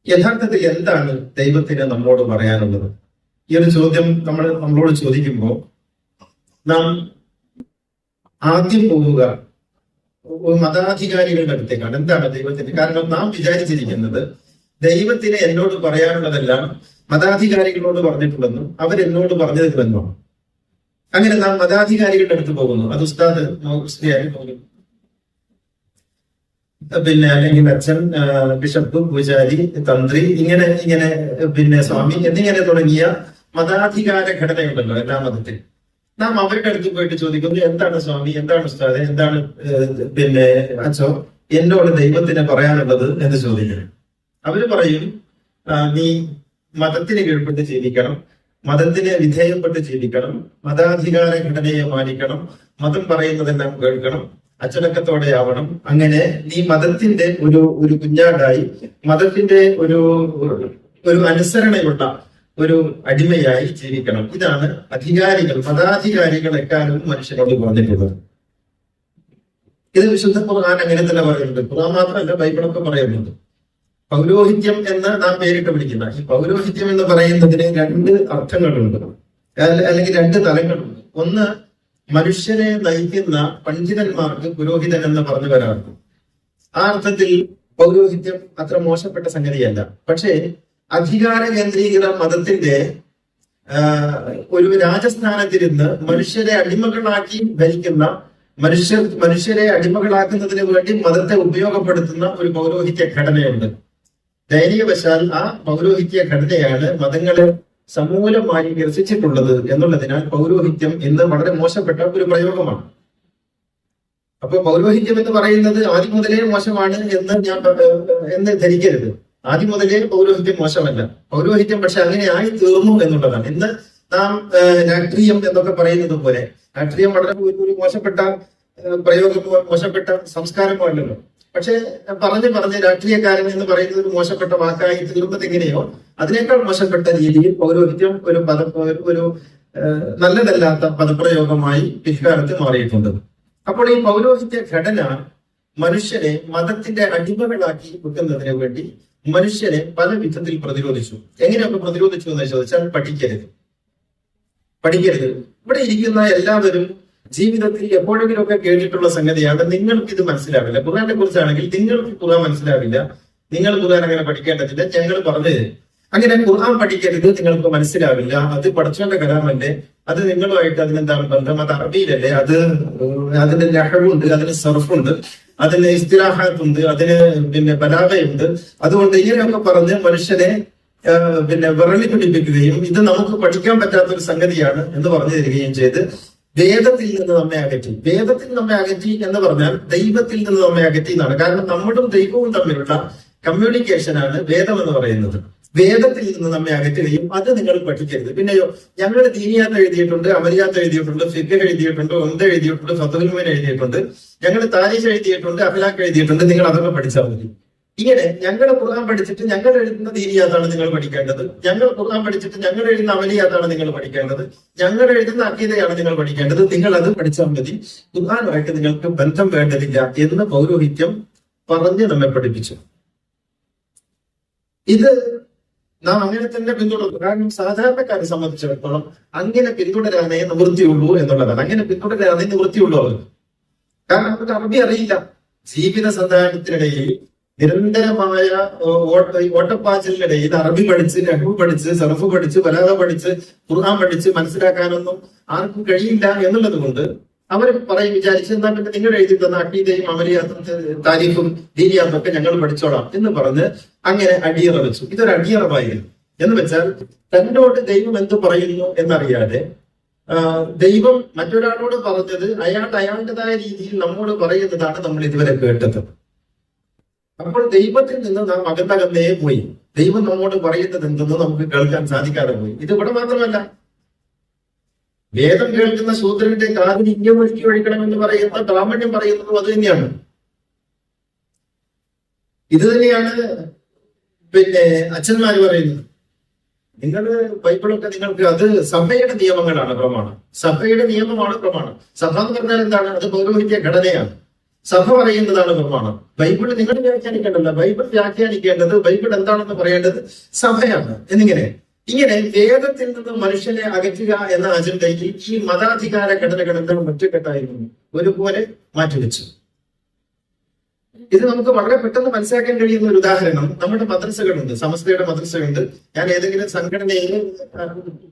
യഥാർത്ഥത്തിൽ എന്താണ് ദൈവത്തിന് നമ്മോട് പറയാനുള്ളത്? ഈ ഒരു ചോദ്യം നമ്മളോട് ചോദിക്കുമ്പോൾ നാം ആദ്യം പോവുക മതാധികാരികളുടെ അടുത്തേക്കാണ്. എന്താണ് ദൈവത്തിന്? കാരണം നാം വിചാരിച്ചിരിക്കുന്നത് ദൈവത്തിന് എന്നോട് പറയാനുള്ളതെല്ലാം മതാധികാരികളോട് പറഞ്ഞിട്ടുണ്ടെന്നും അവരെന്നോട് പറഞ്ഞതില്ലെന്നുമാണ്. അങ്ങനെ നാം മതാധികാരികളുടെ അടുത്ത് പോകുന്നു. അത് ഉസ്താദ് പോകുന്നു, പിന്നെ അല്ലെങ്കിൽ അച്ഛൻ, ബിഷപ്പ്, പൂജാരി, തന്ത്രി, ഇങ്ങനെ സ്വാമി എന്നിങ്ങനെ തുടങ്ങിയ മതാധികാര ഘടനയുണ്ടല്ലോ എല്ലാ മതത്തിലും. നാം അവരുടെ അടുത്ത് പോയിട്ട് ചോദിക്കുന്നു, എന്താണ് സ്വാമി, എന്താണ് ഉസ്താദ്, എന്താണ് അച്ഛോ എന്നോട് ദൈവത്തിന് പറയാനുള്ളത് എന്ന് ചോദിക്കണം. അവര് പറയും, നീ മതത്തിന് കീഴ്പ്പെട്ട് ജീവിക്കണം, മതത്തിന് വിധേയപ്പെട്ട് ജീവിക്കണം, മതാധികാര ഘടനയെ മാനിക്കണം, മതം പറയുന്നതെല്ലാം കേൾക്കണം, അച്ചടക്കത്തോടെ ആവണം. അങ്ങനെ നീ മതത്തിന്റെ ഒരു കുഞ്ഞാടായി, മതത്തിന്റെ ഒരു അനുസരണയുള്ള ഒരു അടിമയായി ജീവിക്കണം. ഇതാണ് അധികാരികൾ, മതാധികാരികൾ എക്കാലവും മനുഷ്യരോട് പറഞ്ഞിട്ടുള്ളത്. ഇത് വിശുദ്ധ ഖുർആൻ അങ്ങനെ തന്നെ പറയുന്നുണ്ട്. ഖുർആൻ മാത്രമല്ല, ബൈബിളൊക്കെ പറയുന്നുണ്ട്. പൗരോഹിത്യം എന്ന് നാം പേരിട്ട് വിളിക്കുന്ന ഈ പൗരോഹിത്യം എന്ന് പറയുന്നതിന് രണ്ട് അർത്ഥങ്ങളുണ്ട്, അല്ലെങ്കിൽ രണ്ട് തലങ്ങളുണ്ട്. ഒന്ന്, മനുഷ്യനെ നയിക്കുന്ന പണ്ഡിതന്മാർക്ക് പുരോഹിതൻ എന്ന് പറഞ്ഞു വരാറുണ്ട്. ആ അർത്ഥത്തിൽ പൗരോഹിത്യം അത്ര മോശപ്പെട്ട സംഗതിയല്ല. പക്ഷേ അധികാര കേന്ദ്രീകൃത മതത്തിന്റെ ഒരു രാജസ്ഥാനത്തിരുന്ന് മനുഷ്യരെ അടിമകളാക്കി ഭരിക്കുന്ന, മനുഷ്യരെ അടിമകളാക്കുന്നതിന് വേണ്ടി മതത്തെ ഉപയോഗപ്പെടുത്തുന്ന ഒരു പൗരോഹിത്യ ഘടനയുണ്ട്. ദയനീയവശാൽ ആ പൗരോഹിത്യ ഘടനയാണ് മതങ്ങളെ സമൂലമായി ഗ്രസിച്ചിട്ടുള്ളത് എന്നുള്ളതിനാൽ പൗരോഹിത്യം ഇന്ന് വളരെ മോശപ്പെട്ട ഒരു പ്രയോഗമാണ്. അപ്പൊ പൗരോഹിത്യം എന്ന് പറയുന്നത് ആദ്യം മുതലേ മോശമാണ് എന്ന് ധരിക്കരുത്. ആദ്യം മുതലേ പൗരോഹിത്യം മോശമല്ല. പൗരോഹിത്യം പക്ഷെ അങ്ങനെ ആയി തീർന്നു എന്നുള്ളതാണ്. ഇന്ന് നാം രാഷ്ട്രീയം എന്നൊക്കെ പറയുന്നത് പോലെ, രാഷ്ട്രീയം വളരെ ഒരു മോശപ്പെട്ട പ്രയോഗമോ മോശപ്പെട്ട സംസ്കാരമോ അല്ലല്ലോ. പക്ഷെ പറഞ്ഞ് രാഷ്ട്രീയക്കാരൻ എന്ന് പറയുന്നത് ഒരു മോശപ്പെട്ട വാക്കായി തീർന്നത് എങ്ങനെയോ അതിനേക്കാൾ മോശപ്പെട്ട രീതിയിൽ പൗരോഹിത്യം ഒരു നല്ലതല്ലാത്ത പദപ്രയോഗമായി പിൽക്കാലത്ത് മാറിയിട്ടുണ്ട്. അപ്പോൾ ഈ പൗരോഹിത്യ ഘടന മനുഷ്യരെ മതത്തിന്റെ അടിമകളാക്കി വെക്കുന്നതിന് വേണ്ടി മനുഷ്യരെ പല വിധത്തിൽ പ്രതിരോധിച്ചു. എങ്ങനെയൊക്കെ പ്രതിരോധിച്ചു എന്ന് ചോദിച്ചാൽ, പഠിക്കരുത്. ഇവിടെ ഇരിക്കുന്ന എല്ലാവരും ജീവിതത്തിൽ എപ്പോഴെങ്കിലുമൊക്കെ കേട്ടിട്ടുള്ള സംഗതിയാണ്. നിങ്ങൾക്ക് ഇത് മനസ്സിലാവില്ല. ഖുർആനെ കുറിച്ചാണെങ്കിൽ നിങ്ങൾക്ക് ഖുർആൻ മനസ്സിലാവില്ല, നിങ്ങൾ ഖുർആൻ അങ്ങനെ പഠിക്കേണ്ടതില്ല, ഞങ്ങൾ പറഞ്ഞു അങ്ങനെ ഖുർആൻ പഠിക്കരുത്, നിങ്ങൾക്ക് മനസ്സിലാവില്ല, അത് പഠിച്ചോന്റെ കലാമല്ലേ, അത് നിങ്ങളുമായിട്ട് അതിനെന്താണ് ബന്ധം, അത് അറബിയിലല്ലേ, അതിന് നഹ്വുണ്ട്, അതിന് സർഫുണ്ട്, അതിന് ഇസ്തിലാഹാത്തുണ്ട്, അതിന് ബലാഗയുണ്ട്. അതുകൊണ്ട് ഇങ്ങനെയൊക്കെ പറഞ്ഞ് മനുഷ്യനെ വിറളി പിടിപ്പിക്കുകയും ഇത് നമുക്ക് പഠിക്കാൻ പറ്റാത്തൊരു സംഗതിയാണ് എന്ന് പറഞ്ഞു തരികയും ചെയ്ത് വേദത്തിൽ നിന്ന് നമ്മെ അകറ്റി എന്ന് പറഞ്ഞാൽ ദൈവത്തിൽ നിന്ന് നമ്മെ അകറ്റി എന്നാണ്. കാരണം നമ്മളും ദൈവവും തമ്മിലുള്ള കമ്മ്യൂണിക്കേഷനാണ് വേദം എന്ന് പറയുന്നത്. വേദത്തിൽ നിന്ന് നമ്മെ അകറ്റുകയും അത് നിങ്ങൾ പഠിക്കരുത്. പിന്നെയോ, ഞങ്ങൾ ദീനിയാത്ത് എഴുതിയിട്ടുണ്ട്, അമലിയാത്ത് എഴുതിയിട്ടുണ്ട്, ഫിഖ് എഴുതിയിട്ടുണ്ട്, എഴുതിയിട്ടുണ്ട്, ഫത്വൽ മുഈൻ എഴുതിയിട്ടുണ്ട്, ഞങ്ങൾ താരീഖ് എഴുതിയിട്ടുണ്ട്, അഖ്ലാഖ് എഴുതിയിട്ടുണ്ട്, നിങ്ങൾ അതൊക്കെ പഠിച്ചാൽ മതി. ഇങ്ങനെ ഞങ്ങൾ ഖുർആൻ പഠിച്ചിട്ട് ഞങ്ങൾ എഴുതുന്ന ദീനിയാത്താണ് നിങ്ങൾ പഠിക്കേണ്ടത്, ഞങ്ങൾ ഖുർആൻ പഠിച്ചിട്ട് ഞങ്ങൾ എഴുതുന്ന അമലിയാത്താണ് നിങ്ങൾ പഠിക്കേണ്ടത്, ഞങ്ങൾ എഴുതുന്ന അഖീദയാണ് നിങ്ങൾ പഠിക്കേണ്ടത്, നിങ്ങൾ അത് പഠിച്ചാൽ മതി, ഖുർആനുമായിട്ട് നിങ്ങൾക്ക് ബന്ധം വേണ്ടതില്ല എന്ന് പൗരോഹിത്യം പറഞ്ഞ് നമ്മെ പഠിപ്പിച്ചു. ഇത് നാം അങ്ങനെ തന്നെ പിന്തുടർന്നു. കാരണം സാധാരണക്കാരെ സംബന്ധിച്ചിടത്തോളം അങ്ങനെ പിന്തുടരാനേ നിവൃത്തിയുള്ളൂ എന്നുള്ളതാണ്. അങ്ങനെ പിന്തുടരാനേ നിവൃത്തിയുള്ളൂ അവർക്ക്. കാരണം അവർക്ക് അറബി അറിയില്ല. ജീവിത സന്ധാനത്തിനിടയിൽ നിരന്തരമായ ഓട്ടപ്പാച്ചിലിനിടയിൽ അറബി പഠിച്ച്, നഹ്വ് പഠിച്ച്, സർഫ് പഠിച്ച്, ബലാഗ പഠിച്ച്, ഖുർആൻ പഠിച്ച് മനസ്സിലാക്കാനൊന്നും ആർക്കും കഴിയില്ല എന്നുള്ളത് കൊണ്ട് അവർ വിചാരിച്ച് എന്താ പിന്നെ നിങ്ങൾ എഴുതി തന്ന അഖീദയും അമലിയാത്തും താരീഖും ദീനിയാത്തും ഒക്കെ ഞങ്ങൾ പഠിച്ചോളാം എന്ന് പറഞ്ഞ് അങ്ങനെ അടിയറ വെച്ചു. ഇതൊരു അടിയറവായിരുന്നു. എന്ന് വെച്ചാൽ തന്നോട് ദൈവം എന്ത് പറയുന്നു എന്നറിയാതെ ദൈവം മറ്റൊരാളോട് പറഞ്ഞത് അയാളുടേതായ രീതിയിൽ നമ്മോട് പറയുന്നതാണ് നമ്മൾ ഇതുവരെ കേട്ടത്. അപ്പോൾ ദൈവത്തിൽ നിന്ന് നാം അകന്നകന്നേ പോയി. ദൈവം നമ്മോട് പറയുന്നത് എന്തെന്ന് നമുക്ക് കേൾക്കാൻ സാധിക്കാതെ പോയി. ഇത് ഇവിടെ മാത്രമല്ല, വേദം കേൾക്കുന്ന ശൂദ്രന്റെ കാതിൽ ഇങ്ങനെ ഒഴിക്കണമെന്ന് പറയുന്ന ബ്രാഹ്മണ്യം പറയുന്നതും അത് തന്നെയാണ്. ഇത് തന്നെയാണ് അച്ഛന്മാര് പറയുന്നത്. നിങ്ങൾ ബൈബിളൊക്കെ നിങ്ങൾക്ക് അത് സഭയുടെ നിയമങ്ങളാണ് പ്രമാണം. സഭയുടെ നിയമമാണ് പ്രമാണം. സഭ എന്ന് പറഞ്ഞാൽ എന്താണ്? അത് പൗരോഹിത്യ ഘടനയാണ്. സഭ പറയുന്നതാണ് പ്രമാണം. ബൈബിൾ നിങ്ങൾ വ്യാഖ്യാനിക്കേണ്ടല്ല. ബൈബിൾ വ്യാഖ്യാനിക്കേണ്ടത്, ബൈബിൾ എന്താണെന്ന് പറയേണ്ടത് സഭയാണ്. ഇങ്ങനെ വേദത്തിൽ നിന്ന് മനുഷ്യനെ അകറ്റുക എന്ന അജണ്ടയിൽ ഈ മതാധികാര ഘടനകളെല്ലാം ഒറ്റക്കെട്ടായിരുന്നു ഒരുപോലെ മാറ്റിവെച്ചു. ഇത് നമുക്ക് വളരെ പെട്ടെന്ന് മനസ്സിലാക്കാൻ കഴിയുന്ന ഒരു ഉദാഹരണം നമ്മുടെ മദ്രസകളുണ്ട്, സമസ്തയുടെ മദ്രസകളുണ്ട്. ഞാൻ ഏതെങ്കിലും സംഘടനയിൽ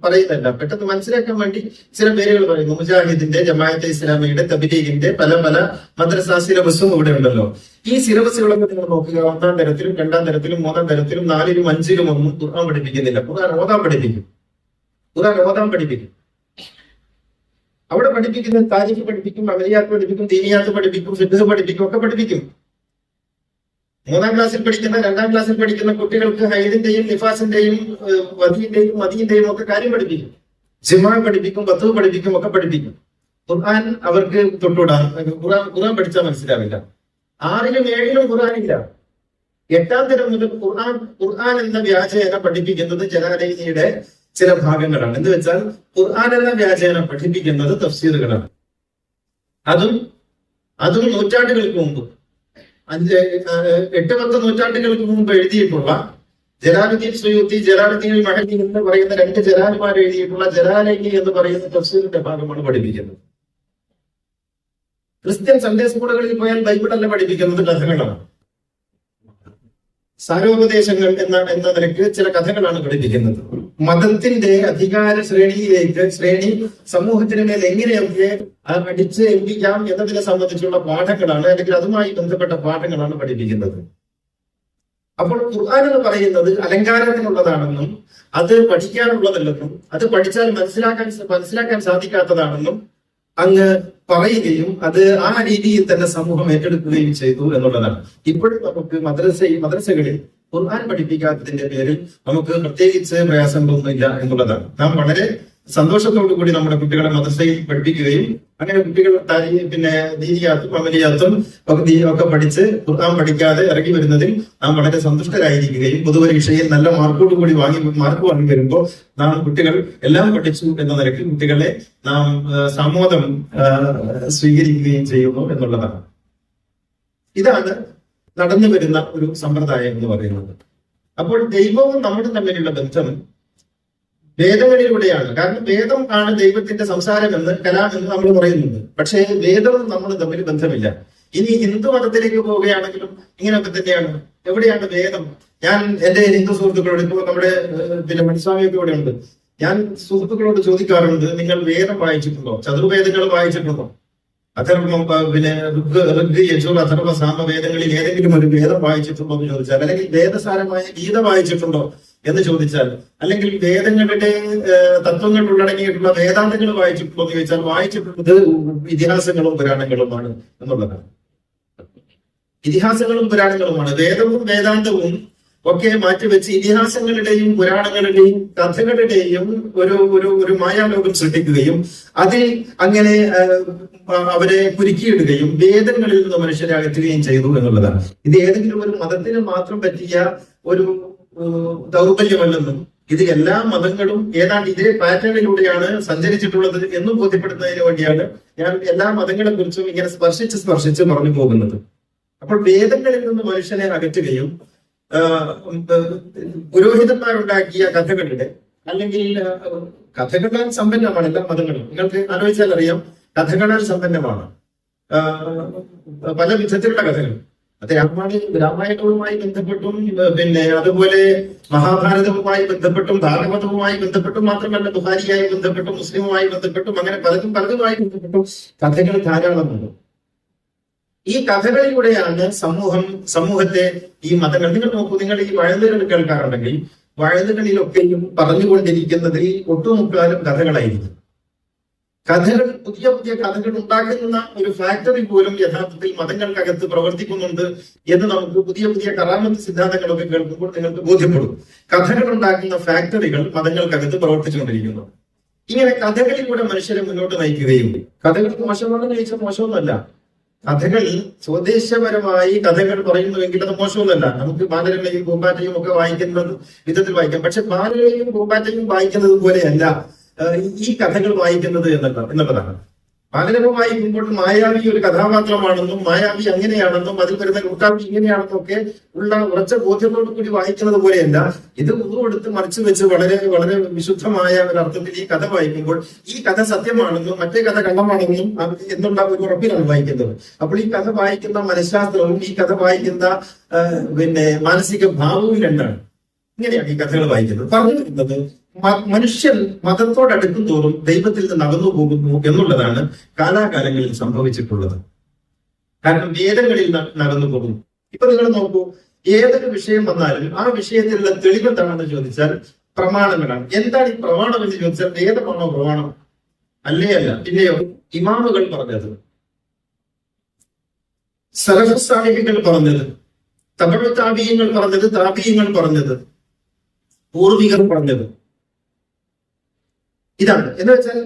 പറയുന്നതല്ല, പെട്ടെന്ന് മനസ്സിലാക്കാൻ വേണ്ടി ചില പേരുകൾ പറയുന്നു. മുജാഹിദിന്റെ, ജമാഅത്തെ ഇസ്ലാമിയുടെ, തബ്ലീഗിന്റെ പല മദ്രസ സിലബസും ഇവിടെ ഉണ്ടല്ലോ. ഈ സിലബസുകളൊക്കെ നിങ്ങൾ നോക്കുക. 1ാം തരത്തിലും 2ാം തരത്തിലും 3ാം തരത്തിലും 4ലും 5ലും ഒന്നും ഖുർആൻ പഠിപ്പിക്കുന്നില്ല. ഖുർആൻ ഓതാൻ പഠിപ്പിക്കും. അവിടെ പഠിപ്പിക്കുന്നത് താരിഖ് പഠിപ്പിക്കും, അമലിയാത്ത് പഠിപ്പിക്കും, ദീനിയാത്ത് പഠിപ്പിക്കും, ഫിഖ് പഠിപ്പിക്കും, ഒക്കെ പഠിപ്പിക്കും. 3ാം ക്ലാസ്സിൽ പഠിക്കുന്ന, 2ാം ക്ലാസ്സിൽ പഠിക്കുന്ന കുട്ടികൾക്ക് ഹൈദിന്റെയും നിഫാസിന്റെയും മദീന്റെയും ഒക്കെ കാര്യം പഠിപ്പിക്കും. ജിമാ പഠിപ്പിക്കും, ബത്തു പഠിപ്പിക്കും, ഒക്കെ പഠിപ്പിക്കും. ഖുർആൻ അവർക്ക് തൊട്ടുവിടാൻ, ഖുർആൻ പഠിച്ചാൽ മനസ്സിലാവില്ല. 6ലും 7ലും ഖുർആനില്ല. 8ാം തരം മുതൽ ഖുർആൻ എന്ന വ്യാജേന പഠിപ്പിക്കുന്നത് ജലാലൈനിയുടെ ചില ഭാഗങ്ങളാണ്. എന്ന് വെച്ചാൽ ഖുർആൻ എന്ന വ്യാജേന പഠിപ്പിക്കുന്നത് തഫ്സീറുകളാണ്. അതും നൂറ്റാണ്ടുകൾക്ക് മുമ്പ്, 8-10 നൂറ്റാണ്ടുകൾക്ക് മുമ്പ് എഴുതിയിട്ടുള്ള ജലാലുദ്ദീൻ സുയൂത്തി, ജലാലുദ്ദീൻ മഹല്ലി എന്ന് പറയുന്ന 2 ജലാലുമാർ എഴുതിയിട്ടുള്ള ജലാലൈനി എന്ന് പറയുന്ന തഫ്സീറിന്റെ ഭാഗമാണ് പഠിപ്പിക്കുന്നത്. ക്രിസ്ത്യൻ സൺഡേ സ്കൂളുകളിൽ പോയാൽ ബൈബിളല്ല പഠിപ്പിക്കുന്നത്, കഥകളാണ്. സാരോപദേശങ്ങൾ എന്ന നിലയ്ക്ക് ചില കഥകളാണ് പഠിപ്പിക്കുന്നത്. മതത്തിന്റെ അധികാര ശ്രേണി സമൂഹത്തിന് മേൽ എങ്ങനെയൊക്കെ അടിച്ച് ഏൽപ്പിക്കാം എന്നതിനെ സംബന്ധിച്ചുള്ള പാഠങ്ങളാണ്, അല്ലെങ്കിൽ അതുമായി ബന്ധപ്പെട്ട പാഠങ്ങളാണ് പഠിപ്പിക്കുന്നത്. അപ്പോൾ ഖുർആൻ എന്ന് പറയുന്നത് അലങ്കാരത്തിനുള്ളതാണെന്നും അത് പഠിക്കാനുള്ളതല്ലെന്നും അത് പഠിച്ചാൽ മനസ്സിലാക്കാൻ സാധിക്കാത്തതാണെന്നും അങ്ങ് പറയുകയും അത് ആ രീതിയിൽ തന്നെ സമൂഹം ഏറ്റെടുക്കുകയും ചെയ്തു എന്നുള്ളതാണ്. ഇപ്പോഴും നമുക്ക് മദ്രസകളിൽ ഖുർആൻ പഠിപ്പിക്കാത്തതിന്റെ പേരിൽ നമുക്ക് പ്രത്യേകിച്ച് പ്രയാസങ്ങളൊന്നുമില്ല എന്നുള്ളതാണ്. നാം വളരെ സന്തോഷത്തോടു കൂടി നമ്മുടെ കുട്ടികളെ മദ്രസയിൽ പഠിപ്പിക്കുകയും അങ്ങനെ കുട്ടികൾ ദീനിയാത്തും അമലിയാത്തും ഒക്കെ പഠിച്ച് ഖുർആൻ പഠിക്കാതെ ഇറങ്ങി വരുന്നതിൽ നാം വളരെ സന്തുഷ്ടരായിരിക്കുകയും പൊതുപരീക്ഷയിൽ നല്ല മാർക്ക് വാങ്ങി വരുമ്പോൾ നാം കുട്ടികൾ എല്ലാം പഠിച്ചു എന്ന നിലയ്ക്ക് കുട്ടികളെ നാം സമ്മോദം സ്വീകരിക്കുകയും ചെയ്യുന്നു എന്നുള്ളതാണ്. ഇതാണ് നടന്നു വരുന്ന ഒരു സമ്പ്രദായം എന്ന് പറയുന്നത്. അപ്പോൾ ദൈവവും നമ്മളും തമ്മിലുള്ള ബന്ധം വേദങ്ങളിലൂടെയാണ്. കാരണം വേദം ആണ് ദൈവത്തിന്റെ സംസാരമെന്ന്, കലാമെന്ന് നമ്മൾ പറയുന്നുണ്ട്. പക്ഷേ വേദവും നമ്മളും തമ്മിൽ ബന്ധമില്ല. ഇനി ഹിന്ദു മതത്തിലേക്ക് പോവുകയാണെങ്കിലും ഇങ്ങനെയൊക്കെ തന്നെയാണ്. എവിടെയാണ് വേദം? ഞാൻ എന്റെ ഹിന്ദു സുഹൃത്തുക്കളോട്, ഇപ്പോൾ നമ്മുടെ മണിസ്വാമിയൊക്കെ ഇവിടെ ഉണ്ട്, ഞാൻ സുഹൃത്തുക്കളോട് ചോദിക്കാറുണ്ട്, നിങ്ങൾ വേദം വായിച്ചിട്ടുണ്ടോ? ചതുർവേദങ്ങൾ വായിച്ചിട്ടുണ്ടോ? അഥർവം ഋഗ് യജുർ അഥർവ സാമവേദങ്ങളിൽ ഏതെങ്കിലും ഒരു വേദം വായിച്ചിട്ടുണ്ടോ എന്ന് ചോദിച്ചാൽ, അല്ലെങ്കിൽ വേദസാരമായ ഗീത വായിച്ചിട്ടുണ്ടോ എന്ന് ചോദിച്ചാൽ, അല്ലെങ്കിൽ വേദങ്ങളുടെ തത്വങ്ങൾ ഉള്ളടങ്ങിയിട്ടുള്ള വേദാന്തങ്ങൾ വായിച്ചിട്ടുണ്ടോ എന്ന് ചോദിച്ചാൽ, വായിച്ചിട്ടുള്ളത് ഇതിഹാസങ്ങളും പുരാണങ്ങളുമാണ് എന്നുള്ളതാണ്. ഇതിഹാസങ്ങളും പുരാണങ്ങളുമാണ്. വേദവും വേദാന്തവും ഒക്കെ മാറ്റിവെച്ച് ഇതിഹാസങ്ങളുടെയും പുരാണങ്ങളുടെയും കഥകളുടെയും ഒരു മായാലോകം സൃഷ്ടിക്കുകയും അതിൽ അങ്ങനെ അവരെ കുരുക്കിയിടുകയും വേദങ്ങളിൽ നിന്ന് മനുഷ്യരെ അകറ്റുകയും ചെയ്തു എന്നുള്ളതാണ്. ഇത് ഏതെങ്കിലും ഒരു മതത്തിന് മാത്രം പറ്റിയ ഒരു ദൗർബല്യമല്ലെന്നും ഇത് എല്ലാ മതങ്ങളും ഏതാണ്ട് ഇതേ പാറ്റേണിലൂടെയാണ് സഞ്ചരിച്ചിട്ടുള്ളത് എന്നും ബോധ്യപ്പെടുന്നതിന് വേണ്ടിയാണ് ഞാൻ എല്ലാ മതങ്ങളെ കുറിച്ചും ഇങ്ങനെ സ്പർശിച്ച് പറഞ്ഞു പോകുന്നത്. അപ്പോൾ വേദങ്ങളിൽ നിന്ന് മനുഷ്യനെ അകറ്റുകയും പുരോഹിതന്മാരുണ്ടാക്കിയ കഥകളുടെ, അല്ലെങ്കിൽ കഥകളാൽ സമ്പന്നമാണ് എല്ലാ മതങ്ങളും. നിങ്ങൾക്ക് ആലോചിച്ചാൽ അറിയാം, കഥകളാൽ സമ്പന്നമാണ് പല വിധത്തിലുള്ള കഥകൾ. അത് രാമായണവുമായി ബന്ധപ്പെട്ടും അതുപോലെ മഹാഭാരതവുമായി ബന്ധപ്പെട്ടും ഭാഗവതവുമായി ബന്ധപ്പെട്ടും മാത്രമല്ല ബുഹാരിയായി ബന്ധപ്പെട്ടും മുസ്ലിമുമായി ബന്ധപ്പെട്ടും അങ്ങനെ പലതുമായി ബന്ധപ്പെട്ടും കഥകൾ ധാരാളമുണ്ട്. ഈ കഥകളിലൂടെയാണ് സമൂഹത്തെ ഈ മതങ്ങൾ, നിങ്ങൾ നോക്കൂ, നിങ്ങൾ ഈ വഴുതുകൾ കേൾക്കാറുണ്ടെങ്കിൽ വഴുതുകളിലൊക്കെയും പറഞ്ഞുകൊണ്ടിരിക്കുന്നതിൽ ഒട്ടുമുക്കാലും കഥകളായിരിക്കും. കഥകൾ, പുതിയ കഥകൾ ഉണ്ടാക്കുന്ന ഒരു ഫാക്ടറി പോലും യഥാർത്ഥത്തിൽ മതങ്ങൾക്കകത്ത് പ്രവർത്തിക്കുന്നുണ്ട് എന്ന് നമുക്ക് പുതിയ കറാമത്ത് സിദ്ധാന്തങ്ങളൊക്കെ കേൾക്കുമ്പോൾ നിങ്ങൾക്ക് ബോധ്യപ്പെടും. കഥകൾ ഉണ്ടാക്കുന്ന ഫാക്ടറികൾ മതങ്ങൾക്കകത്ത് പ്രവർത്തിച്ചുകൊണ്ടിരിക്കുന്നു. ഇങ്ങനെ കഥകളിലൂടെ മനുഷ്യരെ മുന്നോട്ട് നയിക്കുകയും, കഥകൾ മോശമാണെന്ന് ചോദിച്ചാൽ മോശമൊന്നുമല്ല. കഥകൾ സ്വദേശപരമായി കഥകൾ പറയുന്നുവെങ്കിൽ അത് മോശമൊന്നുമല്ല. നമുക്ക് ബാലരമയും പൂമ്പാറ്റയും ഒക്കെ വായിക്കുന്നത് വിധത്തിൽ വായിക്കാം. പക്ഷെ ബാലരമയും പൂമ്പാറ്റയും വായിക്കുന്നത് പോലെയല്ല ഈ കഥകൾ വായിക്കുന്നത് എന്നുള്ളതാണ്. ബാലരമ വായിക്കുമ്പോൾ മായാവി ഒരു കഥാപാത്രമാണെന്നും മായാവി അങ്ങനെയാണെന്നും അതിൽ വരുന്ന ലൂട്ടാവി ഇങ്ങനെയാണെന്നും ഒക്കെ ഉള്ള ഉറച്ച ബോധ്യത്തോടു കൂടി വായിക്കുന്നത് പോലെയല്ല. ഇത് എടുത്ത് മറിച്ചു വെച്ച് വളരെ വളരെ വിശുദ്ധമായ ഒരു അർത്ഥത്തിൽ ഈ കഥ വായിക്കുമ്പോൾ ഈ കഥ സത്യമാണെന്നും മറ്റേ കഥ കള്ളമാണെന്നും എന്നുള്ള ഒരു ഉറപ്പിലാണ് വായിക്കുന്നത്. അപ്പോൾ ഈ കഥ വായിക്കുന്ന മനഃശാസ്ത്രവും ഈ കഥ വായിക്കുന്ന മാനസിക ഭാവവും രണ്ടാണ്. ഇങ്ങനെയാണ് ഈ കഥകൾ വായിക്കുന്നത്. പറഞ്ഞു വരുന്നത് മനുഷ്യൻ മതത്തോടടുക്കും തോറും ദൈവത്തിൽ നിന്ന് അകന്നു പോകുന്നു എന്നുള്ളതാണ് കാലാകാലങ്ങളിൽ സംഭവിച്ചിട്ടുള്ളത്. കാരണം വേദങ്ങളിൽ നടന്നു പോകുന്നു. ഇപ്പൊ നിങ്ങൾ നോക്കൂ, ഏതൊരു വിഷയം വന്നാലും ആ വിഷയത്തിലുള്ള തെളിവ് എന്താണെന്ന് ചോദിച്ചാൽ പ്രമാണങ്ങളാണ്. എന്താണ് ഈ പ്രമാണം എന്ന് ചോദിച്ചാൽ വേദമാണോ പ്രമാണം? അല്ല. പിന്നെയോ ഇമാമുകൾ പറഞ്ഞത്, സലഫ് സാലിഹികൾ പറഞ്ഞത്, തബഉ താബിഈങ്ങൾ പറഞ്ഞത്, താബിഈങ്ങൾ പറഞ്ഞത്, പൂർവികർ പറഞ്ഞത്. ഇതാണ്. എന്ന് വെച്ചാൽ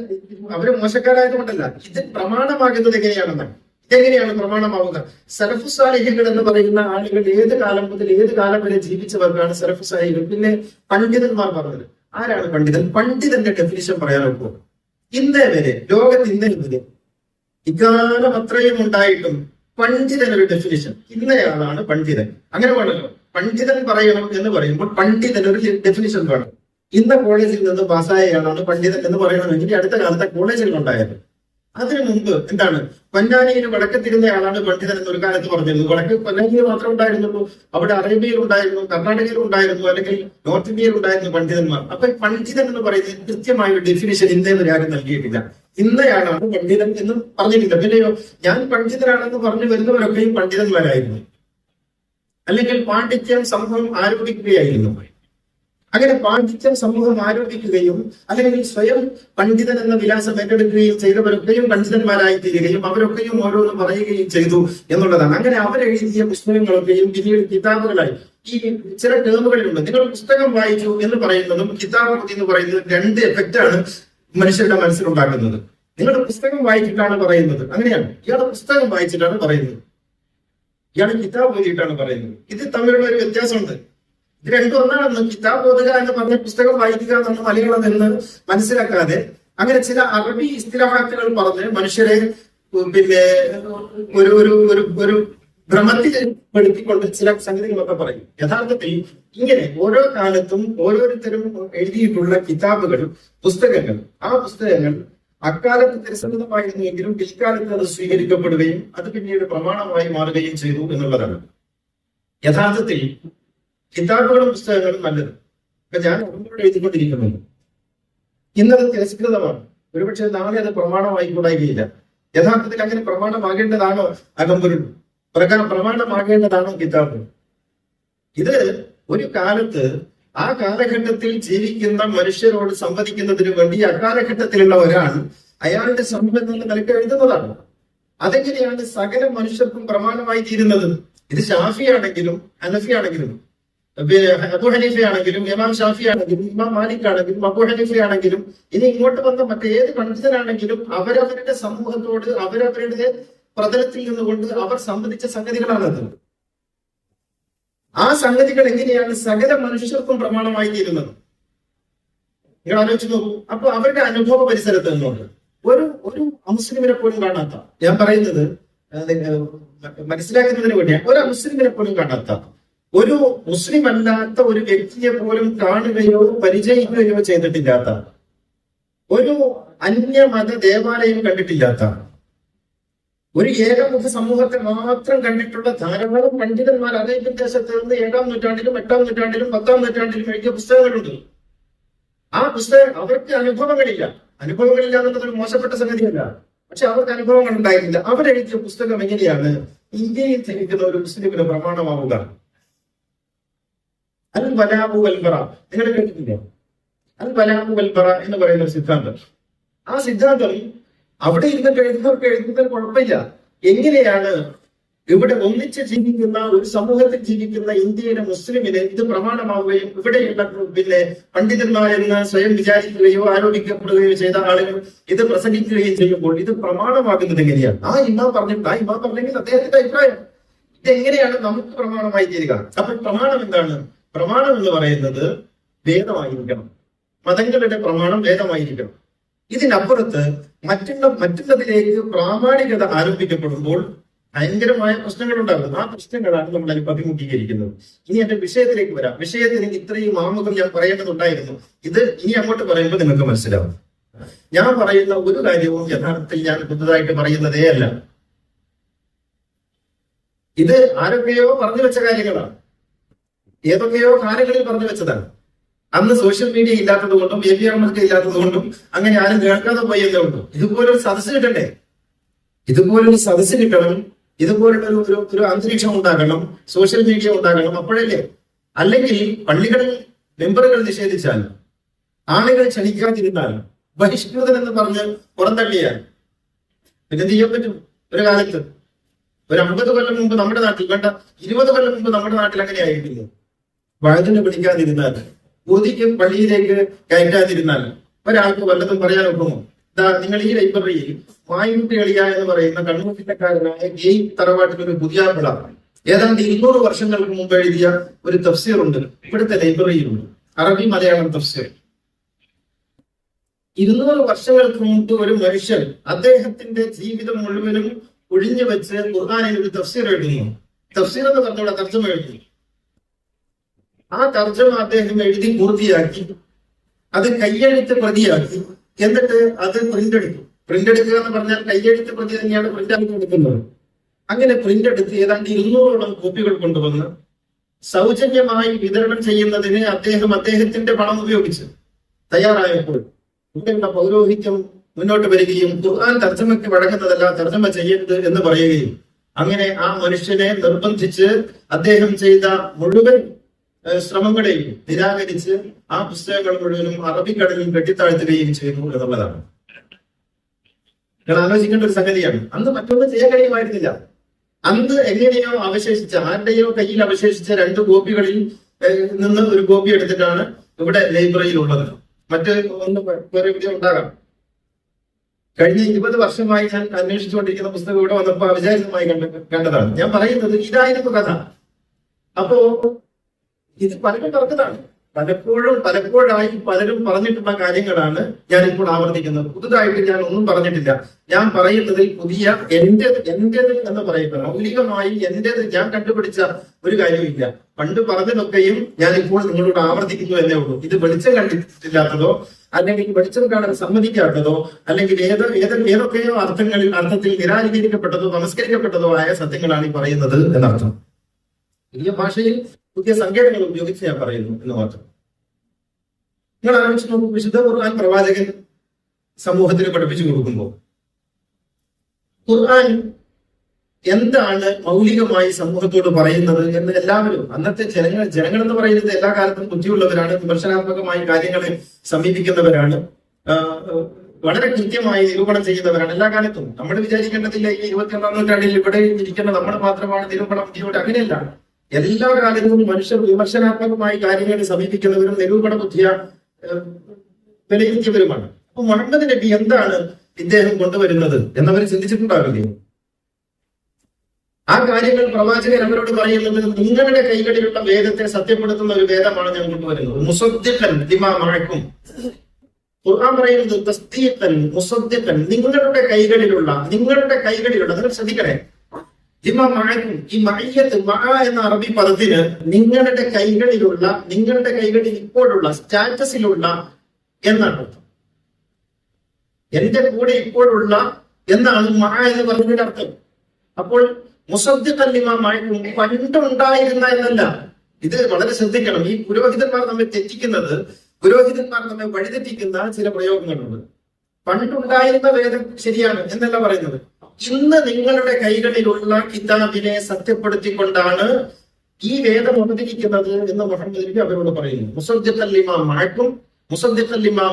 അവര് മോശക്കാരായതുകൊണ്ടല്ല, ഇത് പ്രമാണമാകുന്നത് എങ്ങനെയാണെന്നാണ്. ഇതെങ്ങനെയാണ് പ്രമാണമാവുക? സലഫു സാലിഹികൾ എന്ന് പറയുന്ന ആളുകൾ ഏത് കാലം മുതൽ ഏത് കാലം വരെ ജീവിച്ചവർക്കാണ് സലഫു സാലിഹികൾ. പിന്നെ പണ്ഡിതന്മാർ പറഞ്ഞത്. ആരാണ് പണ്ഡിതൻ? പണ്ഡിതന്റെ ഡെഫിനിഷൻ പറയാനൊക്കെ ഇന്നേ വരെ ലോകത്ത് ഇന്നേ വരെ ഇക്കാലം അത്രയും ഉണ്ടായിട്ടും പണ്ഡിതനൊരു ഡെഫിനിഷൻ, ഇന്നയാളാണ് പണ്ഡിതൻ. അങ്ങനെ വേണമല്ലോ. പണ്ഡിതൻ പറയണം എന്ന് പറയുമ്പോൾ പണ്ഡിതനൊരു ഡെഫിനിഷൻ വേണം. ഇന്ന കോളേജിൽ നിന്ന് പാസ്സായയാളാണ് പണ്ഡിതൻ എന്ന് പറയണമെങ്കിൽ അടുത്ത കാലത്തെ കോളേജുകൾ ഉണ്ടായത്. അതിനു മുമ്പ് എന്താണ്, പൊന്നാനിയിൽ വടക്കത്തിരുന്നയാളാണ് പണ്ഡിതൻ എന്നൊരു കാലത്ത് പറഞ്ഞിരുന്നു. വടക്ക് പൊന്നാനിയിൽ മാത്രം ഉണ്ടായിരുന്നുള്ളൂ, അവിടെ അറേബ്യയിൽ ഉണ്ടായിരുന്നു, കർണാടകയിൽ ഉണ്ടായിരുന്നു, അല്ലെങ്കിൽ നോർത്ത് ഇന്ത്യയിൽ ഉണ്ടായിരുന്നു പണ്ഡിതന്മാർ. അപ്പൊ പണ്ഡിതൻ എന്ന് പറയുന്നത് കൃത്യമായ ഒരു ഡെഫിനിഷൻ ഇന്നേന്ന് ആരും നൽകിയിട്ടില്ല. ഇന്നയാളാണ് പണ്ഡിതൻ എന്നും പറഞ്ഞിട്ടില്ല. പിന്നെയോ ഞാൻ പണ്ഡിതനാണെന്ന് പറഞ്ഞു വരുന്നവരൊക്കെയും പണ്ഡിതന്മാരായിരുന്നു, അല്ലെങ്കിൽ പാണ്ഡിത്യം സമൂഹം ആരോപിക്കുകയായിരുന്നു. അങ്ങനെ പാണ്ഡിത്യം സമൂഹം ആരോപിക്കുകയും അല്ലെങ്കിൽ സ്വയം പണ്ഡിതൻ എന്ന വിലാസം ഏറ്റെടുക്കുകയും ചെയ്തവരൊക്കെയും പണ്ഡിതന്മാരായി തീരുകയും അവരൊക്കെയും ഓരോന്ന് പറയുകയും ചെയ്തു എന്നുള്ളതാണ്. അങ്ങനെ അവരെഴുതിയ പുസ്തകങ്ങളൊക്കെയും പിന്നീട് കിതാബുകളായി. ഈ ചില ടേമുകളിലുണ്ട്. നിങ്ങൾ പുസ്തകം വായിച്ചു എന്ന് പറയുന്നതും കിതാബ് എന്ന് പറയുന്നതും രണ്ട് എഫക്റ്റാണ് മനുഷ്യരുടെ മനസ്സിലുണ്ടാക്കുന്നത്. നിങ്ങൾ പുസ്തകം വായിച്ചിട്ടാണ് പറയുന്നത്, അങ്ങനെയാണ്. ഇയാളുടെ പുസ്തകം വായിച്ചിട്ടാണ് പറയുന്നത്, ഇയാൾ കിതാബ് ഓതിയിട്ടാണ് പറയുന്നത്. ഇത് തമ്മിലുള്ള ഒരു വ്യത്യാസമുണ്ട്. ഇത് രണ്ടും ഒന്നാണെന്ന്. കിതാബ് ഓതുക എന്ന് പറഞ്ഞ പുസ്തകം വായിക്കുക എന്നാണ് മലയാളം എന്ന് മനസ്സിലാക്കാതെ അങ്ങനെ ചില അറബി ഇസ്തിലാഹാത്തുകൾ പറഞ്ഞ് മനുഷ്യരെ ഒരു ഒരു ഒരു ഒരു ഭ്രമത്തിൽ പെടുത്തിക്കൊണ്ട് ചില സംഗതികളൊക്കെ പറയും. യഥാർത്ഥത്തിൽ ഇങ്ങനെ ഓരോ കാലത്തും ഓരോരുത്തരും എഴുതിയിട്ടുള്ള കിതാബുകൾ, പുസ്തകങ്ങൾ, ആ പുസ്തകങ്ങൾ അക്കാലത്ത് തിരസ്കൃതമായിരുന്നുവെങ്കിലും പിൽക്കാലത്ത് അത് സ്വീകരിക്കപ്പെടുകയും അത് പിന്നീട് പ്രമാണമായി മാറുകയും ചെയ്തു എന്നുള്ളതാണ്. യഥാർത്ഥത്തിൽ കിതാബുകളും പുസ്തകങ്ങളും നല്ലത്. ഇപ്പൊ ഞാൻ അകമ്പൂർ എഴുതിക്കൊണ്ടിരിക്കുന്നുണ്ട്, ഇന്നത് തിരസ്കൃതമാണ്, ഒരുപക്ഷെ നാളെ അത് പ്രമാണമായിക്കൊണ്ടായിരിക്കില്ല. യഥാർത്ഥത്തിൽ അങ്ങനെ പ്രമാണമാകേണ്ടതാണോ അകമ്പൂരിൽ? പ്രമാണമാകേണ്ടതാണോ കിതാബ്? ഇത് ഒരു കാലത്ത് ആ കാലഘട്ടത്തിൽ ജീവിക്കുന്ന മനുഷ്യരോട് സംവദിക്കുന്നതിന് വേണ്ടി അക്കാലഘട്ടത്തിലുള്ള ഒരാൾ അയാളുടെ സമൂഹം എന്നുള്ള നിലയ്ക്ക് എഴുതുന്നതാണ്. അതെങ്ങനെയാണ് സകല മനുഷ്യർക്കും പ്രമാണമായി തീരുന്നത്? ഇത് ഷാഫി ആണെങ്കിലും ഹനഫി ആണെങ്കിലും അബു ഹനീഫ ആണെങ്കിലും ഇമാം ഷാഫി ആണെങ്കിലും ഇമാം മാലിക് ആണെങ്കിലും അബു ഹനീഫ ആണെങ്കിലും ഇനി ഇങ്ങോട്ട് വന്ന മറ്റേത് പണ്ഡിതനാണെങ്കിലും അവരവരുടെ സമൂഹത്തോട് അവരവരുടെ പ്രതലത്തിൽ നിന്നുകൊണ്ട് അവർ സംവദിച്ച സംഗതികളാണത്. ആ സംഗതികൾ എങ്ങനെയാണ് സകല മനുഷ്യർക്കും പ്രമാണമായി തീരുന്നത്? നിങ്ങൾ ആലോചിച്ച് നോക്കൂ. അപ്പൊ അവരുടെ അനുഭവ പരിസരത്ത് നിന്നുകൊണ്ട് ഒരു അമുസ്ലിമിനെ പോലും കാണാത്ത, ഞാൻ പറയുന്നത് മനസ്സിലാക്കുന്നതിന് വേണ്ടിയാണ്, ഒരു അമുസ്ലിമിനെ പോലും കാണാത്ത, ഒരു മുസ്ലിം അല്ലാത്ത ഒരു വ്യക്തിയെ പോലും കാണുകയോ പരിചയിക്കുകയോ ചെയ്തിട്ടില്ലാത്ത, ഒരു അന്യമത ദേവാലയം കണ്ടിട്ടില്ലാത്ത, ഒരു ഏകമുഖ സമൂഹത്തെ മാത്രം കണ്ടിട്ടുള്ള ധാരാളം പണ്ഡിതന്മാർ അറേബ്യൻ ദേശത്ത് നിന്ന് 7-ാം നൂറ്റാണ്ടിലും 8-ാം നൂറ്റാണ്ടിലും 10-ാം നൂറ്റാണ്ടിലും എഴുതിയ പുസ്തകങ്ങളുണ്ട്. ആ പുസ്തകം അവർക്ക് അനുഭവങ്ങളില്ല എന്നുള്ളത് ഒരു മോശപ്പെട്ട സംഗതിയല്ല, പക്ഷെ അവർക്ക് അനുഭവങ്ങൾ ഉണ്ടായിട്ടില്ല. അവരെഴുതിയ പുസ്തകം എങ്ങനെയാണ് ഇന്ത്യയിൽ ജനിക്കുന്ന ഒരു മുസ്ലിമിന് പ്രമാണമാവുക? അൽ വലാഉ വൽ ബറാ നിങ്ങൾ കേട്ടിട്ടില്ലേ? അൽ വലാഉ വൽ ബറാ എന്ന് പറയുന്ന ഒരു സിദ്ധാന്തം. ആ സിദ്ധാന്തം അവിടെ ഇരുന്നിട്ട് എഴുതുന്നതിന് കുഴപ്പമില്ല. എങ്ങനെയാണ് ഇവിടെ ഒന്നിച്ച് ജീവിക്കുന്ന ഒരു സമൂഹത്തിൽ ജീവിക്കുന്ന ഇന്ത്യയിലെ മുസ്ലിമിന് ഇത് പ്രമാണമാവുകയും ഇവിടെയുള്ള പണ്ഡിതന്മാരെന്ന് സ്വയം വിചാരിക്കുകയോ ആരോപിക്കപ്പെടുകയോ ചെയ്ത ആളുകൾ ഇത് പ്രസംഗിക്കുകയും ചെയ്യുമ്പോൾ ഇത് പ്രമാണമാകുന്നത് എങ്ങനെയാണ്? ആ ഇമാം പറഞ്ഞെങ്കിൽ അദ്ദേഹത്തിന്റെ അഭിപ്രായം. ഇതെങ്ങനെയാണ് നമുക്ക് പ്രമാണമായി തീരുക? അപ്പോൾ പ്രമാണം എന്താണ്? പ്രമാണം എന്ന് പറയുന്നത് വേദമായിരിക്കണം. മതങ്ങളുടെ പ്രമാണം വേദമായിരിക്കണം. ഇതിനപ്പുറത്ത് മറ്റുള്ളതിലേക്ക് പ്രാമാണികത ആരോപിക്കപ്പെടുമ്പോൾ ഭയങ്കരമായ പ്രശ്നങ്ങൾ ഉണ്ടാകും. ആ പ്രശ്നങ്ങളാണ് നമ്മൾ അഭിമുഖീകരിക്കുന്നത്. ഇനി എന്റെ വിഷയത്തിലേക്ക് വരാം. വിഷയത്തിന് ഇത്രയും ആമുഖം ഞാൻ പറയേണ്ടതുണ്ടായിരുന്നു. ഇത് ഇനി അങ്ങോട്ട് പറയുമ്പോൾ നിങ്ങൾക്ക് മനസ്സിലാവും. ഞാൻ പറയുന്ന ഒരു കാര്യവും യഥാർത്ഥത്തിൽ ഞാൻ പുതുതായിട്ട് പറയുന്നതേ അല്ല. ഇത് ആരൊക്കെയോ പറഞ്ഞു വെച്ച കാര്യങ്ങളാണ്. ഏതൊക്കെയോ കാലങ്ങളിൽ പറഞ്ഞു വെച്ചതാണ്. അന്ന് സോഷ്യൽ മീഡിയ ഇല്ലാത്തത് കൊണ്ടും AVR ഇല്ലാത്തത് കൊണ്ടും അങ്ങനെ ആരും കേൾക്കാതെ പോയി എന്നേ ഉള്ളൂ. ഇതുപോലൊരു സദസ്സ് കിട്ടണ്ടേ? ഇതുപോലൊരു സദസ്സ് കിട്ടണം. ഇതുപോലുള്ള ഒരു അന്തരീക്ഷം ഉണ്ടാകണം. സോഷ്യൽ മീഡിയ ഉണ്ടാകണം. അപ്പോഴല്ലേ. അല്ലെങ്കിൽ പള്ളികളിൽ മെമ്പറുകൾ നിഷേധിച്ചാൽ, ആളുകൾ ക്ഷണിക്കാതിരുന്നാൽ, ബഹിഷ്കൃതൻ എന്ന് പറഞ്ഞ് പുറന്തള്ളിയാൽ പിന്നെ എന്ത് ചെയ്യാൻ പറ്റും? ഒരു കാലത്ത് ഒരു 50 കൊല്ലം മുമ്പ് നമ്മുടെ നാട്ടിൽ, വേണ്ട 20 കൊല്ലം മുമ്പ് നമ്മുടെ നാട്ടിൽ അങ്ങനെ ആയിട്ടില്ല. വഴുതിനെ പിടിക്കാതിരുന്നാൽ, ഒതുക്കി പള്ളിയിലേക്ക് കയറ്റാതിരുന്നാൽ ഒരാൾക്ക് വല്ലതും പറയാൻ ഒക്കുമോ? നിങ്ങൾ ഈ ലൈബ്രറിയിൽ മായുട്ടി എളിയ എന്ന് പറയുന്ന കണ്ണൂർ ജില്ലക്കാരനായ ഗെയ് തറവാട്ടിലൊരു പുതിയാപ്പിള ഏതാണ്ട് 200 വർഷങ്ങൾക്ക് മുമ്പ് എഴുതിയ ഒരു തഫ്സീർ ഉണ്ട്. ഇവിടുത്തെ ലൈബ്രറിയിലുണ്ട്. അറബി മലയാളം തഫ്സീർ. 200 വർഷങ്ങൾക്ക് മുമ്പ് ഒരു മനുഷ്യൻ അദ്ദേഹത്തിന്റെ ജീവിതം മുഴുവനും ഒഴിഞ്ഞു വെച്ച് ഖുർആനിൽ ഒരു തഫ്സീർ എഴുതുന്നു. തഫ്സീർ എന്ന് പറഞ്ഞവിടെ തർജ്ജമ എഴുതുന്നു. ആ തർജ്ജമ അദ്ദേഹം എഴുതി പൂർത്തിയാക്കി, അത് കയ്യെഴുത്ത് പ്രതിയാക്കി, എന്നിട്ട് അത് പ്രിന്റ് എടുക്കും. പ്രിന്റ് എടുക്കുക എന്ന് പറഞ്ഞാൽ കയ്യെഴുത്ത് പ്രതി തന്നെയാണ് പ്രിന്റ് ആക്കി എടുക്കുന്നത്. അങ്ങനെ പ്രിന്റ് എടുത്ത് ഏതാണ്ട് 200ഓളം കോപ്പികൾ കൊണ്ടുവന്ന് സൗജന്യമായി വിതരണം ചെയ്യുന്നതിന് അദ്ദേഹത്തിന്റെ പണം ഉപയോഗിച്ച് തയ്യാറായപ്പോൾ ഇവിടെയുള്ള പൗരോഹിത്യം മുന്നോട്ട് വരികയും ഖുർആൻ തർജ്ജമയ്ക്ക് വഴങ്ങുന്നതല്ല, തർജ്ജമ ചെയ്യരുത് എന്ന് പറയുകയും അങ്ങനെ ആ മനുഷ്യനെ നിർബന്ധിച്ച് അദ്ദേഹം ചെയ്ത മുഴുവൻ ശ്രമങ്ങളെയും നിരാകരിച്ച് ആ പുസ്തകങ്ങൾ മുഴുവനും അറബിക്കടലിൽ കെട്ടിത്താഴ്ത്തുകയും ചെയ്തു എന്നുള്ളതാണ്. നിങ്ങൾ ആലോചിക്കേണ്ട ഒരു സംഗതിയാണ്. അന്ന് മറ്റൊന്നും ചെയ്യാൻ കഴിയുമായിരുന്നില്ല. അന്ന് എങ്ങനെയോ അവശേഷിച്ച, ആരുടെയോ കയ്യിൽ അവശേഷിച്ച 2 കോപ്പികളിൽ നിന്ന് ഒരു കോപ്പി എടുത്തിട്ടാണ് ഇവിടെ ലൈബ്രറിയിൽ ഉള്ളത്. മറ്റ് ഒന്ന് വേറെ എവിടെയോ ഉണ്ടാകാം. കഴിഞ്ഞ 20 വർഷമായി ഞാൻ അന്വേഷിച്ചുകൊണ്ടിരിക്കുന്ന പുസ്തകം ഇവിടെ വന്നപ്പോൾ അവിചാരിതമായി കണ്ടതാണ്. ഞാൻ പറയുന്നത് ഇതായിരുന്നു കഥ. അപ്പോ ഇത് പലരും പറഞ്ഞതാണ്. പലപ്പോഴായി പലരും പറഞ്ഞിട്ടുള്ള കാര്യങ്ങളാണ് ഞാനിപ്പോൾ ആവർത്തിക്കുന്നത്. പുതുതായിട്ട് ഞാൻ ഒന്നും പറഞ്ഞിട്ടില്ല. ഞാൻ പറയുന്നത് പുതിയ എന്റേത് എന്ന് പറയുന്നത് മൗലികമായി എന്റേത് ഞാൻ കണ്ടുപിടിച്ച ഒരു കാര്യമില്ല. പണ്ട് പറഞ്ഞതൊക്കെയും ഞാനിപ്പോൾ നിങ്ങളോട് ആവർത്തിക്കുന്നു എന്നേ ഉള്ളൂ. ഇത് വെളിച്ചം കണ്ടിട്ടില്ലാത്തതോ അല്ലെങ്കിൽ വെളിച്ചം കാണാൻ സമ്മതിക്കാത്തതോ അല്ലെങ്കിൽ ഏതൊക്കെയോ അർത്ഥത്തിൽ നിരാകരിക്കപ്പെട്ടതോ നമസ്കരിക്കപ്പെട്ടതോ ആയ സത്യങ്ങളാണ് ഈ പറയുന്നത് എന്നർത്ഥം. പുതിയ ഭാഷയിൽ പുതിയ സങ്കേതങ്ങൾ ഉപയോഗിച്ച് ഞാൻ പറയുന്നു എന്ന് മാത്രം. നിങ്ങൾ ആലോചിച്ച് നോക്കൂ. വിശുദ്ധ ഖുർആൻ പ്രവാചകൻ സമൂഹത്തിന് പഠിപ്പിച്ചു കൊടുക്കുമ്പോൾ ഖുർആൻ എന്താണ് മൗലികമായി സമൂഹത്തോട് പറയുന്നത് എന്ന് എല്ലാവരും, അന്നത്തെ ജനങ്ങൾ എന്ന് പറയുന്നത് എല്ലാ കാലത്തും ബുദ്ധിയുള്ളവരാണ്, വിമർശനാത്മകമായി കാര്യങ്ങളെ സമീപിക്കുന്നവരാണ്, വളരെ കൃത്യമായി നിരൂപണം ചെയ്യുന്നവരാണ് എല്ലാ കാലത്തും. നമ്മൾ വിചാരിക്കേണ്ടതില്ല ഈ 21ാം നൂറ്റാണ്ടിൽ ഇവിടെ ഇരിക്കുന്ന നമ്മൾ മാത്രമാണ് നിരൂപണം ബുദ്ധിയോട്. അങ്ങനെയല്ല. എല്ലാ കാലത്തും മനുഷ്യർ വിമർശനാത്മകമായി കാര്യങ്ങളെ സമീപിക്കുന്നവരും നിരൂപണ ബുദ്ധിയ വിലയിരുത്തിയവരുമാണ്. അപ്പൊ മുഹമ്മദ് നബി എന്താണ് ഇദ്ദേഹം കൊണ്ടുവരുന്നത് എന്നവർ ചിന്തിച്ചിട്ടുണ്ടാവില്ലേ? ആ കാര്യങ്ങൾ പ്രവാചകൻ അവരോട് പറയുന്നത് നിങ്ങളുടെ കൈകളിലുള്ള വേദത്തെ സത്യപ്പെടുത്തുന്ന ഒരു വേദമാണ് ഞാൻ കൊണ്ടുവരുന്നത്. മുസദ്ദിഖൻ ലിമാ മഅക്കും. ഖുർആൻ പറയുന്നത് തസ്ദീഖൻ മുസദ്ദിഖൻ, നിങ്ങളുടെ കൈകളിലുള്ള നിങ്ങൾ ശ്രദ്ധിക്കണേ. ലിമാ മഅക്കും, ഈ മഅയ്യത്ത് എന്ന അറബി പദത്തിന് നിങ്ങളുടെ കൈകളിൽ ഇപ്പോഴുള്ള സ്റ്റാറ്റസിലുള്ള എന്നാണ് അർത്ഥം. എന്റെ കൂടെ ഇപ്പോഴുള്ള എന്നാണ് എന്ന് പറഞ്ഞതിന്റെ അർത്ഥം. അപ്പോൾ മുസദ്ദിഖൻ ലിമാ മഅക്കും, പണ്ടുണ്ടായിരുന്ന എന്നല്ല. ഇത് വളരെ ശ്രദ്ധിക്കണം. ഈ പുരോഹിതന്മാർ നമ്മെ വഴിതെറ്റിക്കുന്ന ചില പ്രയോഗങ്ങളുണ്ട്. പണ്ടുണ്ടായിരുന്ന വേദം ശരിയാണ് എന്നല്ല പറയുന്നത്. ഇന്ന് നിങ്ങളുടെ കൈകളിലുള്ള കിതാബിനെ സത്യപ്പെടുത്തിക്കൊണ്ടാണ് ഈ വേദം അവതരിക്കുന്നത് എന്ന് മുഹമ്മദ് നബി അവരോട് പറയുന്നു. മുസദ്ദിഖൻ ലിമാ മഅക്കും, മുസദ്ദിഖൻ ലിമാ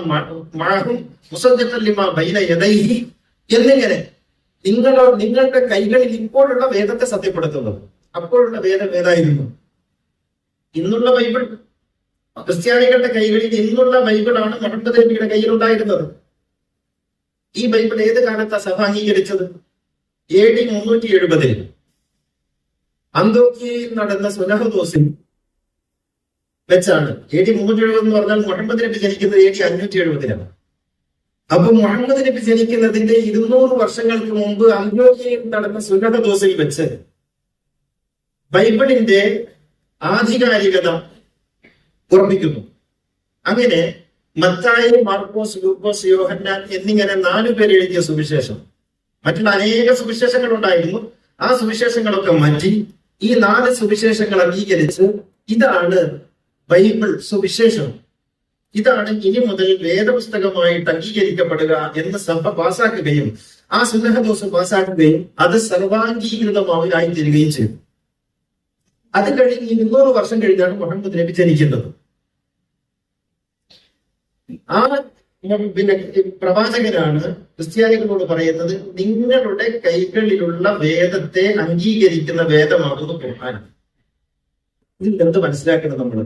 മഅഹും, മുസദ്ദിഖൻ ലിമാ ബൈന യദൈഹി എന്നിങ്ങനെ നിങ്ങളുടെ കൈകളിൽ ഇപ്പോഴുള്ള വേദത്തെ സത്യപ്പെടുത്തുന്നത്. അപ്പോഴുള്ള വേദം ഏതായിരുന്നു? ഇന്നുള്ള ബൈബിൾ. ക്രിസ്ത്യാനികളുടെ കൈകളിൽ ഇന്നുള്ള ബൈബിളാണ് മുഹമ്മദ് നബിയുടെ കയ്യിലുണ്ടായിരുന്നത്. ഈ ബൈബിൾ ഏത് കാലത്താണ് സഭ അംഗീകരിച്ചത്? AD 370 അന്തോക്കിയയിൽ നടന്ന സുനഹദോസിൽ വെച്ചാണ്. AD 370 എന്ന് പറഞ്ഞാൽ മുഹമ്മദ് നബി ജനിക്കുന്നത് AD 570. അപ്പൊ മുഹമ്മദ് നബി ജനിക്കുന്നതിന്റെ 200 വർഷങ്ങൾക്ക് മുമ്പ് അന്ത്യോക്യയിൽ നടന്ന സുന്നത ദോസിൽ വെച്ച് ബൈബിളിന്റെ ആധികാരികത ഉറപ്പിക്കുന്നു. അങ്ങനെ മത്തായി, മാർക്കോസ്, ലൂക്കോസ്, യോഹന്നാൻ എന്നിങ്ങനെ 4 പേർ എഴുതിയ സുവിശേഷം, മറ്റുള്ള അനേക സുവിശേഷങ്ങൾ ഉണ്ടായിരുന്നു. ആ സുവിശേഷങ്ങളൊക്കെ മാറ്റി ഈ 4 സുവിശേഷങ്ങൾ അംഗീകരിച്ച് ഇതാണ് ബൈബിൾ സുവിശേഷം, ഇതാണ് ഇനി മുതൽ വേദപുസ്തകമായിട്ട് അംഗീകരിക്കപ്പെടുക എന്ന് സഭ പാസാക്കുകയും ആ സുന്നഹദോസ് പാസാക്കുകയും അത് സർവാംഗീകൃതമായി തീരുകയും ചെയ്തു. അത് കഴിഞ്ഞ് 200 വർഷം കഴിഞ്ഞാണ് മുഹമ്മദ് നബി ജനിക്കുന്നത്. ആ പിന്നെ പ്രവാചകനാണ് ക്രിസ്ത്യാനികളോട് പറയുന്നത്, നിങ്ങളുടെ കൈകളിലുള്ള വേദത്തെ അംഗീകരിക്കുന്ന വേദമാകുന്നു ഖുർആൻ. ഇതിൽ എന്ത് മനസ്സിലാക്കണം നമ്മൾ?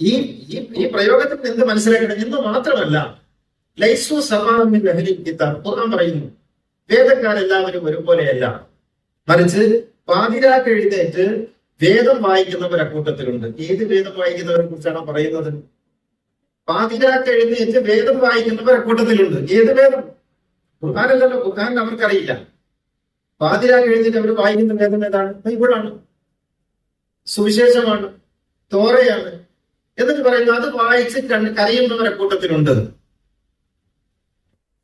ഈ പ്രയോഗത്തിൽ എന്ത് മനസ്സിലാക്കണം എന്ന് മാത്രമല്ല, ലൈസു സമാമിൻ അഹ്ലിൽ കിതാബ്, ഖുർആൻ പറയുന്നു വേദക്കാരെല്ലാവരും ഒരുപോലെയല്ല, മറിച്ച് പാതിരാക്ക് എഴുന്നേറ്റ് വേദം വായിക്കുന്നവർ അക്കൂട്ടത്തിലുണ്ട്. ഏത് വേദം വായിക്കുന്നവരെ കുറിച്ചാണ് പറയുന്നത്? പാതിരാക്ക് എഴുന്നേറ്റ് വേദം വായിക്കുന്നവർ അക്കൂട്ടത്തിലുണ്ട്. ഏത് വേദം? ഖുർആനല്ലല്ലോ, ഖുർആൻ അവർക്കറിയില്ല. പാതിരാക്ക് എഴുന്നേറ്റ് അവർ വായിക്കുന്ന വേദം ഏതാണ്? ബൈബിളാണ്, സുവിശേഷമാണ്, തോറയാണ്. എന്നിട്ട് പറയുന്നു അത് വായിച്ച് കരയുന്നവർ അക്കൂട്ടത്തിലുണ്ട്.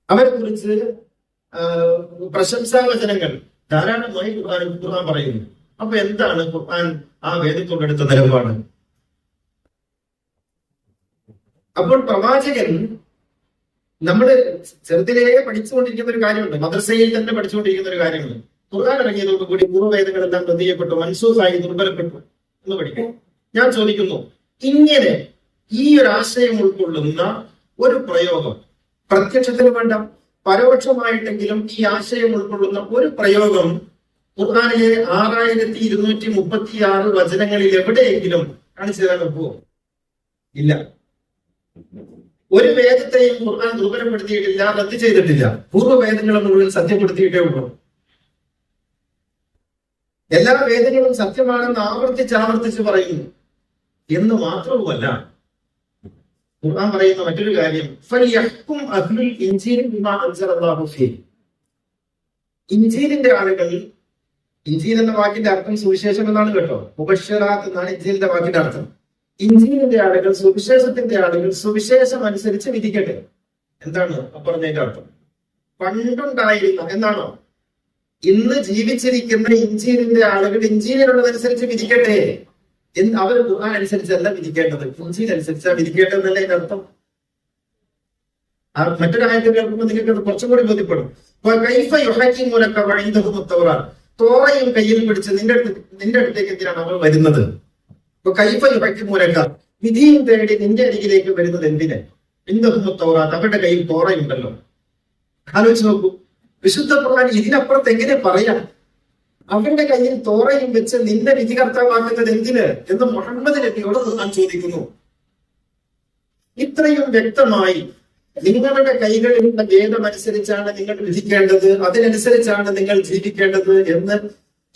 അവരെ കുറിച്ച് പ്രശംസാവചനങ്ങൾ ധാരാളമായി ഖുർആൻ പറയുന്നു. അപ്പൊ എന്താണ് ഖുർആൻ ആ വേദത്തോടെടുത്ത നിലപാട്? അപ്പോൾ പ്രവാചകൻ നമ്മള് ചെറുതിലേ പഠിച്ചുകൊണ്ടിരിക്കുന്ന ഒരു കാര്യമുണ്ട്, മദ്രസയിൽ തന്നെ പഠിച്ചുകൊണ്ടിരിക്കുന്ന ഒരു കാര്യമുണ്ട്. ഖുർആൻ ഇറങ്ങിയതോടുകൂടി പൂർവ്വവേദങ്ങളെല്ലാം ബന്ധിക്കപ്പെട്ടു, മൻസൂഖായി, ദുർബലപ്പെട്ടു എന്ന് പഠിക്കും. ഞാൻ ചോദിക്കുന്നു, ഇങ്ങനെ ഈ ഒരു ആശയം ഉൾക്കൊള്ളുന്ന ഒരു പ്രയോഗം, പ്രത്യക്ഷത്തിന് വേണ്ട പരോക്ഷമായിട്ടെങ്കിലും ഈ ആശയം ഉൾക്കൊള്ളുന്ന ഒരു പ്രയോഗം ഖുർആനിലെ 6236 വചനങ്ങളിൽ എവിടെയെങ്കിലും കാണിച്ചു തരാൻ ഒക്കുമോ? ഇല്ല. ഒരു വേദത്തെയും ഖുർആൻ ദുർബലപ്പെടുത്തിയിട്ടില്ല, റദ്ദ് ചെയ്തിട്ടില്ല. പൂർവ്വവേദങ്ങളെ മുഴുവൻ സത്യപ്പെടുത്തിയിട്ടേ ഉള്ളൂ. എല്ലാ വേദങ്ങളും സത്യമാണെന്ന് ആവർത്തിച്ച് പറയുന്നു എന്ന് മാത്രവുമല്ല, ഖുർആൻ പറയുന്ന മറ്റൊരു കാര്യം, ഫൽയഹ്കും അഹ്ലുൽ ഇൻജീൽ ബിമാ അൻസലല്ലാഹു ഫീഹി. ഇൻജീലിന്റെ ആളുകൾ, ഇൻജീൽ എന്ന വാക്കിന്റെ അർത്ഥം സുവിശേഷം എന്നാണ് കേട്ടോ, മുബശ്ശിറാത്ത് എന്നാണ് ഇൻജീലിന്റെ വാക്കിന്റെ അർത്ഥം. ഇൻജീലിന്റെ ആളുകൾ, സുവിശേഷത്തിന്റെ ആളുകൾ സുവിശേഷം അനുസരിച്ച് വിധിക്കട്ടെ. എന്താണ് പറഞ്ഞതിന്റെ അർത്ഥം? പണ്ടുണ്ടായിരുന്ന എന്നാണോ? ഇന്ന് ജീവിച്ചിരിക്കുന്ന ഇൻജീലിന്റെ ആളുകൾ ഇൻജീലിനുള്ളതനുസരിച്ച് വിധിക്കട്ടെ. അവർ ഖുർആൻ അനുസരിച്ചല്ല വിധിക്കേണ്ടത്, ഇൻജീൽ അനുസരിച്ചാണ് വിധിക്കേണ്ടതല്ല ഇതിന്റെ അർത്ഥം. മറ്റൊരു ആയത്തിൽ കേൾക്കുമ്പോൾ നിങ്ങൾക്ക് കുറച്ചും കൂടി ബോധ്യപ്പെടും. തോറയും കയ്യിൽ പിടിച്ച് നിന്റെ അടുത്തേക്ക് എന്തിനാണ് അവർ വരുന്നത്? കൈഫ യുഹക്കിമൂനക, വിധിയും തേടി നിന്റെ അരികിലേക്ക് വരുന്നത് എന്തിന്? ഇൻദഹും തൗറാത്ത്, അവരുടെ കയ്യിൽ തോറയുണ്ടല്ലോ. ആലോചിച്ച് നോക്കൂ, വിശുദ്ധ ഖുർആൻ ഇതിനപ്പുറത്ത് എങ്ങനെ പറയാം? അവരുടെ കയ്യിൽ തോറയും വെച്ച് നിന്റെ വിധികർത്താവാക്കുന്നത് എന്തിന് എന്ന് മുഹമ്മദ് നബിയോട് ഖുർആൻ ചോദിക്കുന്നു. ഇത്രയും വ്യക്തമായി നിങ്ങളുടെ കൈകളിലുള്ള വേദം അനുസരിച്ചാണ് നിങ്ങൾ വിധിക്കേണ്ടത്, അതിനനുസരിച്ചാണ് നിങ്ങൾ ജീവിക്കേണ്ടത് എന്ന്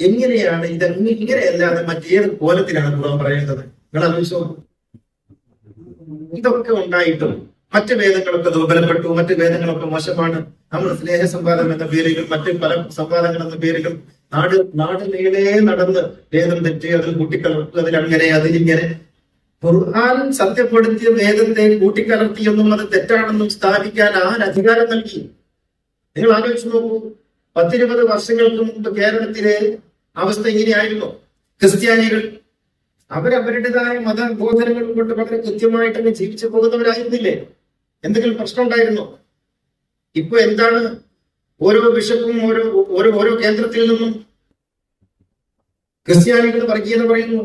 എങ്ങനെയാണ് ഇങ്ങനെയല്ലാതെ മറ്റേത് കോലത്തിലാണ് ഖുർആൻ പറയേണ്ടത്? നിങ്ങൾ ആലോചിച്ചോ. ഇതൊക്കെ ഉണ്ടായിട്ടും മറ്റു വേദങ്ങളൊക്കെ ദുർബലപ്പെട്ടു, മറ്റു വേദങ്ങളൊക്കെ മോശമാണ്. നമ്മൾ സ്നേഹ സംവാദം എന്ന പേരിലും മറ്റു പല സംവാദങ്ങൾ എന്ന പേരിലും നാട് നീളെ നടന്ന് വേദം തെറ്റി, അതിൽ കൂട്ടിക്കലർത്തി, അതിലങ്ങനെ അതിലിങ്ങനെ. ഖുർആൻ സത്യപ്പെടുത്തിയ വേദത്തെ കൂട്ടിക്കലർത്തിയെന്നും അത് തെറ്റാണെന്നും സ്ഥാപിക്കാൻ അധികാരം നൽകി? നിങ്ങൾ ആലോചിച്ച് നോക്കൂ. 10-20 വർഷങ്ങൾക്ക് മുമ്പ് കേരളത്തിലെ അവസ്ഥ ഇങ്ങനെയായിരുന്നു. ക്രിസ്ത്യാനികൾ അവരവരുടേതായ മതബോധനങ്ങൾ കൊണ്ട് വളരെ കൃത്യമായിട്ട് ജീവിച്ചു പോകുന്നവരായിരുന്നില്ലേ? എന്തെങ്കിലും പ്രശ്നം ഉണ്ടായിരുന്നോ? ഇപ്പൊ എന്താണ്? ഓരോ ബിഷപ്പും ഓരോ കേന്ദ്രത്തിൽ നിന്നും ക്രിസ്ത്യാനികൾ വർഗീയത പറയുന്നു.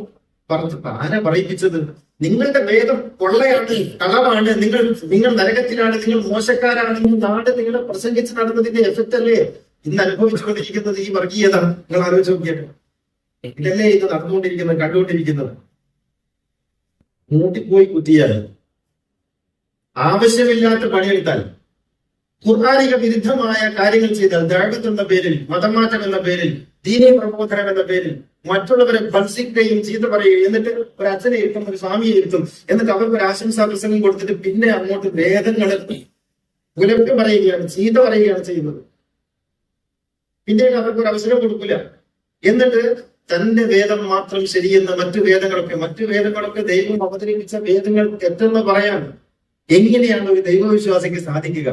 ആരാ പറയിപ്പിച്ചത്? നിങ്ങളുടെ വേദം കൊള്ളയാണ്, കളവാണ്, നിങ്ങൾ നരകത്തിലാണ്, നിങ്ങൾ മോശക്കാരാണെന്ന് നാട് നിങ്ങളെ പ്രസംഗിച്ച് നടന്നതിന്റെ എഫക്റ്റ് അല്ലേ ഇന്ന് അനുഭവിച്ചുകൊണ്ടിരിക്കുന്നത് ഈ വർഗീയത? നിങ്ങൾ ആലോചിച്ച് നോക്കിയിട്ട് ഇതല്ലേ ഇത് നടന്നുകൊണ്ടിരിക്കുന്നത്, കണ്ടുകൊണ്ടിരിക്കുന്നത്? മൂട്ടിപ്പോയി കുത്തിയാൽ, ആവശ്യമില്ലാത്ത പണിയെടുത്താൽ, ഖുർആനിക വിരുദ്ധമായ കാര്യങ്ങൾ ചെയ്താൽ, ദഅവത്ത് എന്ന പേരിൽ, മതമാറ്റം എന്ന പേരിൽ, ദീനീ പ്രബോധനം എന്ന പേരിൽ മറ്റുള്ളവരെ ഭത്സിക്കുകയും ചീത്ത പറയുകയും, എന്നിട്ട് ഒരു അച്ഛനെ ഇരുത്തും, ഒരു സ്വാമിയെ ഇരുത്തും, എന്നിട്ട് അവർക്ക് ഒരു ആശംസാ പ്രസംഗം കൊടുത്തിട്ട് പിന്നെ അങ്ങോട്ട് വേദങ്ങൾ പുലർത്തി പറയുകയാണ്, ചീത്ത പറയുകയാണ് ചെയ്യുന്നത്. പിന്നീട് അവർക്ക് ഒരു അവസരം കൊടുക്കില്ല. എന്നിട്ട് തന്റെ വേദം മാത്രം ശരിയെന്ന് മറ്റു വേദങ്ങളൊക്കെ ദൈവം അവതരിപ്പിച്ച വേദങ്ങൾ തെറ്റെന്ന് പറയാൻ എങ്ങനെയാണ് ഒരു ദൈവവിശ്വാസിക്ക് സാധിക്കുക?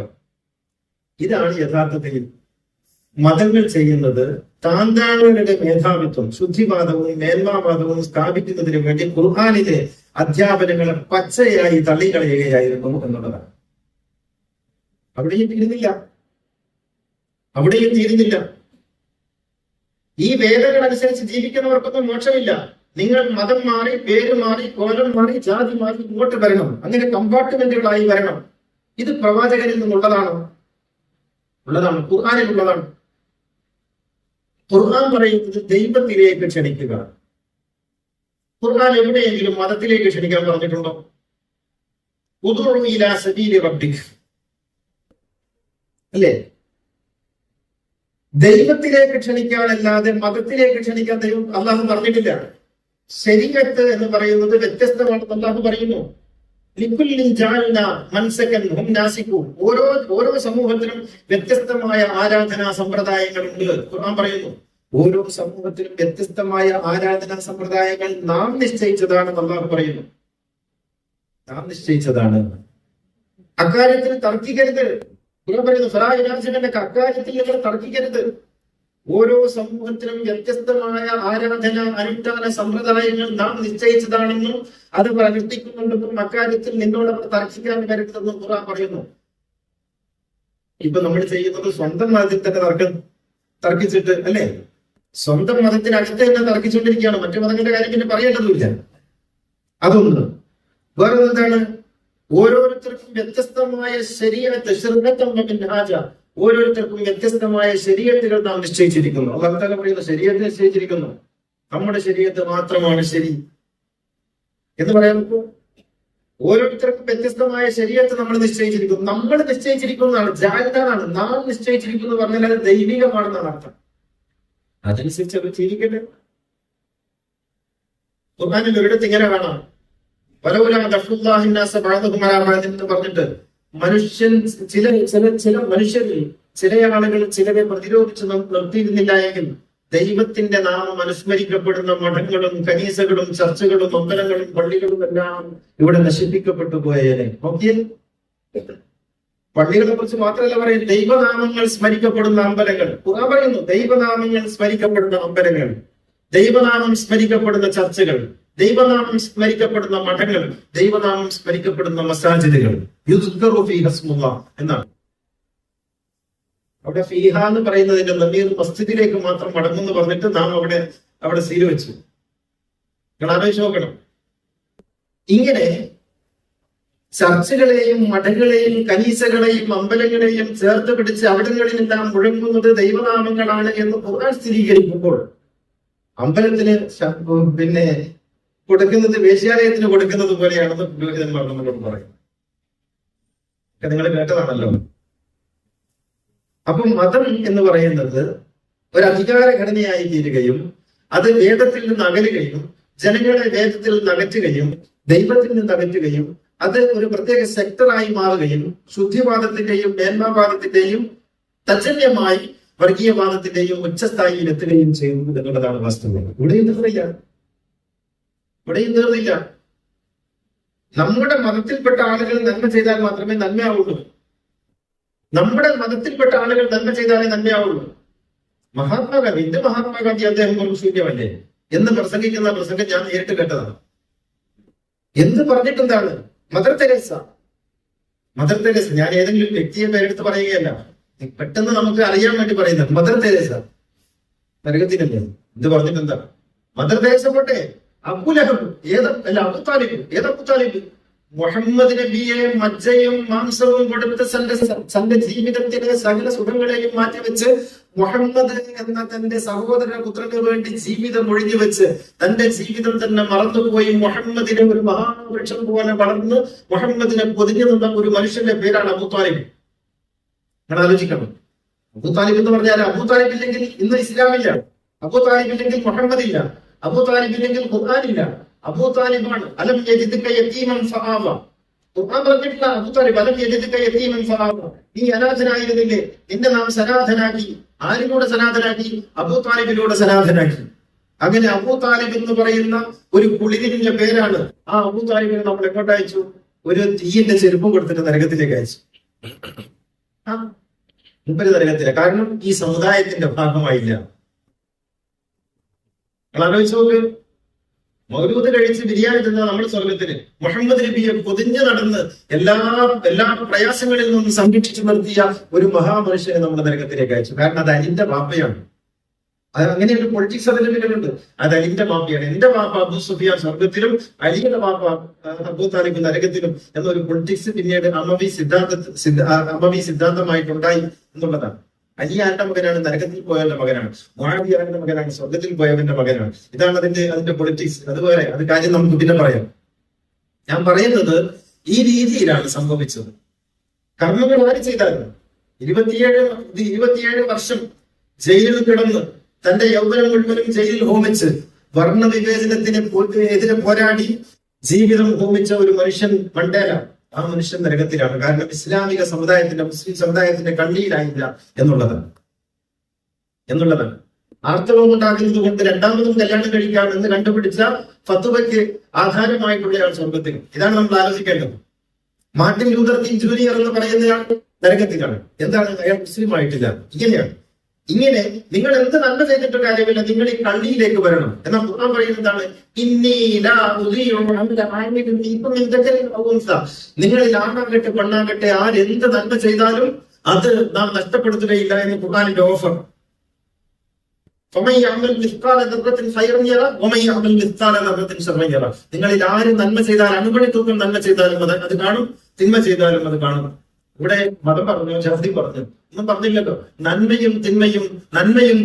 ഇതാണ് യഥാർത്ഥത്തിൽ മതങ്ങൾ ചെയ്യുന്നത്. താന്താങ്ങളുടെ മേധാവിത്വം, ശുദ്ധിവാദവും മേന്മാവാദവും സ്ഥാപിക്കുന്നതിന് വേണ്ടി ഖുർആനിലെ അധ്യാപനങ്ങളെ പച്ചയായി തള്ളിക്കളയുകയായിരുന്നു എന്നുള്ളതാണ്. അവിടെയും തീരുന്നില്ല. ഈ വേദങ്ങൾ അനുസരിച്ച് ജീവിക്കുന്നവർക്കൊന്നും മോക്ഷമില്ല. നിങ്ങൾ മതം മാറി, പേര് മാറി, കോലം മാറി, ജാതി മാറി ഇങ്ങോട്ട് വരണം, അങ്ങനെ കമ്പാർട്ട്മെന്റുകളായി വരണം. ഇത് പ്രവാചകനിൽ നിന്നുള്ളതാണ്, ഖുർആനിലുള്ളതാണ്. ഖുർആൻ പറയുന്നത് ദൈവത്തിലേക്ക് ക്ഷണിക്കുക. ഖുർആൻ എവിടെയെങ്കിലും മതത്തിലേക്ക് ക്ഷണിക്കാൻ പറഞ്ഞിട്ടുണ്ടോ? ഉദ്ഉ ഇലാ സബീലി റബ്ബിക് അല്ലേ? ദൈവത്തിലേക്ക് ക്ഷണിക്കാനല്ലാതെ മതത്തിലേക്ക് ക്ഷണിക്കാൻ ദൈവം അള്ളാഹു പറഞ്ഞിട്ടില്ല. ശരീഅത്ത് എന്ന് പറയുന്നത് വ്യത്യസ്തമാണെന്ന് അള്ളാഹു പറയുന്നു. ലിക്കുല്ലിൻ ജഅൽനാ മൻസകൻ ഹും നാസികൂൻ. ഓരോ സമൂഹത്തിനും വ്യത്യസ്തമായ ആരാധനാ സമ്പ്രദായങ്ങളുണ്ട്. ഖുർആൻ പറയുന്നു ഓരോ സമൂഹത്തിനും വ്യത്യസ്തമായ ആരാധനാ സമ്പ്രദായങ്ങൾ നാം നിശ്ചയിച്ചതാണെന്ന് അള്ളാഹു പറയുന്നു. നാം നിശ്ചയിച്ചതാണ്, അക്കാര്യത്തിൽ തർക്കിക്കരുത്. ഖുർആൻ പറയുന്നു ഫലായിനാസിനക, അക്കാര്യത്തിൽ നിങ്ങൾ തർക്കിക്കരുത്. ഓരോ സമൂഹത്തിനും വ്യത്യസ്തമായ ആരാധന അനുഷ്ഠാന സമ്പ്രദായങ്ങൾ നാം നിശ്ചയിച്ചതാണെന്നും അത് പ്രവർത്തിക്കുന്നുണ്ടെന്നും അക്കാര്യത്തിൽ നിന്നോട് തർക്കിക്കാൻ വരരുതെന്നും ഖുർആൻ പറയുന്നു. ഇപ്പൊ നമ്മൾ ചെയ്യുന്നത് സ്വന്തം മതത്തിൽ തന്നെ തർക്കിച്ചിട്ട് അല്ലേ? സ്വന്തം മതത്തിനകത്ത് തന്നെ തർക്കിച്ചുകൊണ്ടിരിക്കുകയാണ്. മറ്റു മതങ്ങളുടെ കാര്യം പിന്നെ പറയേണ്ടതുമില്ല. അതൊന്ന്. വേറെ എന്താണ്? ഓരോരുത്തർക്കും വ്യത്യസ്തമായ ശരീഅത്ത്, ഓരോരുത്തർക്കും വ്യത്യസ്തമായ ശരീഅത്തുകൾ നാം നിശ്ചയിച്ചിരിക്കുന്നു. അല്ലാഹു തആല പറയുന്ന ശരീഅത്ത് നിശ്ചയിച്ചിരിക്കുന്നു. നമ്മുടെ ശരീഅത്ത് മാത്രമാണ് ശരി എന്ന് പറയാൻ പറ്റുമോ? ഓരോരുത്തർക്കും വ്യത്യസ്തമായ ശരീഅത്ത് നമ്മൾ നിശ്ചയിച്ചിരിക്കുന്നു. നമ്മൾ നിശ്ചയിച്ചിരിക്കുന്നതാണ്, ജാഗ്രതാണ്. നാം നിശ്ചയിച്ചിരിക്കുന്നു പറഞ്ഞാൽ അത് ദൈവികമാണെന്നാണ് അർത്ഥം. അതനുസരിച്ച് അവർ ജീവിക്കട്ടെ. ഖുർആനിൽ ഒരിടത്ത് ഇങ്ങനെ കാണാം, എന്ന് പറഞ്ഞിട്ട് മനുഷ്യൻ ചില മനുഷ്യരിൽ ചില ആളുകൾ ചിലരെ പ്രതിരോധിച്ച് നിർത്തിയിരുന്നില്ല എങ്കിൽ ദൈവത്തിന്റെ നാമം അനുസ്മരിക്കപ്പെടുന്ന മഠങ്ങളും കനീസകളും ചർച്ചകളും അമ്പലങ്ങളും പള്ളികളും എല്ലാം ഇവിടെ നശിപ്പിക്കപ്പെട്ടു പോയേനെ. പള്ളികളെ കുറിച്ച് മാത്രമല്ല പറയുന്നത്, ദൈവനാമങ്ങൾ സ്മരിക്കപ്പെടുന്ന അമ്പലങ്ങൾ. ഖുർആൻ പറയുന്നു ദൈവനാമങ്ങൾ സ്മരിക്കപ്പെടുന്ന അമ്പലങ്ങൾ, ദൈവനാമം സ്മരിക്കപ്പെടുന്ന ചർച്ചകൾ, ദൈവനാമം സ്മരിക്കപ്പെടുന്ന മഠങ്ങൾ, ദൈവനാമം സ്മരിക്കപ്പെടുന്ന മസാജിദുകൾ എന്നാണ്. അവിടെ ഫീഹ എന്ന് പറയുന്നതിന്റെ നമീർ മസ്ജിദിലേക്ക് മാത്രം മടങ്ങുമെന്ന് പറഞ്ഞിട്ട് നാം അവിടെ സീല് വെച്ചു. നിങ്ങൾ ആലോചിച്ച് നോക്കണം. ഇങ്ങനെ ചർച്ചുകളെയും മഠങ്ങളെയും കനീസകളെയും അമ്പലങ്ങളെയും ചേർത്ത് പിടിച്ച് അവിടങ്ങളിലെല്ലാം മുഴങ്ങുന്നത് ദൈവനാമങ്ങളാണ് എന്ന് ഖുർആൻ സ്ഥിരീകരിക്കുമ്പോൾ അമ്പലത്തിന് പിന്നെ കൊടുക്കുന്നത് വേശ്യാലയത്തിന് കൊടുക്കുന്നത് പോലെയാണെന്ന് പുരോഹിതന്മാർ നമ്മളോട് പറയും. നിങ്ങൾ കേട്ടതാണല്ലോ. അപ്പം മതം എന്ന് പറയുന്നത് ഒരു അധികാര ഘടനയായി തീരുകയും അത് വേദത്തിൽ നിന്ന് അകലുകയും ജനങ്ങളെ വേദത്തിൽ നിന്ന് അകറ്റുകയും ദൈവത്തിൽ നിന്ന് അകറ്റുകയും അത് ഒരു പ്രത്യേക സെക്ടറായി മാറുകയും ശുദ്ധിവാദത്തിന്റെയും മേന്മാവാദത്തിന്റെയും തജന്യമായി വർഗീയവാദത്തിന്റെയും ഉച്ചസ്ഥായിയിൽ എത്തുകയും ചെയ്യുന്നു എന്നുള്ളതാണ് വാസ്തവം. ഇവിടെയും തീർന്നില്ല. നമ്മുടെ മതത്തിൽപ്പെട്ട ആളുകൾ നന്മ ചെയ്താൽ മാത്രമേ നന്മയാവുള്ളൂ. നമ്മുടെ മതത്തിൽപ്പെട്ട ആളുകൾ നന്മ ചെയ്താലേ നന്മയാവുള്ളൂ. ഇന്ത്യ മഹാത്മാഗാന്ധി അദ്ദേഹം ഒരു ശൂന്യമല്ലേ എന്ന് പ്രസംഗിക്കുന്ന പ്രസംഗം ഞാൻ നേരിട്ട് കേട്ടതാണ്. എന്ത് പറഞ്ഞിട്ടെന്താണ്? മദർ തെരേസ, ഞാൻ ഏതെങ്കിലും വ്യക്തിയെ പേരെടുത്ത് പറയുകയല്ല, പെട്ടെന്ന് നമുക്ക് അറിയാൻ വേണ്ടി പറയുന്നത്. മദർ തെരേസ നരകത്തിനല്ലേ? എന്ത് പറഞ്ഞിട്ടെന്താ? മദർ തെരേസ പോട്ടെ, അബുലഹബ് അബുതാലിബ് മുഹമ്മദ് നബിയെ മജ്ജയും മാംസവും കൊടുത്ത് തന്റെ ജീവിതത്തിലെ സകല സുഖങ്ങളെയും മാറ്റിവെച്ച് മുഹമ്മദ് എന്ന തന്റെ സഹോദര പുത്രന് വേണ്ടി ജീവിതം ഒഴിഞ്ഞു വെച്ച് തന്റെ ജീവിതം തന്നെ മറന്നുപോയി മുഹമ്മദിനെ ഒരു മഹാവൃക്ഷം പോലെ വളർന്ന് മുഹമ്മദിനെ പൊതിഞ്ഞു നിന്ന ഒരു മനുഷ്യന്റെ പേരാണ് അബൂതാലിബ്. നിങ്ങൾ ആലോചിക്കണം. അബൂതാലിബ് എന്ന് പറഞ്ഞാൽ അബൂതാലിബ് ഇല്ലെങ്കിൽ ഇന്ന് ഇസ്ലാമില്ല. അബൂ താലിബ് ഇല്ലെങ്കിൽ മുഹമ്മദ് ഇല്ല, അബൂ താലിബ് ഇല്ലെങ്കിൽ ഖുർആൻ ഇല്ല. അബൂ താലിബാണ്. അലം യജിദ്ക യതീമൻ ഫആവ. ഖുർആൻ പറഞ്ഞിട്ടില്ല അബൂ താലിബ് അലം യജിദ്ക യതീമൻ ഫആവ. നീ അനാഥനായിരുന്നില്ലേ, നിന്നെ നാം സനാഥനാക്കി. ആരിലൂടെ സനാഥനാക്കി? അബൂ താലിബിലൂടെ സനാഥനാക്കി. അങ്ങനെ അബൂ താലിബ് എന്ന് പറയുന്ന ഒരു കുളിരിന്റെ പേരാണ്. ആ അബൂ താലിബിനെ നമ്മൾ എങ്ങോട്ട് അയച്ചു? ഒരു തീയിന്റെ ചെരുപ്പം കൊടുത്തിട്ട് നരകത്തിലേക്ക് അയച്ചു. മുമ്പര് നരകത്തില്ല. കാരണം ഈ സമുദായത്തിന്റെ ഭാഗമായില്ല. നിങ്ങൾ ആലോചിച്ച് നോക്ക്, മൗലൂദ് കഴിച്ച് ബിരിയാണി തിന്ന നമ്മൾ സ്വർഗത്തിന്. മുഹമ്മദ് നബിയെ പൊതിഞ്ഞു നടന്ന് എല്ലാ പ്രയാസങ്ങളിൽ നിന്നും സംരക്ഷിച്ചു നിർത്തിയ ഒരു മഹാമനുഷ്യനെ നമ്മുടെ നരകത്തിലേക്ക് അയച്ചു. കാരണം അത് അലിന്റെ ബാപ്പയാണ്. അത് അങ്ങനെ ഒരു പൊളിറ്റിക്സ് അതിന്റെ പിന്നിലുണ്ട്. അത് അലിന്റെ ബാപ്പയാണ്. എന്റെ ബാപ്പ അബൂ സുഫിയാൻ സ്വർഗത്തിലും അലിയുടെ ബാപ്പ അബൂ താലിബ് നരകത്തിലും എന്നൊരു പൊളിറ്റിക്സ് പിന്നീട് അമവി സിദ്ധാന്തമായിട്ടുണ്ടായി എന്നുള്ളതാണ്. അലി ആരുടെ മകനാണ്? നരകത്തിൽ പോയവന്റെ മകനാണ്. മുആവിയ ആരുടെ മകനാണ്? സ്വർഗത്തിൽ പോയവന്റെ മകനാണ്. ഇതാണ് അതിന്റെ പൊളിറ്റിക്സ്. അതുപോലെ അത് കാര്യം നമുക്ക് പിന്നെ പറയാം. ഞാൻ പറയുന്നത് ഈ രീതിയിലാണ് സംഭവിച്ചത്. കർമ്മങ്ങൾ ആര് ചെയ്താലും 27 വർഷം ജയിലിൽ കിടന്ന് തന്റെ യൗവനം മുഴുവനും ജയിലിൽ ഹോമിച്ച് വർണ്ണവിവേചനത്തിന് എതിരെ പോരാടി ജീവിതം ഹോമിച്ച ഒരു മനുഷ്യൻ മണ്ടേല. ആ മനുഷ്യൻ നരകത്തിലാണ്. കാരണം ഇസ്ലാമിക സമുദായത്തിന്റെ, മുസ്ലിം സമുദായത്തിന്റെ കണ്ണിയിലായില്ല എന്നുള്ളതാണ്. ആർത്തവം ഉണ്ടാകുന്നത് കൊണ്ട് രണ്ടാമതും കല്യാണം കഴിക്കാം എന്ന് കണ്ടുപിടിച്ച ഫത്വയ്ക്ക് ആധാരമായിട്ടുള്ളയാൾ സ്വർഗത്തിൽ. ഇതാണ് നമ്മൾ ആലോചിക്കേണ്ടത്. മാർട്ടിൻ ലൂതർ കിംഗ് ജൂനിയർ എന്ന് പറയുന്നയാൾ നരകത്തിലാണ്. എന്താണ്? അയാൾ മുസ്ലിം ആയിട്ടില്ല. ഇങ്ങനെ നിങ്ങൾ എന്ത് നന്മ ചെയ്തിട്ട് കാര്യമില്ല, നിങ്ങൾ ഈ കള്ളിയിലേക്ക് വരണം. എന്നാൽ ഖുർആൻ പറയുന്നതാണ് നിങ്ങളിൽ ആണാകട്ടെ പെണ്ണാകട്ടെ ആരെന്ത് നന്മ ചെയ്താലും അത് നാം നഷ്ടപ്പെടുത്തുകയില്ല എന്ന് ഖുർആനിന്റെ ഓഫർ. നിങ്ങളിൽ ആര് നന്മ ചെയ്താൽ, അണുപണി തൂക്കം നന്മ ചെയ്താലും അത് കാണും, തിന്മ ചെയ്താലും അത് കാണും. ഇവിടെ മതം പറഞ്ഞു, ജാതി പറഞ്ഞു, ഒന്നും പറഞ്ഞില്ലല്ലോ. നന്മയും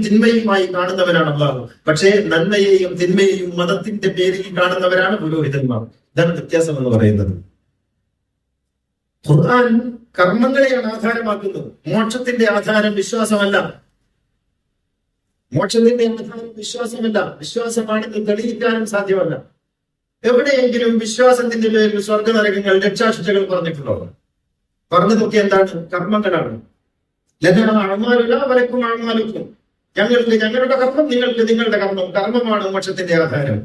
തിന്മയുമായി കാണുന്നവരാണ് അല്ലാഹു. പക്ഷേ നന്മയെയും തിന്മയെയും മതത്തിന്റെ പേരിൽ കാണുന്നവരാണ് പുരോഹിതന്മാർ. ഇതാണ് വ്യത്യാസം എന്ന് പറയുന്നത്. ഖുർആൻ കർമ്മങ്ങളെയാണ് ആധാരമാക്കുന്നത്. മോക്ഷത്തിന്റെ ആധാരം വിശ്വാസമല്ല. വിശ്വാസമാണെന്ന് തെളിയിക്കാനും സാധ്യമല്ല. എവിടെയെങ്കിലും വിശ്വാസത്തിന്റെ പേരിൽ സ്വർഗനരകങ്ങൾ, രക്ഷാശിക്ഷകൾ പറഞ്ഞിട്ടുണ്ടോ? പറഞ്ഞതൊക്കെ എന്താണ്? കർമ്മങ്ങളാണ്. അവരക്കും ആഴ്മാലുക്കും, ഞങ്ങൾക്ക് ഞങ്ങളുടെ കർമ്മം, നിങ്ങൾക്ക് നിങ്ങളുടെ കർമ്മം. കർമ്മമാണ് മോക്ഷത്തിന്റെ ആധാരം.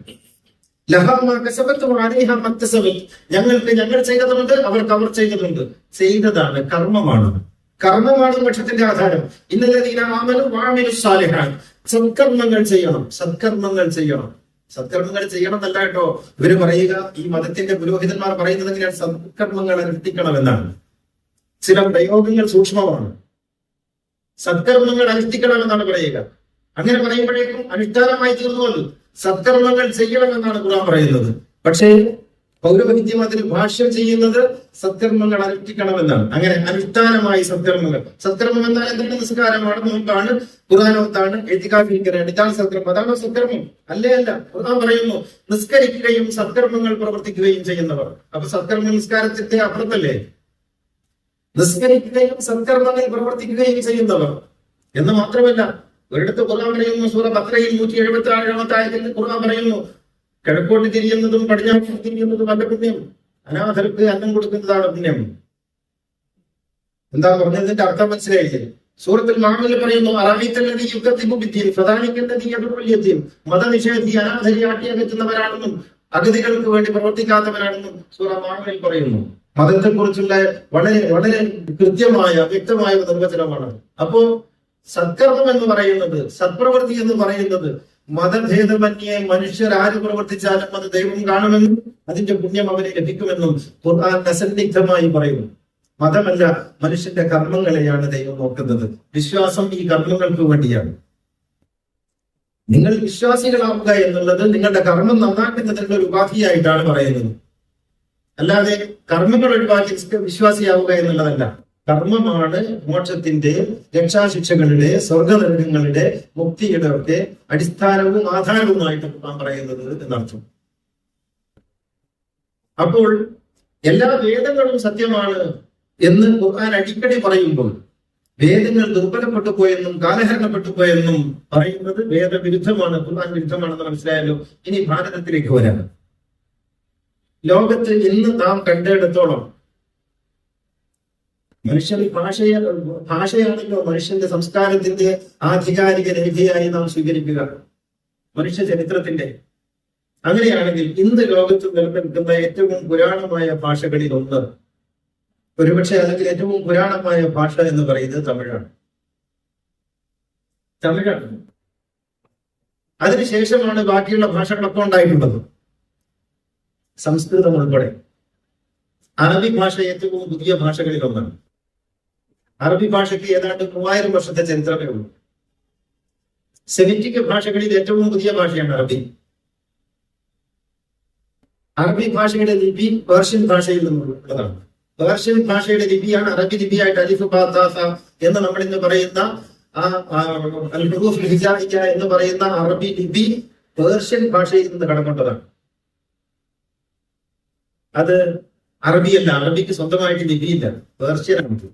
ഞങ്ങൾക്ക് ഞങ്ങൾ ചെയ്തതുണ്ട്, അവർക്ക് അവർ ചെയ്തതുണ്ട്. ചെയ്തതാണ്, കർമ്മമാണ് മോക്ഷത്തിന്റെ ആധാരം. ഇന്നലെ സത്കർമ്മങ്ങൾ ചെയ്യണം എന്നല്ല കേട്ടോ ഇവര് പറയുക. ഈ മതത്തിന്റെ പുരോഹിതന്മാർ പറയുന്നത് എങ്ങനെയാണ്? സത്കർമ്മങ്ങൾ അനുഷ്ഠിക്കണമെന്നാണ്. ചില പ്രയോഗങ്ങൾ സൂക്ഷ്മമാണ്. സത്കർമ്മങ്ങൾ അനുഷ്ഠിക്കണമെന്നാണ് പറയുക. അങ്ങനെ പറയുമ്പോഴേക്കും അനുഷ്ഠാനമായി തീർന്നു. അത് സത്കർമ്മങ്ങൾ ചെയ്യണമെന്നാണ് ഖുർആൻ പറയുന്നത്. പക്ഷേ പൗരോഹിത്യം അതിന് ഭാഷ്യം ചെയ്യുന്നത് സത്കർമ്മങ്ങൾ അനുഷ്ഠിക്കണമെന്നാണ്. അങ്ങനെ അനുഷ്ഠാനമായി സത്കർമ്മം എന്നാൽ എന്താണ്? നിസ്കാരമാണ്, നോമ്പാണ്, ഖുർആനോത്താണ്, എഴുതിക്കാഫിരിക്കലാണ്. ഇതാണ് സത്കർമ്മം. അതാണോ സത്കർമ്മം? അല്ല. ഖുർആൻ പറയുന്നു നിസ്കരിക്കുകയും സത്കർമ്മങ്ങൾ പ്രവർത്തിക്കുകയും ചെയ്യുന്നവർ. അപ്പൊ സത്കർമ്മ നിസ്കാരത്തിന്റെ അപ്പുറത്തല്ലേ? നിസ്കരിക്കുകയും സത്കർമ്മങ്ങൾ പ്രവർത്തിക്കുകയും ചെയ്യുന്നവർ എന്ന് മാത്രമല്ല, ഒരിടത്ത് ഖുർആൻ പറയുന്നു, സൂറ ബഖറയിൽ 177-ാമത്തെ ആയത്തിൽ ഖുർആൻ പറയുന്നു, കിഴക്കോട്ട് തിരിയുന്നതും പടിഞ്ഞാട്ട് തിരിയുന്നതും അല്ല പുണ്യം, അനാഥർക്ക് അന്നം കൊടുക്കുന്നതാണ് പുണ്യം. എന്താ പറഞ്ഞതിന്റെ അർത്ഥം മനസ്സിലായില്ലേ? സൂറത്തുൽ മാഇദയിൽ പറയുന്നു, മതനിഷേധി, അനാഥരെ ആട്ടിയകറ്റുന്നവരാണെന്നും അഗതികൾക്ക് വേണ്ടി പ്രവർത്തിക്കാത്തവരാണെന്നും സൂറ മാഇദയിൽ പറയുന്നു. മതത്തെ കുറിച്ചുള്ള വളരെ വളരെ കൃത്യമായ വ്യക്തമായ നിർവചനമാണ്. അപ്പോ സത്കർമ്മം എന്ന് പറയുന്നത്, സത്പ്രവൃത്തി എന്ന് പറയുന്നത്, മതഭേദമന്യേ മനുഷ്യർ ആര് പ്രവർത്തിച്ചാലും അത് ദൈവം കാണുമെന്നും അതിന്റെ പുണ്യം അവന് ലഭിക്കുമെന്നും ഖുർആൻ അസന്നിഗ്ധമായി പറയുന്നു. മതമല്ല, മനുഷ്യന്റെ കർമ്മങ്ങളെയാണ് ദൈവം നോക്കുന്നത്. വിശ്വാസം ഈ കർമ്മങ്ങൾക്ക് വേണ്ടിയാണ്. നിങ്ങൾ വിശ്വാസികളാവുക എന്നുള്ളത് നിങ്ങളുടെ കർമ്മം നന്നാക്കുന്നതിനുള്ള ഒരു ഉപാധിയായിട്ടാണ് പറയുന്നത്. അല്ലാതെ കർമ്മങ്ങൾ ഒഴിവാക്കി വിശ്വാസിയാവുക എന്നുള്ളതല്ല. കർമ്മമാണ് മോക്ഷത്തിന്റെ, രക്ഷാശിക്ഷകളുടെ, സ്വർഗനരകങ്ങളുടെ, മുക്തിയുടെ ഒക്കെ അടിസ്ഥാനവും ആധാരവുമായിട്ട് ഖുർആൻ പറയുന്നത് എന്നർത്ഥം. അപ്പോൾ എല്ലാ വേദങ്ങളും സത്യമാണ് എന്ന് ഖുർആൻ അടിക്കടി പറയുമ്പോൾ വേദങ്ങൾ ദുർബലപ്പെട്ടു പോയെന്നും കാലഹരണപ്പെട്ടു പോയെന്നും പറയുന്നത് വേദവിരുദ്ധമാണ്, ഖുർആൻ വിരുദ്ധമാണെന്ന് മനസ്സിലായല്ലോ. ഇനി ഭാരതത്തിലേക്ക് വരാം. ലോകത്ത് ഇന്ന് നാം കണ്ടിടത്തോളം മനുഷ്യൻ ഭാഷയാണല്ലോ മനുഷ്യന്റെ സംസ്കാരത്തിന്റെ ആധികാരിക രേഖയായി നാം സ്വീകരിക്കുക, മനുഷ്യ ചരിത്രത്തിന്റെ. അങ്ങനെയാണെങ്കിൽ ഇന്ന് ലോകത്ത് നിലനിൽക്കുന്ന ഏറ്റവും പുരാണമായ ഭാഷകളിൽ ഒന്ന്, ഒരുപക്ഷെ അല്ലെങ്കിൽ ഏറ്റവും പുരാണമായ ഭാഷ എന്ന് പറയുന്നത് തമിഴാണ്. അതിനുശേഷമാണ് ബാക്കിയുള്ള ഭാഷകളൊക്കെ ഉണ്ടായിട്ടുള്ളത്, സംസ്കൃതം ഉൾപ്പെടെ. അറബി ഭാഷ ഏറ്റവും പുതിയ ഭാഷകളിൽ ഒന്നാണ്. അറബി ഭാഷയ്ക്ക് ഏതാണ്ട് 3000 വർഷത്തെ ചരിത്രമേ ഉള്ളൂ. സെമിറ്റിക് ഭാഷകളിൽ ഏറ്റവും പുതിയ ഭാഷയാണ് അറബി. അറബി ഭാഷയുടെ ലിപി പേർഷ്യൻ ഭാഷയിൽ നിന്നുള്ളതാണ്. പേർഷ്യൻ ഭാഷയുടെ ലിപിയാണ് അറബി ലിപിയായിട്ട് അലിഫ് ബാ താ സ എന്ന് നമ്മൾ ഇന്ന് പറയുന്ന എന്ന് പറയുന്ന അറബി ലിപി പേർഷ്യൻ ഭാഷയിൽ നിന്ന് കടക്കൊണ്ടതാണ്. അത് അറബിയല്ല, അറബിക്ക് സ്വന്തമായിട്ട് ലിപിയില്ല, പേർഷ്യനാണ്.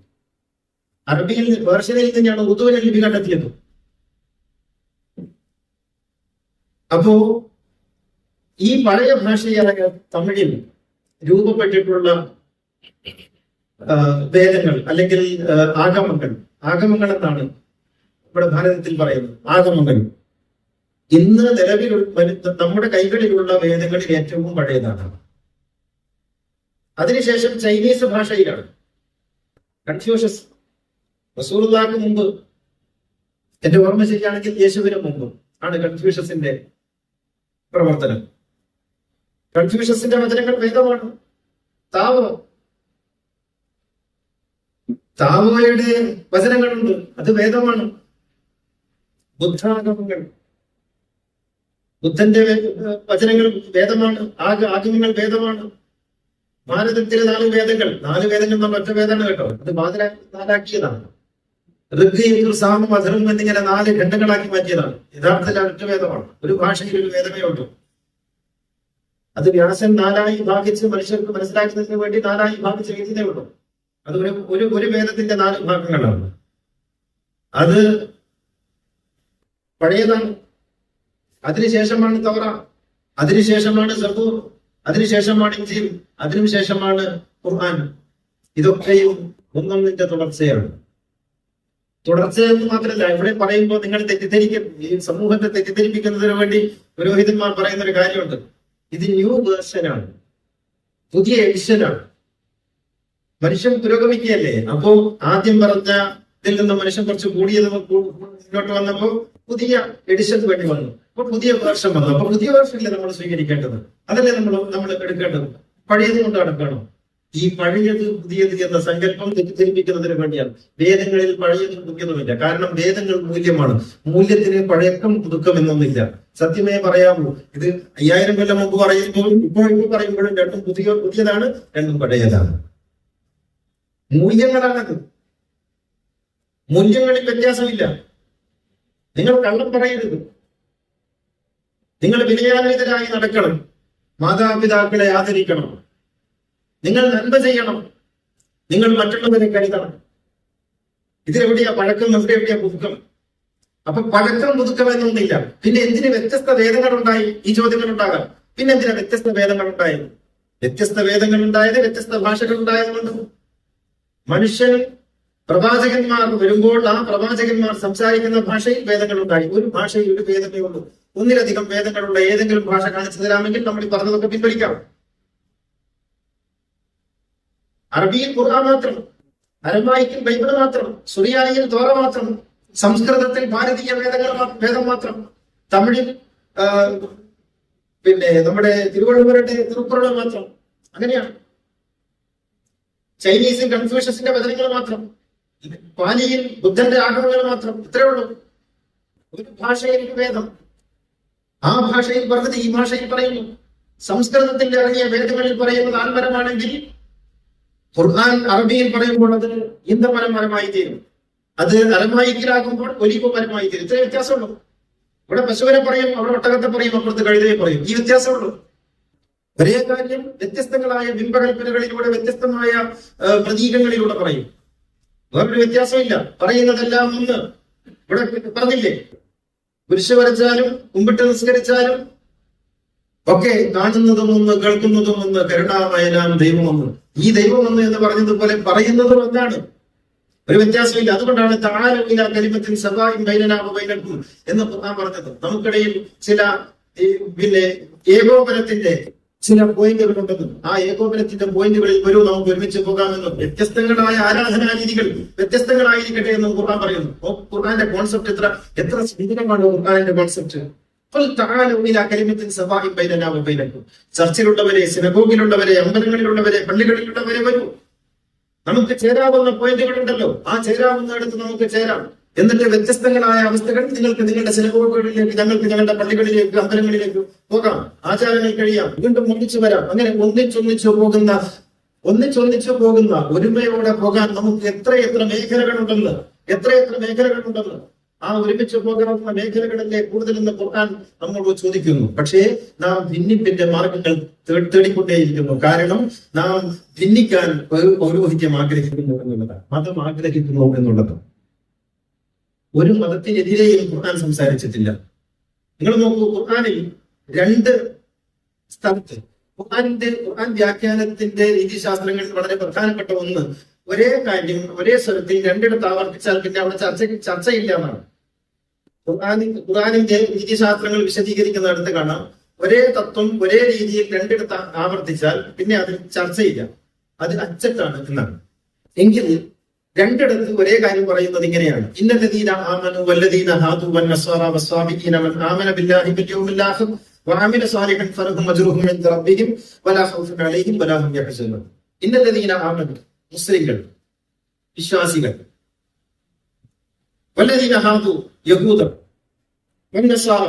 പേർഷ്യനിൽ തന്നെയാണ് ഉറുദുവിനെ ലിപി കണ്ടെത്തിയത്. അപ്പോ ഈ പഴയ ഭാഷയായ തമിഴിൽ രൂപപ്പെട്ടിട്ടുള്ള വേദങ്ങൾ അല്ലെങ്കിൽ ആഗമങ്ങൾ എന്നാണ് ഇവിടെ ഭാരതത്തിൽ പറയുന്നത്. ആഗമങ്ങൾ ഇന്ന് നിലവിൽ നമ്മുടെ കൈകളിലുള്ള വേദങ്ങളിൽ ഏറ്റവും പഴയതാണ്. അതിനുശേഷം ചൈനീസ് ഭാഷയിലാണ്. കൺഫ്യൂഷ്യസ് റസൂലുള്ളാഹിക്ക് മുമ്പ്, എന്റെ ഓർമ്മ ശരിയാണെങ്കിൽ യേശുവിന് മുമ്പ് ആണ് കൺഫ്യൂഷ്യസിന്റെ പ്രവർത്തനം. കൺഫ്യൂഷ്യസിന്റെ വചനങ്ങൾ വേദമാണ്. താവോയുടെ വചനങ്ങളുണ്ട്, അത് വേദമാണ്. ബുദ്ധാഗമങ്ങൾ, ബുദ്ധന്റെ വചനങ്ങൾ വേദമാണ്. ആഗമങ്ങൾ വേദമാണ്. ഭാരതത്തിലെ 4 വേദങ്ങൾ നമ്മൾ ഒറ്റ വേദമാണ് കേട്ടോ, അത് നാലാക്കിയതാണ്. ഋഗ്, യജുർ, സാമം, അഥർവം എന്നിങ്ങനെ 4 ഖണ്ഡങ്ങളാക്കി മാറ്റിയതാണ്. യഥാർത്ഥത്തിൽ ഒറ്റ വേദമാണ്. ഒരു ഭാഷയിൽ ഒരു വേദമേ ഉള്ളൂ. അത് വ്യാസൻ 4ആയി ഭാഗിച്ച് മനുഷ്യർക്ക് മനസ്സിലാക്കുന്നതിന് വേണ്ടി 4ആയി ഭാഗിച്ച് എഴുതിയതേ ഉള്ളൂ. അത് ഒരു വേദത്തിന്റെ 4 ഭാഗങ്ങളാണ്. അത് പഴയതാണ്. അതിനുശേഷമാണ് തൗറ, അതിനുശേഷമാണ് സബൂർ, അതിനുശേഷമാണ് ഇഞ്ചീൽ, അതിനുശേഷമാണ് ഖുർആൻ. ഇതൊക്കെയും ഒന്നൊന്നിന്റെ തുടർച്ചയാണ്. തുടർച്ചയെന്ന് മാത്രമല്ല, ഇവിടെ പറയുമ്പോൾ നിങ്ങൾ ഈ സമൂഹത്തെ തെറ്റിദ്ധരിപ്പിക്കുന്നതിന് വേണ്ടി പുരോഹിതന്മാർ പറയുന്ന ഒരു കാര്യമുണ്ട്. ഇത് ന്യൂ വേർഷനാണ്, പുതിയ എഡിഷനാണ്. മനുഷ്യൻ പുരോഗമിക്കുകയല്ലേ. അപ്പോ ആദ്യം പറഞ്ഞതിൽ നിന്ന് മനുഷ്യൻ കുറച്ച് കൂടിയത് ഇങ്ങോട്ട് വന്നപ്പോ പുതിയ എഡിഷൻ വേണ്ടി വന്നു. അപ്പൊ പുതിയ വേർഷൻ വന്നു. അപ്പൊ പുതിയ വേർഷനല്ലേ നമ്മൾ സ്വീകരിക്കേണ്ടത്, അതല്ലേ നമ്മൾ എടുക്കേണ്ടത്. പഴയത് കൊണ്ട് നടക്കണം. ഈ പഴയത് പുതിയത് എന്ന സങ്കല്പം തെറ്റിദ്ധരിപ്പിക്കുന്നതിന് വേണ്ടിയാണ്. വേദങ്ങളിൽ പഴയതും പുതിയതുമില്ല. കാരണം വേദങ്ങൾ മൂല്യമാണ്. മൂല്യത്തിന് പഴക്കം പുതുക്കം എന്നൊന്നില്ല. സത്യമേ പറയാമോ, ഇത് 5000 കൊല്ലം മുമ്പ് പറയുമ്പോഴും ഇപ്പോൾ പറയുമ്പോഴും രണ്ടും പുതിയതാണ്, രണ്ടും പഴയതാണ്. മൂല്യങ്ങളാണത്. മൂല്യങ്ങളിൽ വ്യത്യാസമില്ല. നിങ്ങൾ കള്ളം പറയരുത്. നിങ്ങൾ വിനയാന്വിതരായി നടക്കണം. മാതാപിതാക്കളെ ആദരിക്കണം. നിങ്ങൾ നന്മ ചെയ്യണം. നിങ്ങൾ മറ്റുള്ളവരെ കരുതണം. ഇതിലെവിടെയാ പഴക്കം, എവിടെയാ പുതുക്കം? അപ്പൊ പഴക്കം പുതുക്കം എന്നൊന്നില്ല. പിന്നെ എന്തിന് വ്യത്യസ്ത വേദങ്ങൾ ഉണ്ടായി? ഈ ചോദ്യങ്ങൾ ഉണ്ടാകാം. പിന്നെ എന്തിനാ വ്യത്യസ്ത വേദങ്ങൾ ഉണ്ടായത്? വ്യത്യസ്ത വേദങ്ങൾ ഉണ്ടായത് വ്യത്യസ്ത ഭാഷകൾ ഉണ്ടായതുകൊണ്ട്. മനുഷ്യൻ പ്രവാചകന്മാർ വരുമ്പോൾ ആ പ്രവാചകന്മാർ സംസാരിക്കുന്ന ഭാഷയിൽ വേദങ്ങൾ ഉണ്ടായി. ഒരു ഭാഷയിൽ ഒരു വേദമേ ഉള്ളൂ. ഒന്നിലധികം വേദങ്ങളുള്ള ഏതെങ്കിലും ഭാഷ കാണിച്ചു തരാമെങ്കിൽ നമ്മൾ ഈ പറഞ്ഞതൊക്കെ പിൻവലിക്കാം. അറബിയിൽ ഖുർആൻ മാത്രം, അരമായിക്കിൽ ബൈബിൾ മാത്രം, സുറിയാനിയിൽ തോറ മാത്രം, സംസ്കൃതത്തിൽ ഭാരതീയ വേദം മാത്രം, തമിഴിൽ പിന്നെ നമ്മുടെ തിരുവള്ളുവരുടെ തിരുക്കുറൾ മാത്രം. അങ്ങനെയാണ്. ചൈനീസിൽ കൺഫ്യൂഷ്യസിന്റെ വചനങ്ങൾ മാത്രം, പാലിയിൽ ബുദ്ധന്റെ ആഗമങ്ങൾ മാത്രം. ഇത്രയേ ഉള്ളൂ. ഒരു ഭാഷയിൽ ഒരു വേദം. ആ ഭാഷയിൽ പറഞ്ഞത് ഈ ഭാഷയിൽ പറയുന്നു. സംസ്കൃതത്തിൽ ഇറങ്ങിയ വേദങ്ങളിൽ പറയുന്നത് ആൽമരമാണെങ്കിൽ ഖുർആൻ അറബിയിൽ പറയുമ്പോൾ അത് ഈന്തമരമായി തീരും. അത് അരമായിക്കിലാകുമ്പോൾ ഒലിവ് മരമായി തീരും. ഇത്രേ വ്യത്യാസമുള്ളൂ. ഇവിടെ പശുവിനെ പറയും, അവിടെ ഒട്ടകത്തെ പറയും, അപ്പുറത്ത് കഴുതയെ പറയും. ഈ വ്യത്യാസമുള്ളൂ. ഒരേ കാര്യം വ്യത്യസ്തങ്ങളായ ബിംബകൽപ്പനകളിലൂടെ, വ്യത്യസ്തമായ പ്രതീകങ്ങളിലൂടെ പറയും. വേറൊരു വ്യത്യാസമില്ല. പറയുന്നതെല്ലാം ഒന്ന്. ഇവിടെ പറഞ്ഞില്ലേ, കുരിശ് വരച്ചാലും കുമ്പിട്ട് നിസ്കരിച്ചാലും ഒക്കെ കാണുന്നതും ഒന്ന്, കേൾക്കുന്നതും ഒന്ന്, കരുണാമയനാം ദൈവമൊന്ന്. ഈ ദൈവമൊന്ന് എന്ന് പറഞ്ഞതുപോലെ പറയുന്നതും എന്താണ്, ഒരു വ്യത്യാസമില്ല. അതുകൊണ്ടാണ് തആലൂഇലാ കലിമത്തിൻ സവാഇൻ ബൈനനാ വബൈനക്കും എന്ന് ഖുർആൻ പറഞ്ഞത്. നമുക്കിടയിൽ ചില പിന്നെ ഏകോപനത്തിന്റെ ചില പോയിന്റുകൾ ഉണ്ടെന്നും ആ ഏകോപനത്തിന്റെ പോയിന്റുകളിൽ വരൂ നമുക്ക് ഒരുമിച്ച് പോകാമെന്നും വ്യത്യസ്തങ്ങളായ ആരാധനാ രീതികൾ വ്യത്യസ്തങ്ങളായിരിക്കട്ടെ എന്നും ഖുർആൻ പറയുന്നു. ഖുർആന്റെ കോൺസെപ്റ്റ് എത്ര സുന്ദരമാണ്. ഖുർആന്റെ കോൺസെപ്റ്റ് ചർച്ചിലുള്ളവരെ, സിനഗോഗിലുള്ളവരെ, അമ്പലങ്ങളിലുള്ളവരെ, പള്ളികളിലുള്ളവരെ വരൂ. നമുക്ക് ചേരാവുന്ന പോയിന്റുകളുണ്ടല്ലോ, ആ ചേരാവുന്നിടത്ത് നമുക്ക് ചേരാം. എന്നിട്ട് വ്യത്യസ്തങ്ങളായ അവസ്ഥകൾ നിങ്ങൾക്ക് നിങ്ങളുടെ സിനഗോഗുകളിലേക്ക്, ഞങ്ങൾക്ക് ഞങ്ങളുടെ പള്ളികളിലേക്ക്, അമ്പലങ്ങളിലേക്ക് പോകാം, ആചാരങ്ങൾ കഴിയാം, വീണ്ടും ഒന്നിച്ചു വരാം. അങ്ങനെ ഒന്നിച്ചൊന്നിച്ചു പോകുന്ന ഒരുമയോടെ പോകാൻ നമുക്ക് എത്രയെത്ര മേഖലകളുണ്ടെന്ന്. ആ ഒരുമിച്ച് പോകണമെന്ന മേഖലകളിലെ കൂടുതലെന്ന് ഖുർആൻ നമ്മോട് ചോദിക്കുന്നു. പക്ഷേ നാം ഭിന്നിപ്പിന്റെ മാർഗങ്ങൾ തേടിക്കൊണ്ടേയിരിക്കുന്നു. കാരണം നാം ഭിന്നിക്കാൻ പൗരോഹിത്യം ആഗ്രഹിക്കുന്നു എന്നുള്ളതാണ്, മതം ആഗ്രഹിക്കുന്നു എന്നുള്ളത്. ഒരു മതത്തിനെതിരെയും ഖുർആൻ സംസാരിച്ചിട്ടില്ല. നിങ്ങൾ നോക്കൂ, ഖുർആനിൽ 2 സ്ഥലത്ത് ഖുർആൻ വ്യാഖ്യാനത്തിന്റെ രീതിശാസ്ത്രങ്ങളിൽ വളരെ പ്രധാനപ്പെട്ട ഒന്ന്, ഒരേ കാര്യം ഒരേ സ്വരത്തിൽ 2 ഇടത്ത് ആവർത്തിച്ചാൽ പിന്നെ അവിടെ ചർച്ചയില്ല എന്നാണ്. ഖുർആനിന്റെ രീതിശാസ്ത്രങ്ങൾ വിശദീകരിക്കുന്നിടത്ത് കാണാം, ഒരേ തത്വം ഒരേ രീതിയിൽ 2 ഇടത്ത് ആവർത്തിച്ചാൽ പിന്നെ അതിൽ ചർച്ചയില്ല, അത് അച്ചട്ടാണ് എന്നാണ്. എങ്കിൽ 2 ഇടത്ത് ഒരേ കാര്യം പറയുന്നത് ഇങ്ങനെയാണ്: ഇന്നല്ലദീന ആമനു വല്ലദീന ഹാദു വന്നസ്വാറ വസ്വാബിഈന മൻ ആമന ബില്ലാഹി വൽ യൗമിൽ ആഖിർ വഅമില സാലിഹൻ ഫലഹും അജ്റുഹും ഇൻദ റബ്ബിഹിം വലാ ഖൗഫുൻ അലൈഹിം വലാ ഹും യഹ്സനൂൻ. ഇന്നല്ലദീന ആമനു, മുസ്ലിങ്ങൾ, വിശ്വാസികൾ, വല്ലദീന ഹാദു, യഹൂദർ, വന്നസ്വാറ,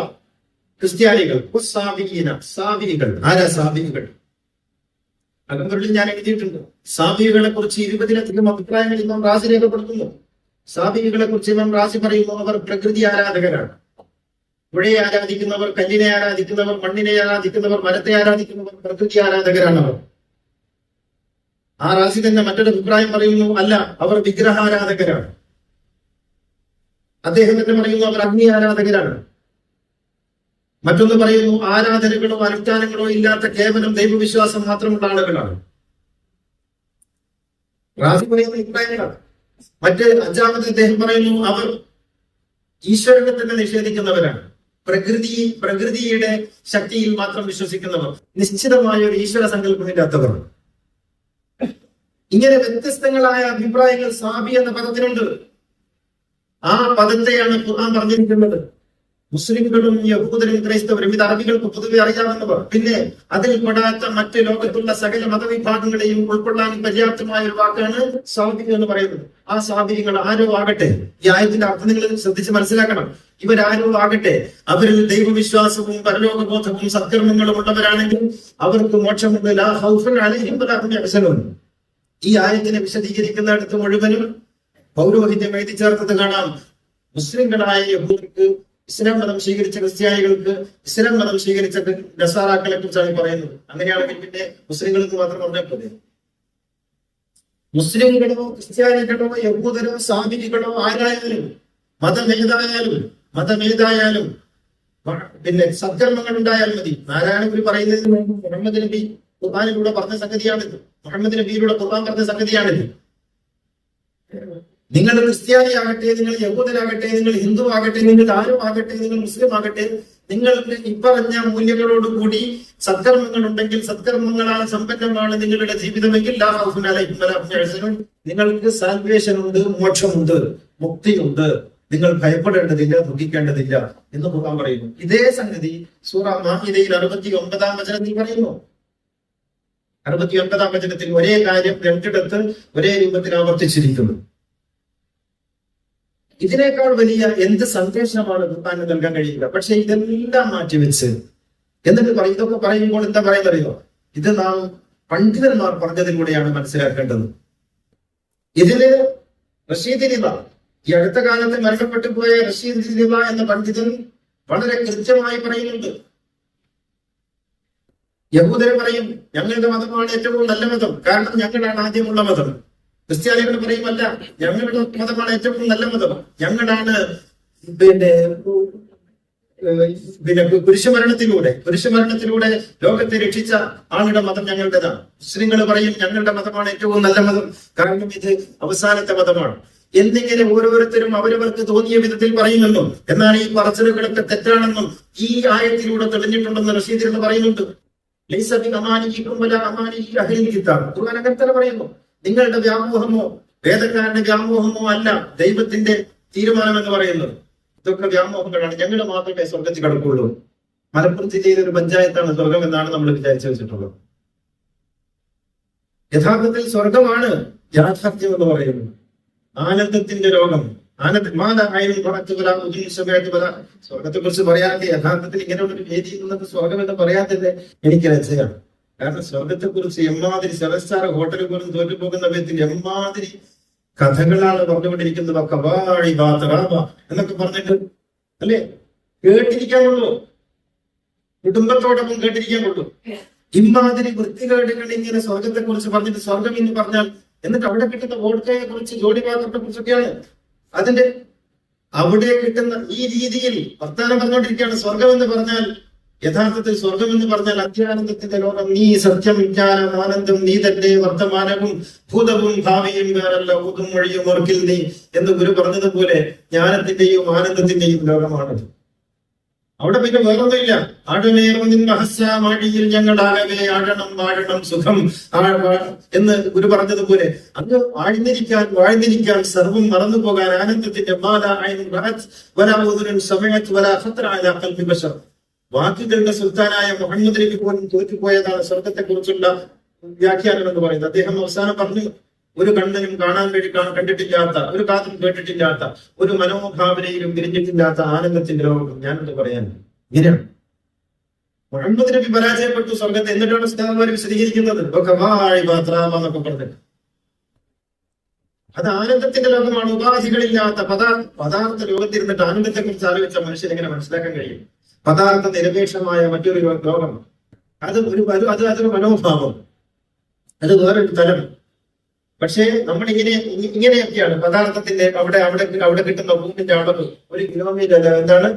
ക്രിസ്ത്യാനികൾ, വസ്വാബിഈന, സാബികൾ. ആരാ സാബികൾ? അകമ്പുകളിൽ ഞാൻ എഴുതിയിട്ടുണ്ട്. സാബികളെ കുറിച്ച് 20-ലധികം അഭിപ്രായങ്ങൾ ഇമാം റാസി രേഖപ്പെടുത്തുന്നു. സാബികളെ കുറിച്ച് ഇമാം റാസി പറയുന്നു, അവർ പ്രകൃതി ആരാധകരാണ്. പുഴയെ ആരാധിക്കുന്നവർ, കല്ലിനെ ആരാധിക്കുന്നവർ, മണ്ണിനെ ആരാധിക്കുന്നവർ, മരത്തെ ആരാധിക്കുന്നവർ പ്രകൃതി ആരാധകരാണ് അവർ. ആ റാസി തന്നെ മറ്റൊരു അഭിപ്രായം പറയുന്നു, അല്ല, അവർ വിഗ്രഹാരാധകരാണ്. അദ്ദേഹം തന്നെ പറയുന്നു, അവർ അഗ്നി ആരാധകരാണ്. മറ്റൊന്ന് പറയുന്നു, ആരാധനകളോ അനുഷ്ഠാനങ്ങളോ ഇല്ലാത്ത കേവലം ദൈവവിശ്വാസം മാത്രമുള്ള ആളുകളാണ്. റാസി പറയുന്ന അഭിപ്രായങ്ങളാണ്. മറ്റ് 5-മത് അദ്ദേഹം പറയുന്നു, അവർ ഈശ്വരനെ തന്നെ നിഷേധിക്കുന്നവരാണ്. പ്രകൃതിയുടെ ശക്തിയിൽ മാത്രം വിശ്വസിക്കുന്നവർ, നിശ്ചിതമായ ഒരു ഈശ്വര സങ്കല്പമില്ലാത്തവർ. ഇങ്ങനെ വ്യത്യസ്തങ്ങളായ അഭിപ്രായങ്ങൾ സാബി എന്ന പദത്തിനുണ്ട്. ആ പദത്തെയാണ് ഖുർആൻ പറഞ്ഞിരിക്കുന്നത്. മുസ്ലിംകളും യഹൂദരും ക്രൈസ്തവരും, ഇത് അറബികൾക്ക് പൊതുവെ അറിയാവുന്നവർ, പിന്നെ അതിൽ പെടാത്ത മറ്റ് ലോകത്തുള്ള സകല മതവിഭാഗങ്ങളെയും ഉൾക്കൊള്ളാൻ പര്യാപ്തമായ ഒരു വാക്കാണ് സാബി എന്ന് പറയുന്നത്. ആ സാബികൾ ആരോ ആകട്ടെ, ഈ ആയത്തിന്റെ അർത്ഥം നിങ്ങൾ ശ്രദ്ധിച്ച് മനസ്സിലാക്കണം. ഇവരാരോ ആകട്ടെ, അവരിൽ ദൈവവിശ്വാസവും പരലോകബോധവും സത്കർമ്മങ്ങളും ഉള്ളവരാണെങ്കിൽ അവർക്ക് മോക്ഷമുണ്ട്. ലാ ഖൗഫുൻ അലൈഹിം വലാ ഹും യഹ്സനൂൻ. ഈ ആയത്തിനെ വിശദീകരിക്കുന്നിടത്ത് മുഴുവനും പൗരോഹിത്യം എഴുതി ചേർത്തത് കാണാം. മുസ്ലിങ്ങളായ യഹൂദർക്ക്, ഇസ്ലാം മതം സ്വീകരിച്ച ക്രിസ്ത്യാനികൾക്ക്, ഇസ്ലാം മതം സ്വീകരിച്ച നസാറാക്കളെ കുറിച്ചാണ് പറയുന്നത്. അങ്ങനെയാണെങ്കിൽ പിന്നെ മുസ്ലിങ്ങൾക്ക് മാത്രം പറഞ്ഞാൽ പോലെ, മുസ്ലിങ്ങളോ ക്രിസ്ത്യാനികളോ യഹൂദരോ സാബികളോ ആരായാലും മതമേതായാലും പിന്നെ സത്കർമ്മങ്ങൾ ഉണ്ടായാൽ മതി. നാരായണ ഗുരു പറയുന്നത് മുഹമ്മദ് നബി ഖുർആനിലൂടെ പറഞ്ഞ സംഗതിയാണിത്. മുഹമ്മദ് നബിയിലൂടെ ഖുർആൻ പറഞ്ഞ സംഗതിയാണിത്. നിങ്ങൾ ക്രിസ്ത്യാനിയാകട്ടെ, നിങ്ങൾ യഹൂദനാകട്ടെ, നിങ്ങൾ ഹിന്ദു ആകട്ടെ, നിങ്ങൾ ആരും ആകട്ടെ, നിങ്ങൾ മുസ്ലിം ആകട്ടെ, നിങ്ങൾക്ക് ഇപ്പറഞ്ഞ മൂല്യങ്ങളോടുകൂടി സത്കർമ്മങ്ങൾ ഉണ്ടെങ്കിൽ, സത്കർമ്മങ്ങളാൽ സമ്പന്നമാണ് നിങ്ങളുടെ ജീവിതമെങ്കിൽ ലാ ഖൗഫുൻ അലൈഹിം വലാ ഹും യഹ്സനൂൻ, നിങ്ങൾക്ക് സാൽവേഷൻ ഉണ്ട്, മോക്ഷമുണ്ട്, മുക്തിയുണ്ട്, നിങ്ങൾ ഭയപ്പെടേണ്ടതില്ല, ദുഃഖിക്കേണ്ടതില്ല എന്ന് ഖുർആൻ പറയുന്നു. ഇതേ സംഗതി സൂറ മാഇദയിൽ 69-ാം വചനത്തിൽ പറയുന്നു. 69-ാം വചനത്തിൽ ഒരേ കാര്യം 2 ഇടത്ത് ഒരേ രൂപത്തിൽ ആവർത്തിച്ചിരിക്കുന്നു. ഇതിനേക്കാൾ വലിയ എന്ത് സന്ദേശമാണ് ഖുർആന് നൽകാൻ കഴിയുക? പക്ഷെ ഇതെല്ലാം മാറ്റിവെച്ച് എന്നിട്ട് ഇതൊക്കെ പറയുമ്പോൾ എന്താ പറയുന്നറിയോ? ഇത് നാം പണ്ഡിതന്മാർ പറഞ്ഞതിലൂടെയാണ് മനസ്സിലാക്കേണ്ടത്. ഇതില് റഷീദ് റിള, ഈ അടുത്ത കാലത്ത് മരണപ്പെട്ടു പോയ റഷീദ് റിള എന്ന പണ്ഡിതൻ വളരെ കൃത്യമായി പറയുന്നുണ്ട്. യഹൂദര് പറയും, ഞങ്ങളുടെ മതമാണ് ഏറ്റവും നല്ല മതം, കാരണം ഞങ്ങളാണ് ആദ്യമുള്ള മതം. ക്രിസ്ത്യാനികൾ പറയുമല്ല, ഞങ്ങളുടെ മതമാണ് ഏറ്റവും നല്ല മതം, ഞങ്ങളാണ് പിന്നെ കുരിശുമരണത്തിലൂടെ ലോകത്തെ രക്ഷിച്ച ആളുടെ മതം ഞങ്ങളുടേതാണ്. മുസ്ലിങ്ങൾ പറയും ഞങ്ങളുടെ മതമാണ് ഏറ്റവും നല്ല മതം, കാരണം ഇത് അവസാനത്തെ മതമാണ് എന്നിങ്ങനെ ഓരോരുത്തരും അവരവർക്ക് തോന്നിയ വിധത്തിൽ പറയുമെന്നും, എന്നാൽ ഈ പറച്ചിലുകളൊക്കെ തെറ്റാണെന്നും ഈ ആയത്തിലൂടെ തെളിഞ്ഞിട്ടുണ്ടെന്ന് റഷീദ് എന്ന് പറയുന്നുണ്ട്. ഖുർആൻ അങ്ങനെ തന്നെ പറയുന്നു. നിങ്ങളുടെ വ്യാമോഹമോ വേദക്കാരന്റെ വ്യാമോഹമോ അല്ല ദൈവത്തിന്റെ തീരുമാനം എന്ന് പറയുന്നത്. ഇതൊക്കെ വ്യാമോഹങ്ങളാണ്. ഞങ്ങളുടെ മാത്രമേ സ്വർഗത്തിൽ കിടക്കുള്ളൂ. മലപ്പുറം ജില്ലയിലെ ഒരു പഞ്ചായത്താണ് സ്വർഗം എന്നാണ് നമ്മൾ വിചാരിച്ചു വെച്ചിട്ടുള്ളത്. യഥാർത്ഥത്തിൽ സ്വർഗമാണ് യാഥാർത്ഥ്യം എന്ന് പറയുന്നത്. ആനന്ദത്തിന്റെ ലോകം. സ്വർഗത്തെ കുറിച്ച് പറയാതെ യഥാർത്ഥത്തിൽ ഇങ്ങനെയുള്ള ഒരു വേദി എന്നത് സ്വർഗം എന്ന് പറയാത്തത് എനിക്ക് ലജ്ജയാണ്. കാരണം സ്വർഗത്തെ കുറിച്ച് എമ്മാതിരി 7 സ്റ്റാർ ഹോട്ടലിൽ പോലും തോറ്റു പോകുന്ന വിധത്തിൽ എമ്മാതിരി കഥകളാണ് പറഞ്ഞുകൊണ്ടിരിക്കുന്നത്. എന്നൊക്കെ പറഞ്ഞിട്ട് അല്ലെ കേട്ടിരിക്കാനുള്ളൂ, കുടുംബത്തോടൊപ്പം കേട്ടിരിക്കാനുള്ളൂ. ഇമ്മാതിരി വൃത്തികേടുകൾ ഇങ്ങനെ സ്വർഗത്തെ കുറിച്ച് പറഞ്ഞിട്ട് സ്വർഗം എന്ന് പറഞ്ഞാൽ, എന്നിട്ട് അവിടെ കിട്ടുന്ന വോഡ്കയെ കുറിച്ച് ജോഡി പാത്രത്തെ കുറിച്ചൊക്കെയാണ് അതിന്റെ അവിടെ കിട്ടുന്ന ഈ രീതിയിൽ വർത്താനം പറഞ്ഞുകൊണ്ടിരിക്കുകയാണ്. സ്വർഗം എന്ന് പറഞ്ഞാൽ യഥാർത്ഥത്തിൽ സ്വർഗം എന്ന് പറഞ്ഞാൽ അത്യാനന്ദത്തിന്റെ ലോകം. നീ സത്യം, വിജ്ഞാനം, ആനന്ദം, നീ തന്നെ വർത്തമാനവും ഭൂതവും ഭാവിയും വേറല്ല, ഊതും മൊഴിയും ഓർക്കിൽ നീ എന്ന് ഗുരു പറഞ്ഞതുപോലെ ജ്ഞാനത്തിന്റെയും ആനന്ദത്തിന്റെയും ലോകമാണത്. അവിടെ പിന്നെ വേറൊന്നുമില്ല. ആഴമേറുന്നിൻ മഹസ്യാമാഴിയിൽ ഞങ്ങളാകവേ ആഴണം വാഴണം സുഖം എന്ന് ഗുരു പറഞ്ഞതുപോലെ അങ്ങ് വാഴ്ന്നിരിക്കാൻ സർവം മറന്നു പോകാൻ ആനന്ദത്തിന്റെ വാക്കുകളുടെ സുൽത്താനായ മുഹമ്മദ് നബി പോലും തോറ്റുപോയതാണ് സ്വർഗത്തെ കുറിച്ചുള്ള വ്യാഖ്യാനം എന്ന് പറയുന്നത്. അദ്ദേഹം അവസാനം പറഞ്ഞു, ഒരു കണ്ണിനും കണ്ടിട്ടില്ലാത്ത, ഒരു കാതും കേട്ടിട്ടില്ലാത്ത, ഒരു മനോഭാവനയിലും തിരിഞ്ഞിട്ടില്ലാത്ത ആനന്ദത്തിന്റെ ലോകം. ഞാനെന്ത് പറയാൻ? ഇങ്ങനെയാണ് മുഹമ്മദ് നബി പരാജയപ്പെട്ടു സ്വർഗത്തെ. എന്നിട്ടാണ് ഉസ്താദുമാർ വിശദീകരിക്കുന്നത് എന്നൊക്കെ പറഞ്ഞിട്ട്. അത് ആനന്ദത്തിന്റെ ലോകമാണ്. ഉപാധികളില്ലാത്ത പദാർത്ഥ ലോകത്തിരുന്നിട്ട് ആനന്ദത്തെ കുറിച്ച് ആലോചിച്ച മനുഷ്യൻ എങ്ങനെ മനസ്സിലാക്കാൻ കഴിയും? പദാർത്ഥ നിരപേക്ഷമായ മറ്റൊരു ലോകം. അതൊരു മനോഭാവം, അത് വേറൊരു തലം. പക്ഷേ നമ്മൾ ഇങ്ങനെയൊക്കെയാണ് പദാർത്ഥത്തിന്റെ അവിടെ കിട്ടുന്ന ഭൂമിന്റെ അളവ് 1 കിലോമീറ്റർ അല്ല, എന്താണ്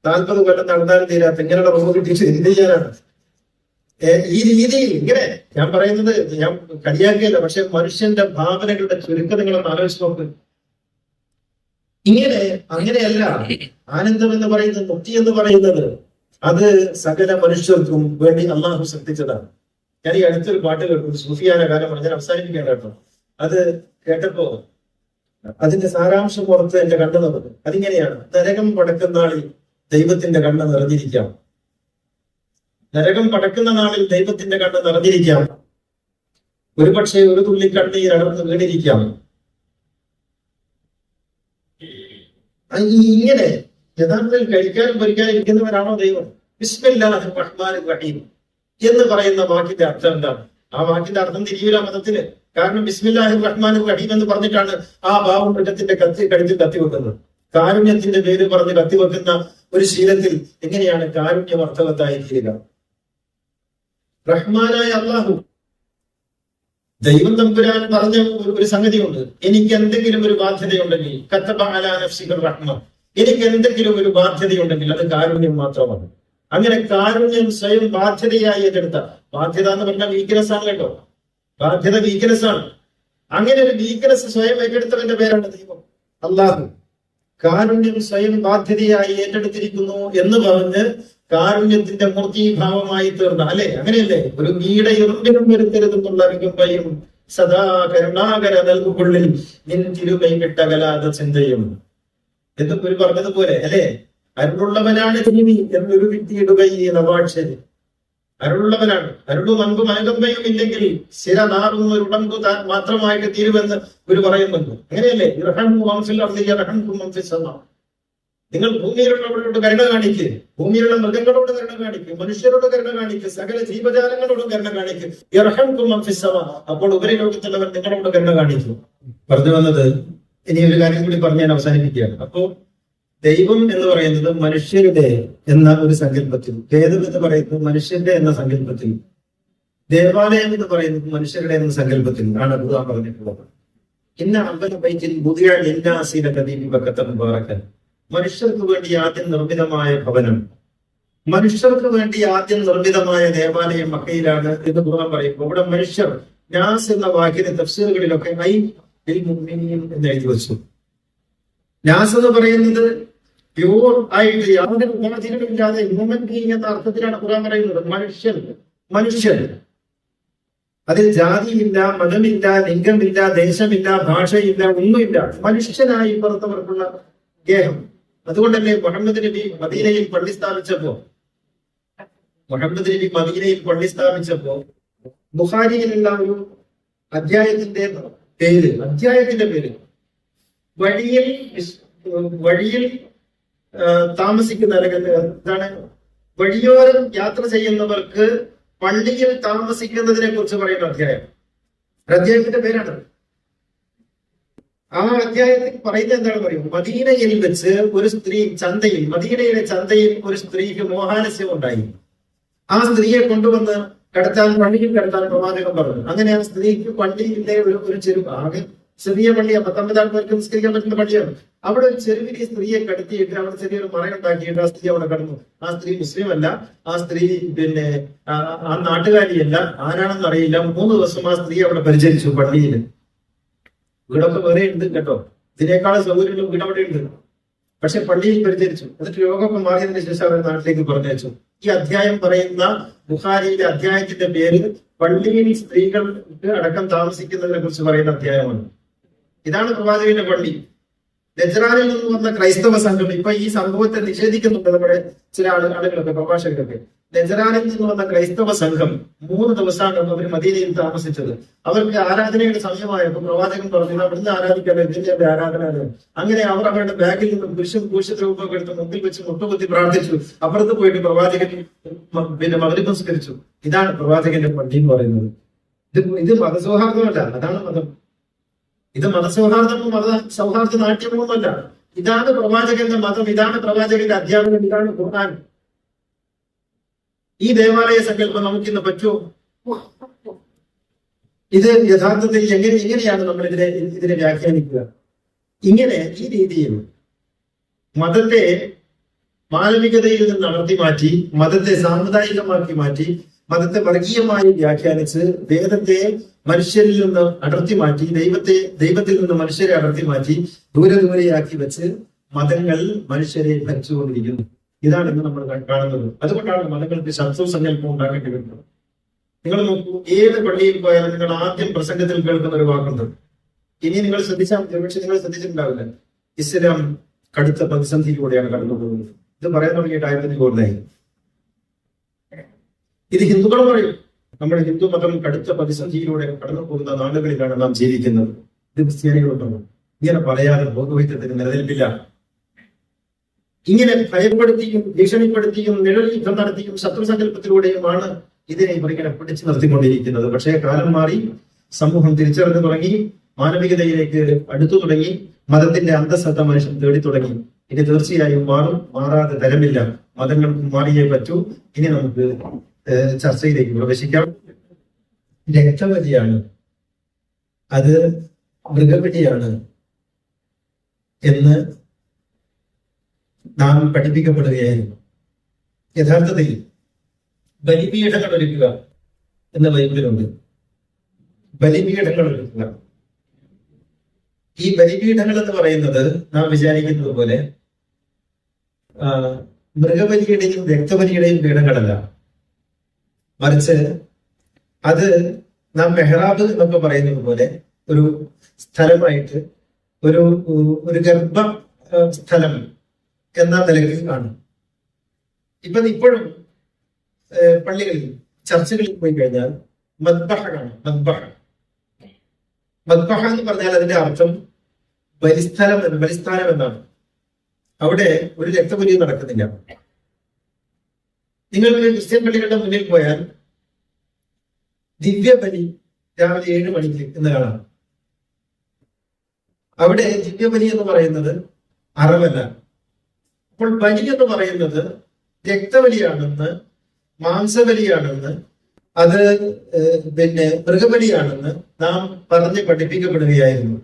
40 കൊല്ലം നടന്നാലും തീരാത്ത ഇങ്ങനെയുള്ള റൂം കിട്ടിയിട്ട് എന്ത് ചെയ്യാനാണ്? ഈ രീതിയിൽ ഇങ്ങനെ ഞാൻ പറയുന്നത് ഞാൻ കളിയാക്കിയല്ല, പക്ഷെ മനുഷ്യന്റെ ഭാവനകളുടെ ചുരുക്കം നിങ്ങളൊന്ന് ആലോചിച്ച് നോക്ക്. അങ്ങനെയല്ല. ആനന്ദം എന്ന് പറയുന്നത്, മുക്തി എന്ന് പറയുന്നത് അത് സകല മനുഷ്യർക്കും വേണ്ടി അള്ളാഹു സൃഷ്ടിച്ചതാണ്. ഞാൻ ഈ അടുത്തൊരു പാട്ട് കേട്ടു, സൂഫിയാന കാലമാണ്, ഞാൻ അവസാനിപ്പിക്കാൻ കേട്ടോ. അത് കേട്ടപ്പോ അതിന്റെ സാരാംശം പുറത്ത് എന്റെ കണ്ണു നിറഞ്ഞു. അതിങ്ങനെയാണ്: നരകം പടക്കുന്ന നാളിൽ ദൈവത്തിന്റെ കണ്ണ് നിറഞ്ഞിരിക്കാം. നരകം പടക്കുന്ന നാളിൽ ദൈവത്തിന്റെ കണ്ണ് നിറഞ്ഞിരിക്കാം. ഒരുപക്ഷെ ഒരു തുള്ളി കണ്ണീർ അടർന്ന് വീണിരിക്കാം. ഇങ്ങനെ യഥാർത്ഥത്തിൽ കഴിക്കാനും ഭരിക്കാനും ഇരിക്കുന്നവരാണോ ദൈവം? ബിസ്മില്ലാഹിർ റഹ്മാനിർ റഹീം എന്ന് പറയുന്ന വാക്കിന്റെ അർത്ഥം എന്താണ്? ആ വാക്കിന്റെ അർത്ഥം തിരിയൂല മതത്തിന്. കാരണം ബിസ്മില്ലാഹിർ റഹ്മാനിർ റഹീം എന്ന് പറഞ്ഞിട്ടാണ് ആ ബാബു മൃഗത്തിന്റെ കഴുത്തിൽ കത്തിവെക്കുന്നത്. കാരുണ്യത്തിന്റെ പേര് പറഞ്ഞ് കത്തിവെക്കുന്ന ഒരു ശീലത്തിൽ എങ്ങനെയാണ് കാരുണ്യം അർത്ഥവത്തായി തീരുക? റഹ്മാനായ അള്ളാഹു ദൈവം തമ്പുരാൻ പറഞ്ഞ ഒരു സംഗതിയുണ്ട്: എനിക്ക് എന്തെങ്കിലും ഒരു ബാധ്യതയുണ്ടെങ്കിൽ കത്തബ അലാ നഫ്സിഹിർ റഹ്മ, എനിക്ക് എന്തെങ്കിലും ഒരു ബാധ്യതയുണ്ടെങ്കിൽ അത് കാരുണ്യം മാത്രമാണ്. അങ്ങനെ കാരുണ്യം സ്വയം ബാധ്യതയായി ഏറ്റെടുത്ത, ബാധ്യത എന്ന് പറഞ്ഞാൽ വീക്ക്നെസ് ആണ് കേട്ടോ, ബാധ്യത വീക്ക്നെസ് ആണ്. അങ്ങനെ ഒരു വീക്ക്നെസ് സ്വയം ഏറ്റെടുത്തവന്റെ പേരാണ് ദൈവം അള്ളാഹു. കാരുണ്യം സ്വയം ബാധ്യതയായി ഏറ്റെടുത്തിരിക്കുന്നു എന്ന് പറഞ്ഞ് കാരുണ്യത്തിന്റെ മൂർത്തീഭാവമായി തീർന്ന, അല്ലെ? അങ്ങനെയല്ലേ? ഒരു ഗീട ഇറുമ്പിനും വരുത്തരുതെന്നുള്ള അനുകമ്പയും സദാ കരുണാകര നൽകുകൊള്ളിൽ നിൻ തിരുമൈ വിട്ടകലാത ചിന്തയും എന്നൊക്കെ പറഞ്ഞതുപോലെ, അല്ലെ? അരുളുള്ളവനാണ് ജീവി എന്നൊരു വിട്ടിയിടുകയും നവാക്ഷരി. അരുളുള്ളവനാണ്. അരുളും അൻപും അനുകമ്പയും ഇല്ലെങ്കിൽ സ്ഥിര നാറുന്ന ഒരു ഉടമ്പ് താൻ മാത്രമായിട്ട് തീരുമെന്ന് ഒരു പറയുന്നുണ്ട്. അങ്ങനെയല്ലേ? നിങ്ങൾ ഭൂമിയിലുള്ളവരോട് കരുണ കാണിക്കുക, ഭൂമിയിലുള്ള മൃഗങ്ങളോട് കരുണ കാണിക്കുക, മനുഷ്യരോട് കരുണ കാണിക്കുക, സകല ജീവജാലങ്ങളോടും കരുണ കാണിക്കുക. യർഹംകും മൻ ഫിസ് സമാ, അപ്പോൾ ഉപരിലോകത്തുള്ളവർ നിങ്ങളോട് കരുണ കാണിക്കും. പറഞ്ഞു വന്നത് ഇനി ഒരു കാര്യം കൂടി പറഞ്ഞ് ഞാൻ അവസാനിപ്പിക്കുകയാണ്. അപ്പോ ദൈവം എന്ന് പറയുന്നത് മനുഷ്യരുടെ എന്ന ഒരു സങ്കല്പത്തിൽ, ഭേദം എന്ന് പറയുന്നത് മനുഷ്യന്റെ എന്ന സങ്കല്പത്തിൽ, ദേവാലയം എന്ന് പറയുന്നത് മനുഷ്യരുടെ എന്ന സങ്കല്പത്തിൽ ആണ് ഖുർആൻ പറഞ്ഞിട്ടുള്ളത്. ഇന്ന അമ്പല ബൈത്തിൽ ബുദിഅ ലിന്നാസി ലദീ ബിബക്കത മുബാറകൻ. മനുഷ്യർക്ക് വേണ്ടി ആദ്യം നിർമ്മിതമായ ഭവനം, മനുഷ്യർക്ക് വേണ്ടി ആദ്യം നിർമ്മിതമായ ദേവാലയം മക്കയിലാണ് എന്ന് ഖുർആൻ പറയുമ്പോൾ ഇവിടെ മനുഷ്യർ നാസ് എന്ന വാക്കിന്റെ തഫ്സീറുകളിലൊക്കെ ഐ ലിൽ മുഅ്മിനീൻ എന്ന് എഴുതി വെച്ചു. നാസ് എന്ന് പറയുന്നത് പ്യൂർ ആയിട്ട് യാതൊരു ഉപാധികളില്ലാതെ ഹ്യൂമൻ ബീയിങ് എന്ന അർത്ഥത്തിലാണ് ഖുർആൻ പറയുന്നത്. മനുഷ്യൻ അതിൽ ജാതിയില്ല, മതമില്ല, ലിംഗമില്ല, ദേശമില്ല, ഭാഷയില്ല, ഒന്നുമില്ല. മനുഷ്യനായി പുറത്തവർക്കുള്ള ഗേഹം. അതുകൊണ്ടല്ലേ മുഹമ്മദ് നബി മദീനയിൽ പള്ളി സ്ഥാപിച്ചപ്പോ ബുഖാരിയിലുള്ള ഒരു അധ്യായത്തിന്റെ പേര് വഴിയിൽ താമസിക്കുന്ന എന്താണ്, വഴിയോരം യാത്ര ചെയ്യുന്നവർക്ക് പള്ളിയിൽ താമസിക്കുന്നതിനെ കുറിച്ച് പറയുന്ന അധ്യായം. അധ്യായത്തിന്റെ പേരാണ്. ആ അധ്യായത്തിൽ പറയുന്നത് എന്താണ് പറയും, മദീനയിൽ വെച്ച് ഒരു സ്ത്രീ മദീനയിലെ ചന്തയിൽ ഒരു സ്ത്രീക്ക് മോഹാലസ്യം ഉണ്ടായി. ആ സ്ത്രീയെ കൊണ്ടുവന്ന് പള്ളിയിൽ കിടത്താൻ പ്രവാചകൻ പറഞ്ഞു. അങ്ങനെ ആ സ്ത്രീക്ക് പള്ളിയിലെ ഒരു ചെരുവ്, ആകെ ചെറിയ പള്ളിയാണ്, 19 ആൾക്കാർക്ക് നിസ്കരിക്കാൻ പറ്റുന്ന പള്ളിയാണ്. അവിടെ ഒരു ചെരുവിൽ ഈ സ്ത്രീയെ കടത്തിയിട്ട് അവിടെ ചെറിയൊരു മറയുണ്ടാക്കിയിട്ട് ആ സ്ത്രീ അവിടെ കടന്നു. ആ സ്ത്രീ മുസ്ലിം അല്ല, ആ സ്ത്രീ ആ നാട്ടുകാരിയല്ല, ആരാണെന്ന് അറിയില്ല. 3 ദിവസം ആ സ്ത്രീ അവിടെ പരിചരിച്ചു പള്ളിയിൽ. വീടൊക്കെ വേറെ ഉണ്ട് കേട്ടോ, ഇതിനേക്കാളും സൗകര്യങ്ങളും വീട് അവിടെ ഉണ്ട്. പക്ഷെ പള്ളിയിൽ പരിചരിച്ചു. എന്നിട്ട് രോഗമൊക്കെ മാറിയതിനു ശേഷം അവർ നാട്ടിലേക്ക് പറഞ്ഞയച്ചു. ഈ അധ്യായം പറയുന്ന ബുഖാരിയിലെ അധ്യായത്തിന്റെ പേര് പള്ളിയിൽ സ്ത്രീകൾക്ക് അടക്കം താമസിക്കുന്നതിനെ കുറിച്ച് പറയുന്ന അധ്യായമാണ്. ഇതാണ് പ്രവാചകന്റെ പള്ളി. നജ്റാനിൽ നിന്ന് വന്ന ക്രൈസ്തവ സംഘം ഇപ്പൊ ഈ സംഭവത്തെ നിഷേധിക്കുന്നുണ്ട് നമ്മുടെ ചില ആളുകളൊക്കെ, പ്രഭാഷകരൊക്കെ. നജ്റാനിൽ നിന്ന് വന്ന ക്രൈസ്തവ സംഘം 3 ദിവസമാണ് അവർ മദീനയിൽ താമസിച്ചത്. അവർക്ക് ആരാധനയുടെ സമയമായപ്പോൾ പ്രവാചകൻ പറഞ്ഞു അവിടുന്ന് ആരാധിക്കാൻ ഇതിന്റെ ആരാധന. അങ്ങനെ അവർ അവരുടെ ബാഗിൽ നിന്ന് പുരുഷദ്രവ്യമൊക്കെ എടുത്ത് മുമ്പിൽ വെച്ച് മുട്ടുകുത്തി പ്രാർത്ഥിച്ചു. അപ്പുറത്ത് പോയിട്ട് പ്രവാചകൻ മഗ്‌രിബ് നിസ്കരിച്ചു. ഇതാണ് പ്രവാചകന്റെ പള്ളി എന്ന് പറയുന്നത്. ഇത് മതസൗഹാർദ്ദമല്ല, അതാണ് മതം. ഇത് മതസൗഹാർദ്ദമോ സൗഹാർദ്ദ നാട്യമൊന്നുമല്ല. ഇതാണ് പ്രവാചകന്റെ മതം, ഇതാണ് പ്രവാചകന്റെ അധ്യാപനം, ഇതാണ് ഖുർആൻ. ഈ ദേവാലയ സങ്കല്പം നമുക്കിന്ന് പറ്റുമോ? ഇത് യഥാർത്ഥത്തിൽ എങ്ങനെയാണ് നമ്മൾ ഇതിനെ വ്യാഖ്യാനിക്കുക? ഇങ്ങനെ ഈ രീതിയിൽ മതത്തെ മാനവികതയിൽ നിന്ന് അടർത്തി മാറ്റി, മതത്തെ സാമുദായികമാക്കി മാറ്റി, മതത്തെ വർഗീയമായി വ്യാഖ്യാനിച്ച്, വേദത്തെ മനുഷ്യരിൽ നിന്ന് അടർത്തി മാറ്റി, ദൈവത്തിൽ നിന്ന് മനുഷ്യരെ അടർത്തി മാറ്റി, ദൂരെയാക്കി വെച്ച് മതങ്ങൾ മനുഷ്യരെ ഭരിച്ചുകൊണ്ടിരിക്കുന്നു. ഇതാണ് ഇന്ന് നമ്മൾ കാണുന്നത്. അതുകൊണ്ടാണ് മതങ്ങൾക്ക് ശത്രു സങ്കല്പം ഉണ്ടാക്കേണ്ടി വരുന്നത്. നിങ്ങൾ നോക്കൂ, ഏത് പള്ളിയിൽ പോയാലും നിങ്ങൾ ആദ്യം പ്രസംഗത്തിൽ കേൾക്കുന്ന ഒരു വാക്കുണ്ട്. ഇനി നിങ്ങൾ ശ്രദ്ധിച്ചാൽ ഒരുപക്ഷെ നിങ്ങൾ ശ്രദ്ധിച്ചിട്ടുണ്ടാവില്ല, ഇസ്ലാം കടുത്ത പ്രതിസന്ധിയിലൂടെയാണ് കടന്നു പോകുന്നത്. ഇത് പറയാൻ തുടങ്ങിയിട്ട് 1000 കൂടുതലായി. ഇത് ഹിന്ദുക്കൾ പറയും, നമ്മുടെ ഹിന്ദു മതം കടുത്ത പ്രതിസന്ധിയിലൂടെ കടന്നു പോകുന്ന നാടുകളിലാണ് നാം ജീവിക്കുന്നത്. ഇത് ക്രിസ്ത്യാനികളുണ്ടോ? ഇങ്ങനെ പറയാതെ ബോധവൈദ്യത്തിന് നിലനിൽപ്പില്ല. ഇങ്ങനെ ഭയപ്പെടുത്തിയും ഭീഷണിപ്പെടുത്തിയും നിഴൽ യുദ്ധം നടത്തിയും ശത്രുസങ്കല്പത്തിലൂടെയുമാണ് ഇതിനെ ഇവരിങ്ങനെ പിടിച്ചു നിർത്തിക്കൊണ്ടിരിക്കുന്നത്. പക്ഷേ കാലം മാറി, സമൂഹം തിരിച്ചറിഞ്ഞു തുടങ്ങി, മാനവികതയിലേക്ക് അടുത്തു തുടങ്ങി, മതത്തിന്റെ അന്തസ്സത്ത മനുഷ്യൻ തേടി തുടങ്ങി. ഇനി തീർച്ചയായും മാറാതെ തരമില്ല. മതങ്ങൾക്ക് മാറിയേ പറ്റൂ. ഇനി നമുക്ക് ചർച്ചയിലേക്ക് പ്രവേശിക്കാം. രക്തബലിയാണ്, അത് മൃഗബലിയാണ് എന്ന് നാം പഠിപ്പിക്കപ്പെടുകയായിരുന്നു. യഥാർത്ഥത്തിൽ ബലിപീഠങ്ങൾ ഒരുക്കുക എന്ന ബൈബിലുണ്ട്. ബലിപീഠങ്ങൾ ഒരുക്കുക. ഈ ബലിപീഠങ്ങൾ എന്ന് പറയുന്നത് നാം വിചാരിക്കുന്നത് പോലെ മൃഗബലിയുടെയും രക്തബലിയുടെയും പീഠങ്ങളല്ല. മറിച്ച് അത് നാം മെഹ്റാബ് എന്നൊക്കെ പറയുന്നത് പോലെ ഒരു സ്ഥലമായിട്ട്, ഒരു ഗർഭ സ്ഥലം എന്ന നിലയിൽ കാണും. ഇപ്പോഴും പള്ളികളിൽ, ചർച്ചകളിൽ പോയി കഴിഞ്ഞാൽ മദ്ബഹ കാണും. മദ്ബഹ എന്ന് പറഞ്ഞാൽ അതിന്റെ അർത്ഥം ബലിസ്ഥാനം എന്നാണ്. അവിടെ ഒരു രക്തബലിയും നടക്കുന്നില്ല. നിങ്ങൾ ക്രിസ്ത്യൻ പള്ളികളുടെ മുന്നിൽ പോയാൽ ദിവ്യബലി രാവിലെ 7 മണിക്ക് എന്ന് കാണാം. അവിടെ ദിവ്യബലി എന്ന് പറയുന്നത് അറവല്ല. അപ്പോൾ ബലി എന്ന് പറയുന്നത് രക്തബലിയാണെന്ന്, മാംസബലിയാണെന്ന് അത് മൃഗബലിയാണെന്ന് നാം പറഞ്ഞ് പഠിപ്പിക്കപ്പെടുകയായിരുന്നു.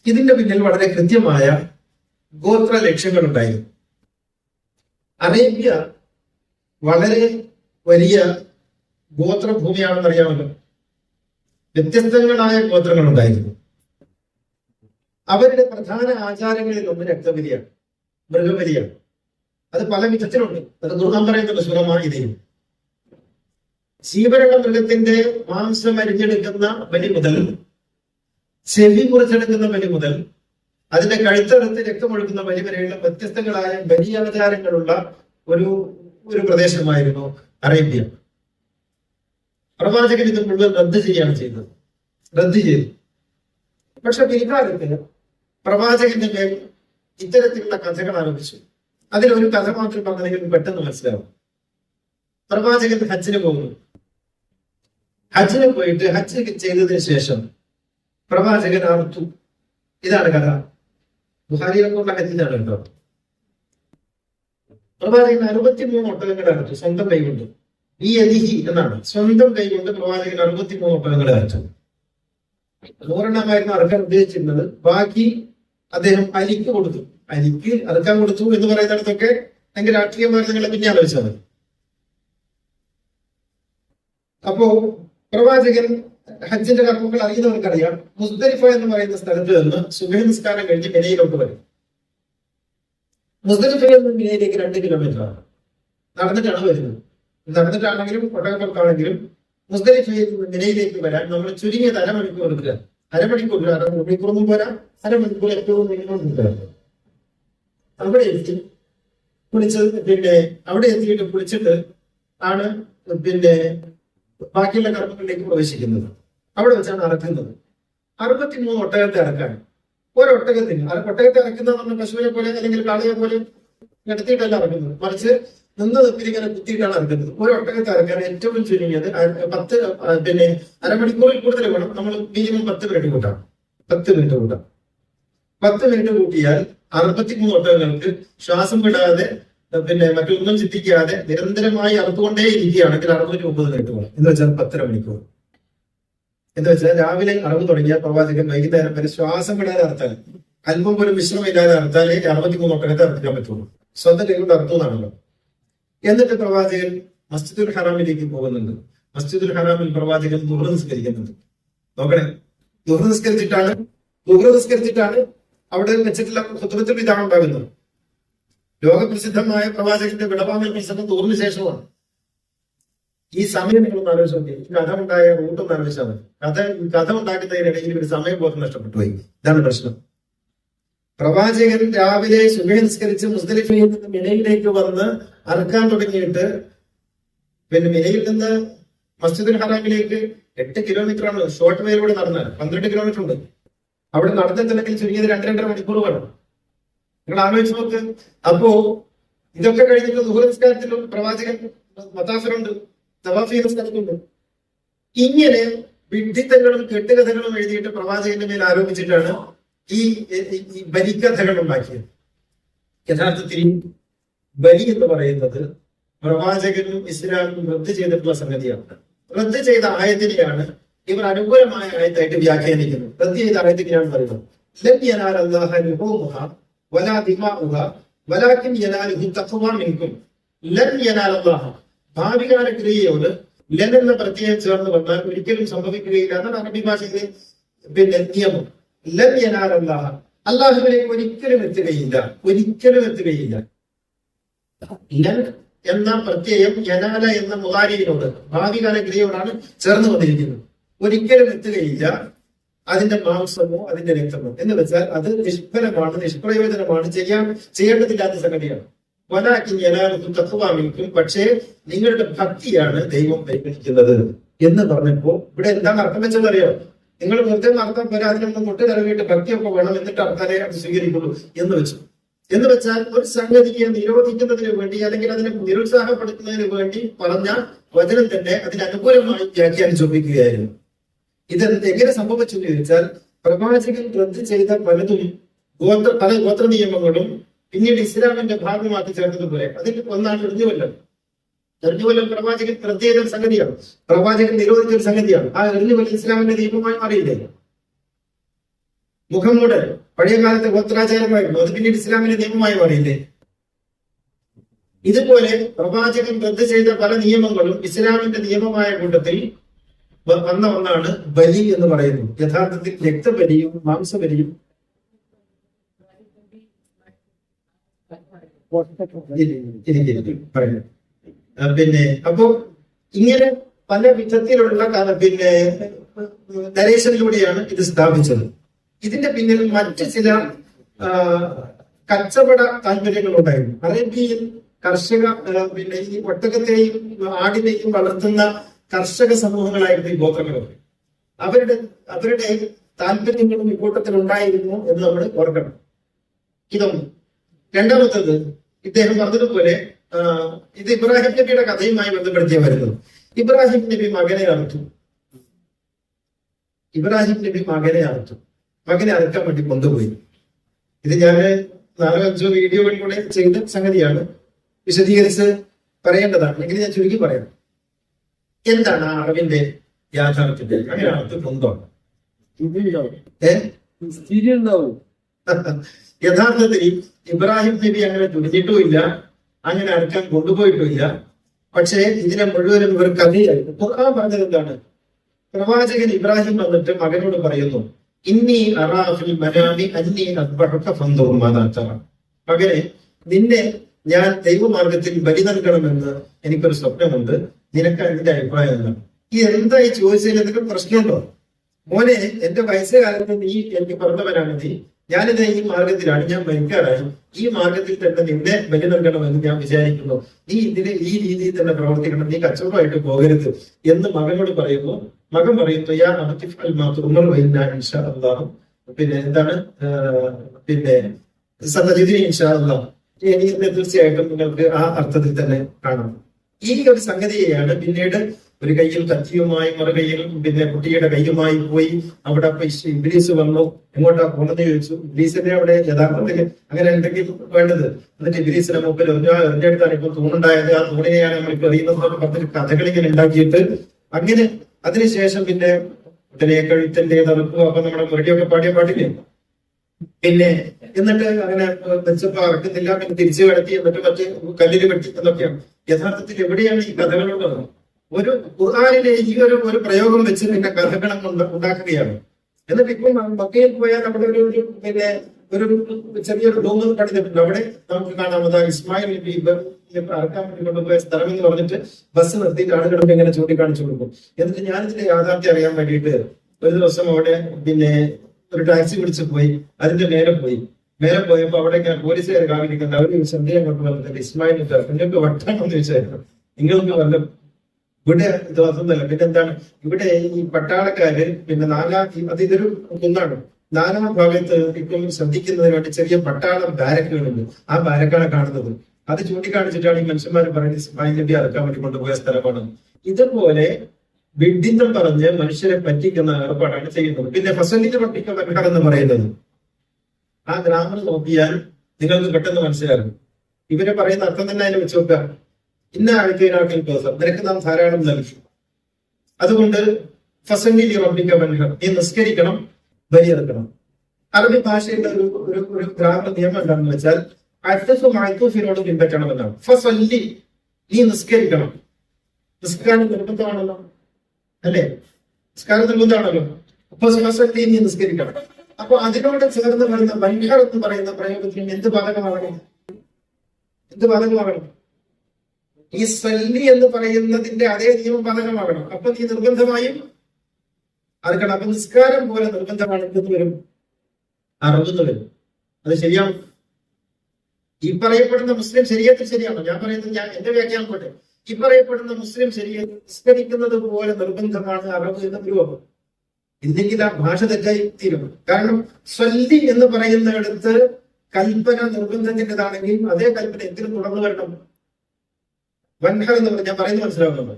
ഇതിന്റെ പിന്നിൽ വളരെ കൃത്യമായ ഗോത്ര ലക്ഷ്യങ്ങളുണ്ടായിരുന്നു. അറേബ്യ വളരെ വലിയ ഗോത്രഭൂമിയാണെന്നറിയാമല്ലോ. വ്യത്യസ്തങ്ങളായ ഗോത്രങ്ങൾ ഉണ്ടായിരുന്നു. അവരുടെ പ്രധാന ആചാരങ്ങളിൽ ഒന്ന് രക്തബലിയാണ്, മൃഗബലിയാണ്. അത് പല വിധത്തിലുണ്ട്. അത് ഖുർആൻ പറയുന്നുണ്ട് സൂറ ഇതയും. ജീവനുള്ള മൃഗത്തിന്റെ മാംസം അരിഞ്ഞെടുക്കുന്ന ബലി മുതൽ, ചെവി മുറിച്ചെടുക്കുന്ന ബലി മുതൽ, അതിന്റെ കഴുത്തറുത്ത് രക്തമൊഴുക്കുന്ന ബലി വരെയുള്ള വ്യത്യസ്തങ്ങളായ ബലിയാചാരങ്ങളുള്ള ഒരു പ്രദേശമായിരുന്നു അറേബ്യ. പ്രവാചകൻ ഇത് മുഴുവൻ റദ്ദ് ചെയ്തു. പക്ഷെ പിൽക്കാലത്ത് പ്രവാചകന്റെ മേൽ ഇത്തരത്തിലുള്ള കഥകൾ ആരംഭിച്ചു. അതിലൊരു കഥ മാത്രം പറഞ്ഞെങ്കിലും പെട്ടെന്ന് മനസ്സിലാവും. പ്രവാചകൻ ഹജ്ജിന് പോകുന്നു. ഹജ്ജിന് പോയിട്ട് ഹജ്ജ് ചെയ്തതിനു ശേഷം പ്രവാചകൻ അറുത്തു. ഇതാണ് കഥ. ബുഖാരിയിലുള്ള ഹജ്ജിനാണ് കേട്ടോ. പ്രവാചകൻ 63 ഒട്ടകങ്ങളെ അറുത്തു സ്വന്തം കൈകൊണ്ട്. ഈ എതിഹി എന്നാണ്, സ്വന്തം കൈകൊണ്ട് പ്രവാചകൻ 63 ഒട്ടകങ്ങളെ അറുത്തു. 100 അറുക്കാൻ ഉദ്ദേശിച്ചിരുന്നത്. ബാക്കി അദ്ദേഹം അലിക്ക് കൊടുത്തു. അലിക്ക് അറുക്കാൻ കൊടുത്തു എന്ന് പറയുന്നിടത്തൊക്കെ ഭയങ്കര രാഷ്ട്രീയമായി നിങ്ങളെ പിന്നെ ആലോചിച്ചാൽ മതി. അപ്പോ പ്രവാചകൻ ഹജ്ജിന്റെ കർമ്മങ്ങൾ അറിയുന്നവർക്കറിയാം. മുസ്ദലിഫ എന്ന് പറയുന്ന സ്ഥലത്ത് നിന്ന് സുബഹി നിസ്കാരം കഴിഞ്ഞ് മിനയിലോട്ട് വരും. മുസ്ദലിഫയിൽ നിന്ന് മിനയിലേക്ക് 2 കിലോമീറ്ററാണ്. നടന്നിട്ടാണ് വരുന്നത്. നടന്നിട്ടാണെങ്കിലും ഒട്ടകപ്പുറത്താണെങ്കിലും മുസ്ദലിഫയിൽ നിന്ന് മിനയിലേക്ക് വരാൻ നമ്മൾ ചുരുങ്ങിയത് അരമണിക്കൂർ എടുക്കുക. അരമണിക്കൂറൊന്നും പോരാ, അരമണിക്കൂർ ഏറ്റവും മിനിമം. അവിടെ എത്തി കുളിച്ചത്, അവിടെ എത്തിയിട്ട് കുളിച്ചിട്ട് ആണ് ബാക്കിയുള്ള കർമ്മങ്ങളിലേക്ക് പ്രവേശിക്കുന്നത്. അവിടെ വെച്ചാണ് അറക്കുന്നത്. 63 ഒട്ടകത്തെ അറക്കാൻ. ഒരൊട്ടകത്തിന് ഒട്ടകത്തെ അറക്കുന്നത് നമ്മൾ പശുവിനെ പോലെ അല്ലെങ്കിൽ കാളയെ പോലെ നടത്തിയിട്ടല്ല ഇറക്കുന്നത്, മറിച്ച് നിന്ന് ഇങ്ങനെ കുത്തിയിട്ടാണ് ഇറക്കുന്നത്. ഒരു ഒട്ടകത്തെ ഇറക്കാൻ ഏറ്റവും ചുരുങ്ങിയത് 10 അരമണിക്കൂറിൽ കൂടുതൽ വേണം. നമ്മൾ മിനിമം 10 മിനിറ്റ് കൂട്ടാം. 10 മിനിറ്റ് കൂട്ടാം. 10 മിനിറ്റ് കൂട്ടിയാൽ 63 ഒട്ടകങ്ങൾക്ക് ശ്വാസം വിടാതെ മറ്റൊന്നും ചിന്തിക്കാതെ നിരന്തരമായി അറുത്തുകൊണ്ടേ ഇരിക്കുകയാണെങ്കിൽ 630 മിനിറ്റ് വേണം. എന്ന് വെച്ചാൽ 10.5 മണിക്കൂർ. എന്ന് വെച്ചാൽ രാവിലെ അറവ് തുടങ്ങിയ പ്രവാചകൻ വൈകുന്നേരം വരെ ശ്വാസം വിടാതെ അറുത്താൽ, അല്പം പോലും വിശ്രമമില്ലാതെ അറുത്താലേ 63 ഒട്ടകത്തെ അറുക്കാൻ പറ്റുള്ളൂ. സ്വന്തം കൈകൊണ്ട് അറുത്തു എന്നാണല്ലോ. എന്നിട്ട് പ്രവാചകൻ മസ്ജിദുൽ ഹറാമിലേക്ക് പോകുന്നുണ്ട്. മസ്ജിദുൽ ഹറാമിൽ പ്രവാചകൻ ദുഹ്ർ നിസ്കരിക്കുന്നുണ്ട്. നോക്കണേ, ദുഹ്ർ നിസ്കരിച്ചിട്ടാണ് അവിടെ വെച്ചിട്ടുള്ള ഖുത്ബത്തുൽ വിദാ ഉണ്ടാകുന്നത്. ലോകപ്രസിദ്ധമായ പ്രവാചകന്റെ വിടവാങ്ങൽ പ്രസംഗം ദുഹ്റിന് ശേഷമാണ്. ഈ സമയം നിങ്ങളൊന്ന് ആലോചിച്ച് നോക്കി. കഥ ഉണ്ടായ റൂട്ടൊന്ന് ആലോചിച്ചാൽ മതി. കഥ ഉണ്ടാക്കുന്നതിനിടയിൽ ഒരു സമയം പോലും നഷ്ടപ്പെട്ടു പോയി. ഇതാണ് പ്രശ്നം. പ്രവാചകൻ രാവിലെ സുബഹി നിസ്കരിച്ച് മുസ്ദലിഫയിൽ നിന്ന് മിനയിലേക്ക് വന്ന് അറുക്കാൻ തുടങ്ങിയിട്ട് മിനയിൽ നിന്ന് മസ്ജിദുൽ ഹറാമിലേക്ക് 8 കിലോമീറ്ററാണ്. ഷോർട്ട് വേയിലൂടെ നടന്നാൽ 12 കിലോമീറ്റർ ഉണ്ട്. അവിടെ നടന്നിട്ടുണ്ടെങ്കിൽ ചുരുങ്ങിയത് 2-2.5 മണിക്കൂർ വേണം. നിങ്ങൾ ആലോചിച്ച് നോക്ക്. അപ്പോ ഇതൊക്കെ കഴിഞ്ഞിട്ട് ദുഹ്ർ നിസ്കാരത്തിൽ പ്രവാചകൻ മതാഫിലുണ്ട്, തവാഫിയുടെ സ്ഥലത്തുണ്ട്. ഇങ്ങനെ വിഡ്ഢിത്തങ്ങളും കെട്ടുകഥകളും എഴുതിയിട്ട് പ്രവാചകന്റെ മേൽ ആരോപിച്ചിട്ടാണ് ഈ ബലിക്കഥകൾ ഉണ്ടാക്കിയത്. യഥാർത്ഥത്തിൽ ബലി എന്ന് പറയുന്നത് പ്രവാചകനും ഇസ്ലാമും റദ്ദ് ചെയ്തിട്ടുള്ള സംഗതിയാണ്. റദ്ദ് ചെയ്ത ആയത്തിനെയാണ് ഇവർ അനുകൂലമായ ആയത്തായിട്ട് വ്യാഖ്യാനിക്കുന്നത്. റദ്ദ് ചെയ്ത ആയത്തിനെയാണ് പറയുന്നത് ഭാവികാല ക്രിയയോട് ലൻ എന്ന പ്രത്യയം ചേർന്ന് വന്നാൽ ഒരിക്കലും സംഭവിക്കുകയില്ല എന്നാണ് അറബി ഭാഷയിലെ നിയമം. ലൻ യനാലല്ലാഹ, അല്ലാഹുവിലേക്ക് ഒരിക്കലും എത്തുകയില്ല. ലൻ എന്ന പ്രത്യയം യനാല എന്ന മുദാരിയിനോട്, ഭാവികാല ക്രിയയോടാണ് ചേർന്ന് വന്നിരിക്കുന്നത്. ഒരിക്കലും എത്തുകയില്ല അതിന്റെ മാംസമോ അതിന്റെ രക്തമോ. എന്ന് വെച്ചാൽ അത് നിഷ്ഫലമാണ്, നിഷ്പ്രയോജനമാണ്, ചെയ്യേണ്ടതില്ലാത്ത സംഗതിയാണ്. വലാകിൻ യനാലുഹു തഖ്വാ മിൻകും, പക്ഷേ നിങ്ങളുടെ ഭക്തിയാണ് ദൈവം പരിഗണിക്കുന്നത് എന്ന് പറഞ്ഞപ്പോ ഇവിടെ എന്താണ് അർത്ഥം വെച്ചതറിയോ? നിങ്ങൾ വെറുതെ നടത്താൻ പോരാ, അതിനൊന്നും മുട്ട് നിറവിയിട്ട് ഭക്തിയൊക്കെ വേണം, എന്നിട്ട് അർത്ഥനെ അത് സ്വീകരിക്കുള്ളൂ എന്ന് വെച്ചു. എന്ന് വെച്ചാൽ ഒരു സംഗതിയെ നിരോധിക്കുന്നതിന് വേണ്ടി അല്ലെങ്കിൽ അതിനെ നിരുത്സാഹപ്പെടുത്തുന്നതിന് വേണ്ടി പറഞ്ഞ വചനം തന്നെ അതിന് അനുകൂലമായി വ്യാഖ്യാനിച്ചൊപ്പിക്കുകയായിരുന്നു. ഇത് എങ്ങനെ സംഭവിച്ചു എന്ന് ചോദിച്ചാൽ, പ്രവാചകൻ റദ്ദ് ചെയ്ത പലതും പല ഗോത്ര നിയമങ്ങളും പിന്നീട് ഇസ്ലാമിന്റെ ഭാഗമാക്കി ചേർത്തതുപോലെ അതിൽ ഒന്നാണ് ഇടിഞ്ഞുവല്ലം. എറിഞ്ഞുകൊല്ലം പ്രവാചകൻ പ്രത്യേക സംഗതിയാണ്, പ്രവാചകൻ നിരോധിച്ച ഒരു സംഗതിയാണ്. ആ എറിഞ്ഞുകൊല്ലം ഇസ്ലാമിന്റെ നിയമമായി മാറിയില്ലേ? മുഖംമൂട് പഴയ കാലത്തെ ഗോത്രാചാരമായിരുന്നു, അത് പിന്നീട് ഇസ്ലാമിന്റെ നിയമമായി മാറിയില്ലേ? ഇതുപോലെ പ്രവാചകൻ റദ്ദ് ചെയ്ത പല നിയമങ്ങളും ഇസ്ലാമിന്റെ നിയമമായ കൂട്ടത്തിൽ വന്ന ഒന്നാണ് ബലി എന്ന് പറയുന്നത്. യഥാർത്ഥത്തിൽ രക്തബലിയും മാംസബലിയും പിന്നെ അപ്പോ ഇങ്ങനെ പല വിധത്തിലുള്ള പിന്നെ നരേഷനിലൂടെയാണ് ഇത് സ്ഥാപിച്ചത്. ഇതിന്റെ പിന്നിൽ മറ്റ് ചില കച്ചവട താല്പര്യങ്ങൾ ഉണ്ടായിരുന്നു. അറേബ്യയിൽ കർഷക പിന്നെ ഈ ഒട്ടകത്തെയും ആടിനെയും വളർത്തുന്ന കർഷക സമൂഹങ്ങളായിരുന്നു ഈ ഗോത്രങ്ങളൊക്കെ. അവരുടെ താല്പര്യങ്ങളും ഇക്കൂട്ടത്തിൽ ഉണ്ടായിരുന്നു എന്ന് നമ്മൾ ഓർക്കണം. ഇതൊന്ന്. രണ്ടാമത്തത്, ഇദ്ദേഹം പറഞ്ഞതുപോലെ ഇത് ഇബ്രാഹിം നബിയുടെ കഥയുമായി ബന്ധപ്പെടുത്തിയ വരുന്നത്. ഇബ്രാഹിം നബി മകനെ അറുത്തു. മകനെ അറുക്കാൻ വേണ്ടി കൊണ്ടുപോയി. ഇത് ഞാൻ 4-5 വീഡിയോകളിൽ കൂടെ ചെയ്ത സംഗതിയാണ്, വിശദീകരിച്ച് പറയേണ്ടതാണ്. എങ്കിലും ഞാൻ ചുരുക്കി പറയാം. എന്താണ് ആ അറിവിന്റെ യാഥാർത്ഥ്യത്തിൽ? അങ്ങനെ അർത്ഥം കൊണ്ടോണം. യഥാർത്ഥത്തിൽ ഇബ്രാഹിം നബി അങ്ങനെ തുനിഞ്ഞിട്ടുമില്ല, അങ്ങനെ അറുക്കാൻ കൊണ്ടുപോയിട്ടുമില്ല. പക്ഷേ ഇതിനെ മുഴുവനും ഒരു കഥയായിരുന്നു. ഖുർആൻ പറഞ്ഞത് എന്താണ്? പ്രവാചകൻ ഇബ്രാഹിം വന്നിട്ട് മകനോട് പറയുന്നു, ഇന്നി അറാഫിൽ മനാമി അന്നി അദ്ബഹക ഫൻദുർ മാദാ തറ. മകനെ, നിന്നെ ഞാൻ ദൈവമാർഗത്തിൽ ബലി നൽകണമെന്ന് എനിക്കൊരു സ്വപ്നമുണ്ട്, നിനക്ക് അതിന്റെ അഭിപ്രായം എന്താണ്? ഈ എന്തായി ചോദിച്ചതിൽ എന്തെങ്കിലും പ്രശ്നമുണ്ടോ? മോനെ, എന്റെ വയസ്സുകാലത്ത് നീ എനിക്ക് പറഞ്ഞവനാണ് നീ, ഞാനിത് ഈ മാർഗത്തിലാണ്, ഞാൻ മരിക്കാറായി, ഈ മാർഗത്തിൽ തന്നെ നിന്നെ ബലി നൽകണമെന്ന് ഞാൻ വിചാരിക്കുന്നു, നീ ഇതിന് ഈ രീതിയിൽ തന്നെ പ്രവർത്തിക്കണം, നീ കച്ചവടമായിട്ട് പോകരുത് എന്ന് മകനോട് പറയുന്നു. മകൻ പറയുന്നു, യാ അബ്തിഫ് അൽ മാതുമർ വഇന്നാ ഇൻഷാ അല്ലാഹ്, പിന്നെ എന്താണ്, പിന്നെ സതജിദിനി ഇൻഷാ അല്ലാഹ്, തീർച്ചയായിട്ടും നിങ്ങൾക്ക് ആ അർത്ഥത്തിൽ തന്നെ കാണാം. ഈ ഒരു സംഗതിയെയാണ് പിന്നീട് ഒരു കയ്യിൽ കത്തിയുമായി മറുകൈയിൽ പിന്നെ കുട്ടിയുടെ കയ്യുമായി പോയി അവിടെ ഇബ്ലീസ് വന്നു. എങ്ങോട്ടാ പോകുന്നത് ചോദിച്ചു. ഇബ്ലീസിന്റെ അവിടെ യഥാർത്ഥത്തിൽ അങ്ങനെ എന്തെങ്കിലും വേണ്ടത്. എന്നിട്ട് ഇബ്ലീസിനെ മുമ്പിൽ എന്റെ അടുത്താണ് ഇപ്പൊ തൂണുണ്ടായത്, ആ തൂണിനെയാണ് നമ്മൾക്ക് അറിയുന്നത് പറഞ്ഞിട്ട് കഥകളിങ്ങനെ ഉണ്ടാക്കിയിട്ട് അങ്ങനെ അതിനുശേഷം പിന്നെ കഴുത്തിന്റെ തറുക്കുക, അപ്പൊ നമ്മുടെ മുരടിയൊക്കെ പാടിയ പാട്ടില്ലേ. പിന്നെ എന്നിട്ട് അങ്ങനെ വെച്ചപ്പോ അറക്കുന്നില്ല, പിന്നെ തിരിച്ചു കിടത്തി, എന്നിട്ട് മറ്റ് കല്ലില് വെട്ടി എന്നൊക്കെയാണ്. യഥാർത്ഥത്തിൽ എവിടെയാണ് ഈ കഥകളുള്ളത്? ഒരു ഖുർആനിലെ ഈ ഒരു പ്രയോഗം വെച്ച് പിന്നെ കഥകളും ഉണ്ടാക്കുകയാണ്. എന്നിട്ട് ഇപ്പം മക്കയിൽ പോയാൽ നമ്മുടെ ഒരു പിന്നെ ഒരു ചെറിയൊരു ഡോമ് പഠിച്ചിട്ടുണ്ട്. അവിടെ നമുക്ക് കാണാമത് ഇസ്മായിൽ നബി അറക്കാൻ വേണ്ടി കൊണ്ടുപോയ സ്ഥലം എന്ന് പറഞ്ഞിട്ട് ബസ് നിർത്തിയിട്ട് ആളുകളൊക്കെ ഇങ്ങനെ ചൂണ്ടിക്കാണിച്ചു കൊടുക്കും. എന്നിട്ട് ഞാനിതിന്റെ യാഥാർത്ഥ്യം അറിയാൻ വേണ്ടിയിട്ട് ഒരു ദിവസം അവിടെ പിന്നെ ഒരു ടാക്സി വിളിച്ച് പോയി. അതിന്റെ മേലെ പോയപ്പോ അവിടെ പോലീസുകാർ കാണിക്കുന്നുണ്ട്. അവര് സന്ധ്യ കൊണ്ട് വന്നിട്ട് ഇസ്മായിൽ നിങ്ങൾക്ക് വട്ടാണെന്ന് ചോദിച്ചായിരുന്നു. നിങ്ങൾക്ക് വല്ല ഇവിടെ ഇത് അതൊന്നല്ല. പിന്നെ എന്താണ് ഇവിടെ ഈ പട്ടാളക്കാര് പിന്നെ ഇതൊരു കുന്നാണ്. 4ാം ഭാഗത്ത് ഇപ്പം ശ്രദ്ധിക്കുന്നതിന് വേണ്ടി ചെറിയ പട്ടാള ബാരക്കുകളുണ്ട്. ആ ബാരക്കാണ് കാണുന്നത്. അത് ചൂണ്ടിക്കാണിച്ചിട്ടാണ് ഈ മനുഷ്യന്മാർ പറയുന്നത് ഇസ്മായിൽ നബി അറക്കാൻ വേണ്ടി കൊണ്ടുപോയ സ്ഥലമാണ്. ഇതുപോലെ വിഡ്ഢിത്തം പറഞ്ഞ് മനുഷ്യരെ പറ്റിക്കുന്ന ഏർപ്പാടാണ് ചെയ്യുന്നത്. പിന്നെ ഫസലിന്റെ പട്ടിക്കാൻ എന്ന് പറയുന്നത് ആ ഗ്രാമർ നോക്കിയാൽ നിങ്ങൾക്ക് പെട്ടെന്ന് മനസ്സിലാകും. ഇവരെ പറയുന്ന അർത്ഥം തന്നെ അതിനെ വെച്ച് നോക്കുക. ഇന്ന ആഴ്ചയിലാക്കിൽ പേഴ്സൺ നിനക്ക് നാം ധാരാളം നൽകി, അതുകൊണ്ട് ഫസലിൽ റബ്ബിക്ക വൻഹർ, നീ നിസ്കരിക്കണം, ബലിയെടുക്കണം. അറബി ഭാഷയുടെ ഒരു ഗ്രാമർ നിയമം എന്താണെന്ന് വെച്ചാൽ അഴ്ത്തഫിനോട് പിൻപറ്റണമെന്നാണ്. ഫസല്ലി, നീ നിസ്കരിക്കണം. നിസ്കാരം നിർബന്ധമാണല്ലോ, അല്ലേ? നിസ്കാരം നിർബന്ധമാണല്ലോ. അപ്പൊ ഫസല്ലി, നീ നിസ്കരിക്കണം. അപ്പൊ അതിനോട് ചേർന്ന് വരുന്ന വൻഹർ എന്ന് പറയുന്ന പ്രയോഗത്തിന് എന്ത് ബാധകമാകണം? ഈ സല്ലി എന്ന് പറയുന്നതിന്റെ അതേ നിയമം ബാധകമാകണം. അപ്പൊ നീ നിർബന്ധമായും അറുക്കണം. അപ്പൊ നിസ്കാരം പോലെ നിർബന്ധമാണ് എന്തെന്ന് വരും? അറുപത് വരും. അത് ശരിയാണ്. ഈ പറയപ്പെടുന്ന മുസ്ലിം ശരീഅത്തിൽ ശരിയാണോ? ഞാൻ പറയുന്നത് എന്റെ വ്യാഖ്യാനം പോട്ടെ. ഈ പറയപ്പെടുന്ന മുസ്ലിം ശരീഅത്തിൽ നിസ്കരിക്കുന്നത് പോലെ നിർബന്ധമാണ് അറബ് എന്ന് വരുമോ? ഇല്ലെങ്കിൽ ആ ഭാഷ തെറ്റായി തീരും. കാരണം സ്വല്ലി എന്ന് പറയുന്നിടത്ത് കൽപ്പന നിർബന്ധത്തിൻ്റെതാണെങ്കിൽ അതേ കൽപ്പന എന്തിനും തുടർന്നു വരണം. വൻഹർ എന്ന് പറഞ്ഞാൽ ഞാൻ പറയുന്നത് മനസ്സിലാവുന്നുണ്ട്.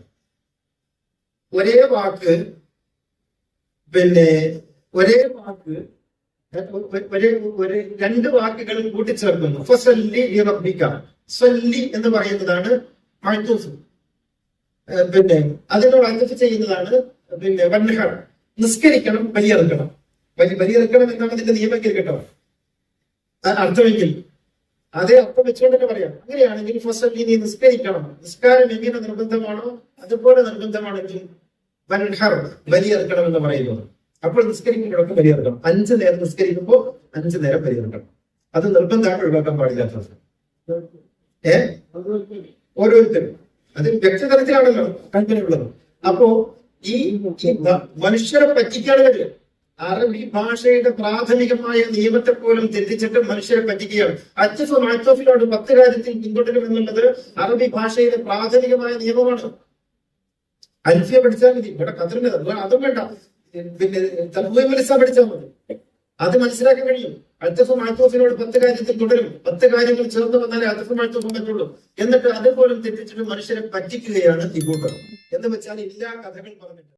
ഒരേ വാക്ക് രണ്ട് വാക്കുകൾ കൂട്ടിച്ചേർക്കുന്നു. ഫസല്ലി റബ്ബിക. സല്ലി എന്ന് പറയുന്നതാണ് മഅ്തൂഫ്. പിന്നെ അതിനോട് അഞ്ചഫ് ചെയ്യുന്നതാണ് പിന്നെ വൻഹർ. നിസ്കരിക്കണം, ബലിയറുക്കണം. ബലിയറുക്കണം എന്നാണ് അതിന്റെ നിയമമെങ്കിൽ കേട്ടോ, അർത്ഥമെങ്കിൽ അതേ അർത്ഥം വെച്ചുകൊണ്ട് തന്നെ പറയാം. അങ്ങനെയാണെങ്കിൽ ഫസ്റ്റ് നീ നിസ്കരിക്കണം. നിസ്കാരം എങ്ങനെ നിർബന്ധമാണോ അതുപോലെ നിർബന്ധമാണെങ്കിൽ വൻഹർ, ബലിയറുക്കണം എന്ന് പറയുന്നത്. അപ്പോൾ നിസ്കരിക്കുമ്പോഴൊക്കെ ബലിയറുക്കണം. 5 നേരം നിസ്കരിക്കുമ്പോൾ 5 നേരം ബലിയറുക്കണം. അത് നിർബന്ധമാണ്, ഒഴിവാക്കാൻ പാടില്ലാത്തത്. ഓരോരുത്തരും അത് വ്യക്തിതലത്തിലാണല്ലോ കൽപ്പനയുള്ളത്. അപ്പോ ഈ മനുഷ്യരെ പറ്റിക്കുകയാണെങ്കിൽ അറബി ഭാഷയുടെ പ്രാഥമികമായ നിയമത്തെ പോലും തെറ്റിച്ചിട്ട് മനുഷ്യരെ പറ്റിക്കുകയാണ്. അച്ചഫ് മാറ്റോഫിനോട് 10 കാര്യത്തിൽ പിന്തുടരുമെന്നുള്ളത് അറബി ഭാഷയുടെ പ്രാഥമികമായ നിയമമാണ്. അൽഫിയ പഠിച്ചാൽ മതി, ഇവിടെ ഖദറിന്റെ അതും വേണ്ട, പിന്നെ തൽമീമലിസ പഠിച്ചാൽ മതി, അത് മനസ്സിലാക്കാൻ കഴിയും. അൽത്തഫ് മാറ്റോഫിനോട് 10 കാര്യത്തിൽ തുടരും. 10 കാര്യങ്ങൾ ചേർന്ന് വന്നാലേ അൽത്തഫ് മാറ്റോഫും പറ്റുള്ളൂ. എന്നിട്ട് അതുപോലും തെറ്റിച്ചിട്ട് മനുഷ്യരെ പറ്റിക്കുകയാണ് ഈ കൂട്ടർ. എന്ന് വെച്ചാൽ എല്ലാ കഥകൾ പറഞ്ഞിട്ട്